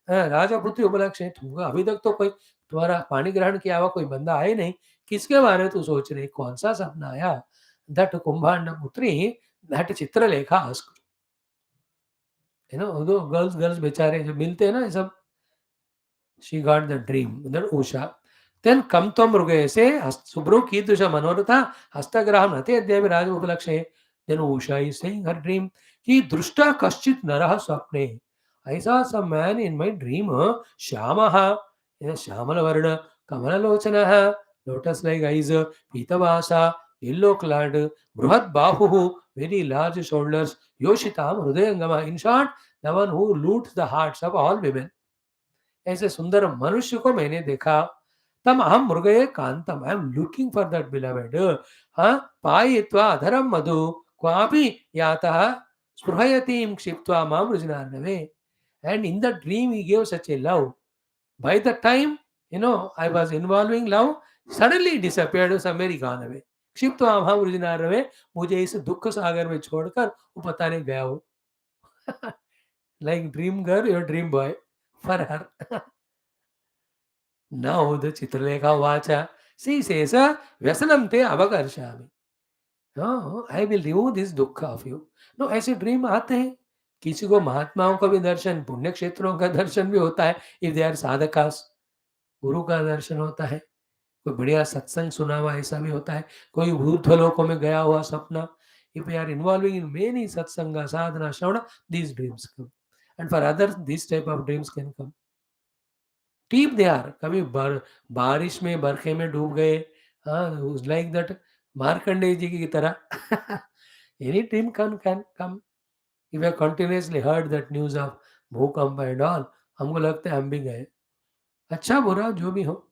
राजापुत्री उपलक्ष्य, तुमको अभी तक तो कोई तुम्हारा पानी ग्रहण किया हुआ कोई बंदा आए नहीं. किसके बारे में तू सोच रही? कौन सा सपना आया? दैट कुंभांड पुत्री, दैट चित्रलेखा आस्क्ड. दो गर्ल्स बेचारे जो मिलते हैं ना सब. She got the dream. That Usha. Then come त्वं मृगये से शुभ्रो कीदृश मनोरथ हस्तग्राहं नते अद्यापि राज उपलक्ष्य. Then Usha is saying her dream कि दृष्टा कश्चित् नरः स्वप्ने. I saw some man in my dream, Shyamaha, Shyamala Kamalalochanaha, lotus-like eyes, Pitavasa, yellow clad, Bruhat Bahu, very large shoulders, Yoshitam, Hrudayangama. In short, the one who loots the hearts of all women. ऐसे सुंदर मनुष्य को मैंने देखा. तम अहम मृगये कांतम. I am looking for that beloved. पायित्वा अधरम मधु क्वापि यातः स्पृहयतीं क्षिप्त्वा मां रुजिनार्णवे. And in the dream, he gave such a love. By the time, I was involving love, suddenly he disappeared, somewhere he gone away. क्षिप्त्वा मां रुजिनार्णवे. मुझे इस दुख सागर में छोड़कर वो पता नहीं गया हो. Like dream girl, your dream boy for her. Now the Chitralekha Vacha, she says, Vyasanam te avakarshami. No, I will remove this dukkha of you. No, ऐसे ड्रीम आते हैं. किसी को महात्माओं का भी दर्शन, पुण्य क्षेत्रों का दर्शन भी होता है. इफ दे आर साधकास, गुरु का दर्शन होता है. कोई बढ़िया सत्संग सुना हुआ ऐसा भी होता है. कोई भूत लोकों में गया हुआ सपना. If we are involving in many satsanga, sadhana, shravana, these dreams come. And for others, this type of dreams can come. Deep they are. कभी बारिश में बरखे में डूब गए. Like that मार्कंडेय जी की तरह. Any dream can come. If I continuously heard that news of भूकंप and all, हमको लगता है हम भी गए. अच्छा बुरा जो भी हो.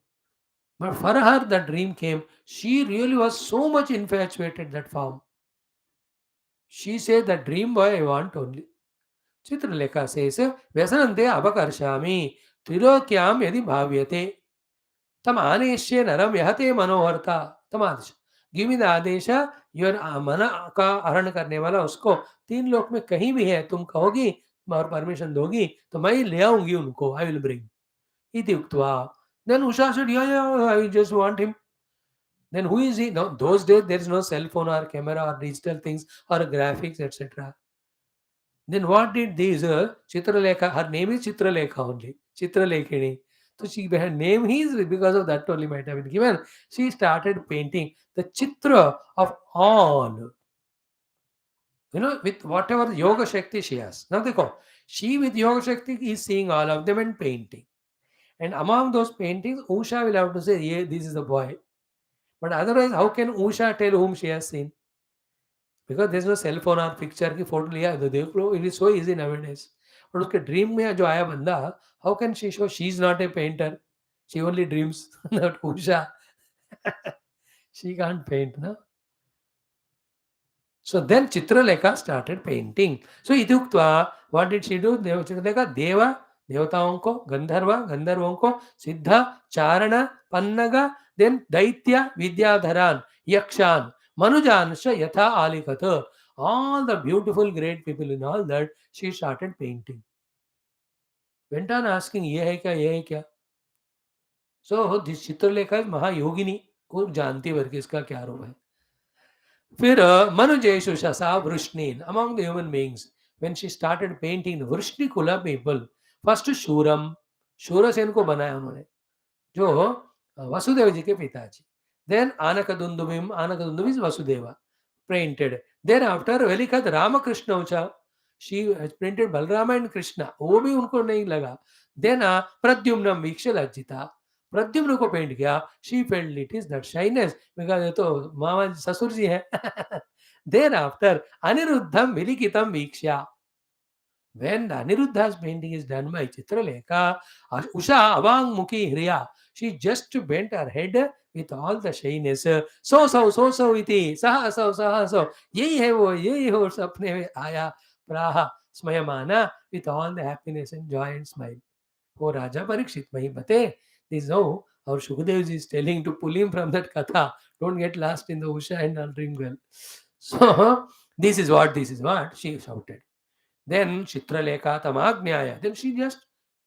But for her, the dream came. She really was so much infatuated that form. She said, the dream boy I want only. Chitralekha says, Vyasanante apakarshami trilokyam yadi bhavyate tam aneshye naram yahate manoharta. Tamadisha. Give me the आदेश, your मन का हरण करने वाला उसको 3 लोक में कहीं भी है, तुम कहोगी और परमिशन दोगी तो मैं ले आऊँगी उनको, आई विल ब्रिंग इति उक्त्वा। देन उषा सेड, या, I just want him. Then who is he? Now, those days there is no cell phone or camera or digital things or graphics, etc. Then what did these Chitralekha? Her name is Chitralekha only. Chitralekini. So she her name is because of that only might have been given. She started painting the chitra of all. With whatever yoga shakti she has. Now they go. She with yoga shakti is seeing all of them and painting. And among those paintings, Usha will have to say, yeah, this is the boy. But otherwise, how can Usha tell whom she has seen? Because there's no cell phone और picture की photo लिया है तो देख लो, it is so easy nowadays. और उसके dream में जो आया बंदा, how can she show she is not a painter, she only dreams not Usha. She can't paint ना। So then Chitralekha started painting. So iduktva, what did she do? Chitralekha Deva, देवताओं को, गंधर्व, गंधर्वों को, सिद्ध, चारण, पन्नग, then दैत्य, विद्याधरान, यक्षान, मनुजांश यथा आलिखत. All the beautiful great people, in all that she started painting. Went on asking, ये है क्या, ये है क्या? So this Chitralekha is महायोगिनी, वो जानती है कि इसका क्या रोग है. फिर मनुजेशु शसा वृष्णीन, among the human beings, when she started painting the Vrishni कुला people, first शूरम, शूरसेन को बनाया उन्होंने, जो वसुदेव जी के पिताजी. Then आनकदुंदुभिम, आनकदुंदुभि is Vasudeva, painted. Thereafter वेलिखत Ramakrishna उचा, she has painted Balram and Krishna, वो भी उनको नहीं लगा. Then प्रद्युम्नम वीक्ष लज्जिता, प्रद्युम्न को पेंट किया. She felt it is that shyness, because ये तो मामा ससुर जी है. देन आफ्टर अनिरुद्धम विलिखितम वीक्ष्या, when the Aniruddha's painting is done by Chitralekha, Usha avangmukhi hriya, she just bent her head with all the shyness. So iti, saha, yehi hai wo, yehi ho, sapne mein aya, praha, smayamana, with all the happiness and joy and smile. Oh Raja Parikshit, mahi bate, this is how our Shukadev is telling to pull him from that katha. Don't get lost in the Usha and all dream well. So, this is what she shouted. Then Chitralekha Tamagnyaya. Then she just,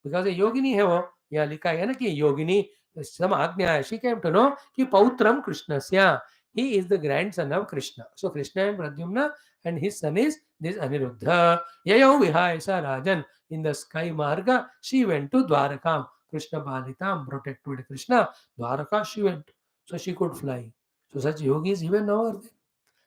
because a yogini hai wo, यहाँ लिखा है ना कि योगिनी समाज्ञा, she came to know कि पौत्रम कृष्णस्य, he is the grandson of Krishna. So Krishna and Pradyumna, and his son is this Aniruddha. Yayo Vihayasa Rajan, in the sky marga, she went to Dwarakam. Krishna Balitam, protected Krishna. Dwaraka she went, so she could fly. So such yogis even over there.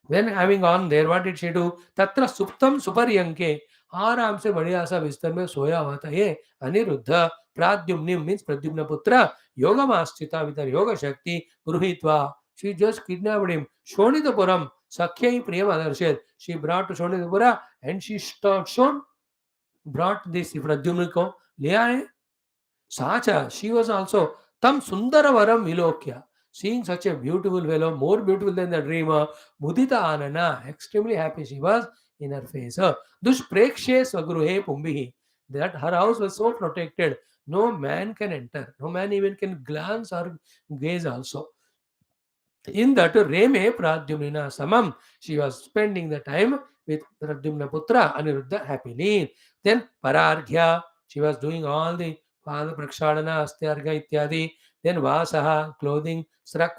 Then having gone there, what did she do? Tatra suptam suparyanke, आराम से बढ़िया सा बिस्तर में सोया हुआ था ये Anirudh. प्राद्युम्निम means Pradyumna पुत्र, योगमास्थिता विद योग शक्ति गृहीत्वा, she just kidnapped him. Shonitapuram sakyai priyam adarshit, she brought to Shonitapura and she brought this Pradyumna को ले आए. Sacha, she was also tam sundaravaram vilokya, seeing such a beautiful fellow, more beautiful than the dreamer, mudita anana, extremely happy she was in her face. Dushprekshe swagruhe pumbihi, that her house was so protected, no man can enter, no man even can glance or gaze also. In that Reme Pradyumna Samam, she was spending the time with Pradyumna Putra Aniruddha happily. Then Pararghya, she was doing all the Pada Prakshadana, Astyarga Ityadi. Then Vasaha, clothing, Srak,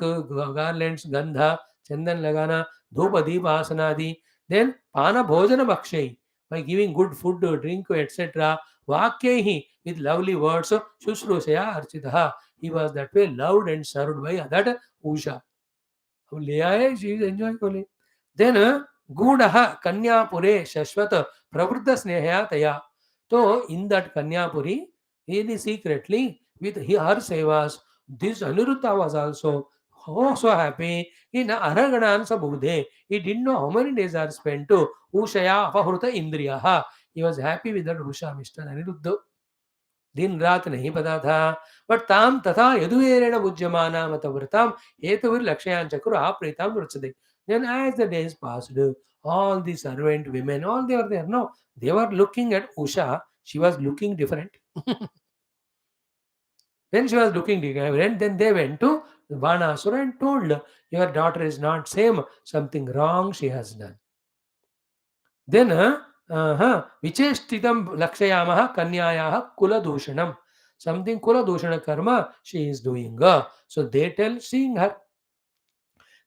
garlands, Gandha, Chandan Lagana, Dhupa Deepa Asanadi. Then Pana Bhojana Bhakshay, by giving good food, drink, etc. Vakyehi, with lovely words, Shushrusaya Architaha. He was that way loved and served by that Usha. ले आए, she is enjoying only. Then Gudaha Kanyapure Shashwat Pravruddha Snehaya Taya. So in that Kanyapuri, really secretly with her sevas, this Aniruddha was also so happy in Araganansa Budhe. He didn't know how many days are spent to Ushaya Apahruta Indriyaha. He was happy with that Usha, Mr. Aniruddha. दिन रात नहीं पता था, but ताम तथा यदुवेरेण बुज्यमाना मतव्रताम हेतुर्लक्ष्यां चक्र आप्रीताम रुचते. Then as the days passed, all the servant women, all they were there. No, they were looking at Usha. She was looking different. When she was looking different, then they went to Banasura and told, your daughter is not same, something wrong she has done. Then Vichestitam Lakshayamaha Kanyayaha Kula Dushanam. Something Kula Dushana karma she is doing. So they tell, seeing her.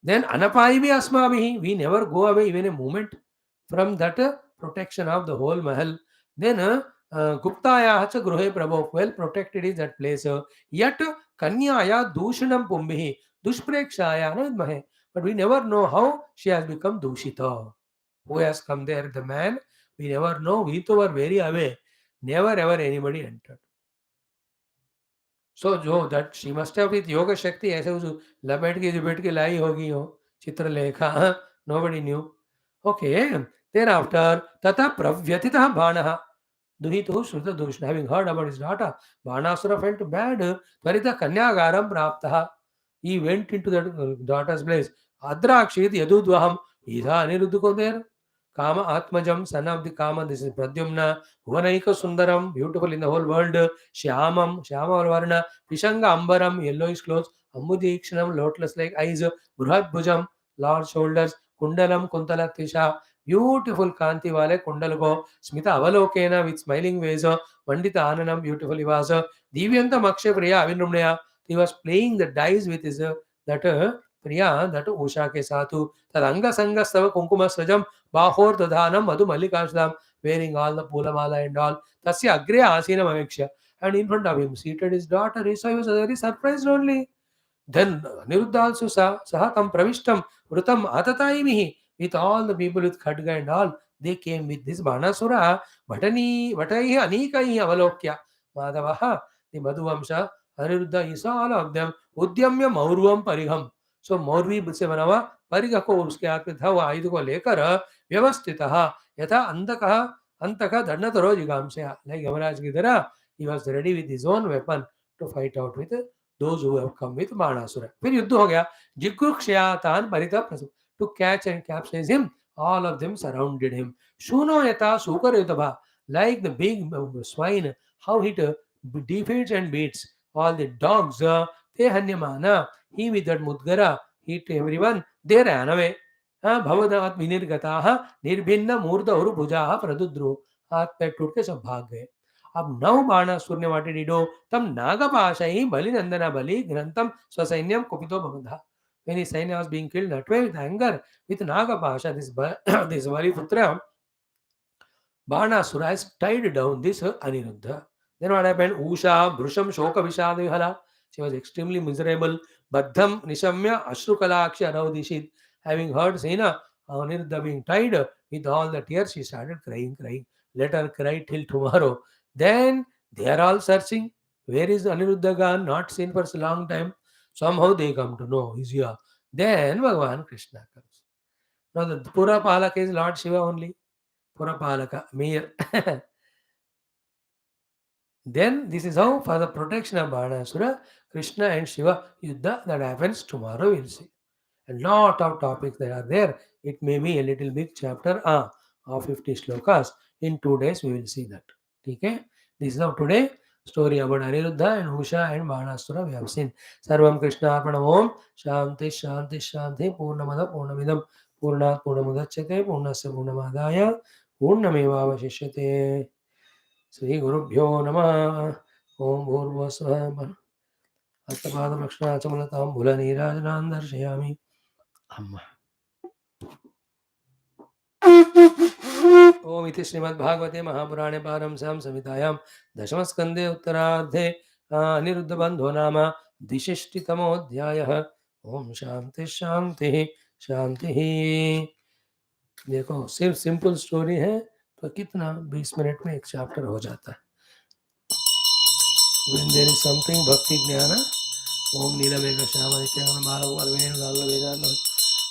Then Anapaivi Asmavihi, we never go away even a moment from that protection of the whole Mahal. Then Guptaya Hacha Gruhe Prabhu, well protected is that place. Yet Kanyaya Dushanam Pumbihi, Dushprekshaya Mahe. But we never know how she has become Dushita. Who has come there? The man, we never know. We too were very away. Never ever anybody entered. So जो that she must have with yoga shakti ऐसे उस लपेट के लाई होगी हो Chitralekha. Nobody knew. Okay. Thereafter tata pravyatitah banaha duhituh shrita dushna. Having heard about his daughter, Banasura felt bad. Tvarita kanyagaram praptaha. He went into that daughter's place. Adrakshit yadudvaham. Isa Aniruddha ko there. Kama Atmajam, son of the Kama, this is Pradyumna, Bhuvanaika Sundaram, beautiful in the whole world, Shyamam, Shyama Varna, Pishanga Ambaram, yellowish clothes, Ambudikshanam, lotus like eyes, Bruhat Bhujam, large shoulders, Kundalam, Kuntala Tisha, beautiful Kanti Vale, Kundalago, Smita Avalokena with smiling ways, Pandita Ananam, beautiful Ivasa, Divyanta Maksha Priya Avinrumnaya, he was playing the dice with his that Priya, that Usha ke Satu, Taranga Sanga Stava Kunkuma Sajam, Bahor Dadhanam Madhu Mallikashadam, wearing all the Pulamala and all. Tasya Agre Asinam Amiksha. And in front of him seated his daughter. So he was very surprised only. Then Aniruddha also saw Sahatam Pravishtam Vrutam Atataimihi. With all the people with Khadga and all, they came with this Banasura. Vataihi Anikaihi Avalokya. Madhavaha, the Madhuvamsha, Aniruddha, he saw all of them. Udyamya Maurvam Pariham. So Maurvi से बना हुआ परिघ को उसके हाथ में था वो आयुध को लेकर व्यवस्थित यथा अंतक दंडतरो जिगांसे like यमराज की तरह he was ready with his own weapon to fight out with those who have come with Banasura. फिर युद्ध हो गया. जिगुक्षयातान परितः प्रसव to catch and capture him. All of them surrounded him. Shuno yata sukar yutava, like the big swine, how it defeats and beats all the dogs. Te hanyamana, he with that mudgara hit everyone. They ran away. भवदात विनिर्गताः निर्भिन्न मूर्ध और भुजाः प्रदुद्रो. हाथ पैर टूट के सब भाग गए. अब नव बाणासुर ने वाटे डिडो तम नागपाशै बलिनंदना बलि ग्रंथम स्वसैन्यम कुपितो भवधा. When his Saina was being killed that way with anger, with Nagapasha, this Baliputra, Banasura has tied down this Aniruddha. Then what happened? Usha, Brusham, Shoka, Vishadvihala. She was extremely miserable. Baddham, Nishamya, Ashrukalakshi, Aravdishit. Having heard Sena, Aniruddha being tied with all the tears, she started crying. Let her cry till tomorrow. Then they are all searching. Where is Aniruddha gone? Not seen for a long time. Somehow they come to know he's here. Then Bhagavan Krishna comes. Now the Purapalaka is Lord Shiva only. Purapalaka, mayor. Then this is how for the protection of Banasura, Krishna and Shiva Yuddha that happens tomorrow we'll see. And lot of topics that are there. It may be a little big chapter of 50 shlokas. In 2 days we will see that. Okay? This is how today story about Aniruddha and Usha and Banasura we have seen. Sarvam Krishna Arpanam Om Shanti Shanti Shanti Purnamada Purnamidam Purnat Purnamudachyate Purnasya Purnamadaya Purnameva Vashishyate. Sri Gurubhyo Namah. Om Bhurvasva Astapadam Lakshana Chamalatam Bhula Nirajanan Darshayami. Amma. ओम इति श्रीमद् भागवते महापुराणे पारमहंस्यां संहितायां दशमस्कन्धे उत्तरार्धे अनिरुद्ध बन्धो नाम द्विषष्टितमोऽध्यायः. ओम शांति शांति शांति. देखो सिर्फ simple story है तो कितना 20 मिनट में एक चैप्टर हो जाता है. When there is something bhakti jnana, ओम नीलमेघ श्याम नित्यानंद माधव अरविंद गाल वेदांत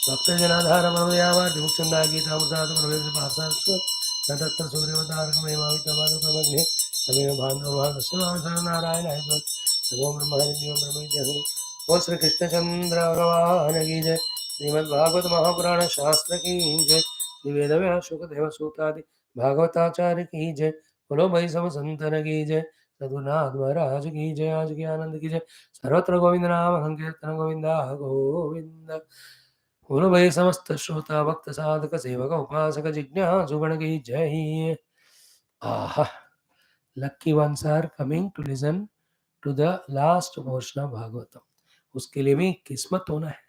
भक्त जनाधार मनोयावा मुक्चंदा गीता मुदात प्रवेश पासांसु तत्र सूर्यवतारकमे मावितवाद प्रमग्ने तमेव भानुर्भाग शिवां नारायण है ओम ब्रह्महरिद्यो ब्रह्मविद्या. बोल श्री कृष्ण चंद्र भगवान की जय. श्रीमद् भागवत महापुराण शास्त्र की जय. श्री वेदव्यास शुकदेव सूतादि भागवताचार्य की जय. बोलो भाई सब संतन की जय. रघुनाथ महाराज की जय, आज की आनंद की जय। सर्वत्र गोविंद नाम संकीर्तन, गोविंदा गोविंद। बोलो भाई समस्त श्रोता भक्त साधक सेवक उपासक जिज्ञासु गण की जय। आहा, lucky ones are coming to listen to the last portion of Bhagavatam. उसके लिए भी किस्मत होना है.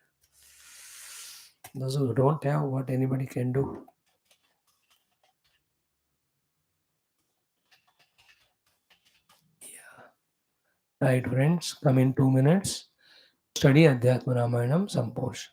Those who don't have, what anybody can do. Yeah. Right, friends, come in 2 minutes. Study Adhyatma Ramayanam some portion.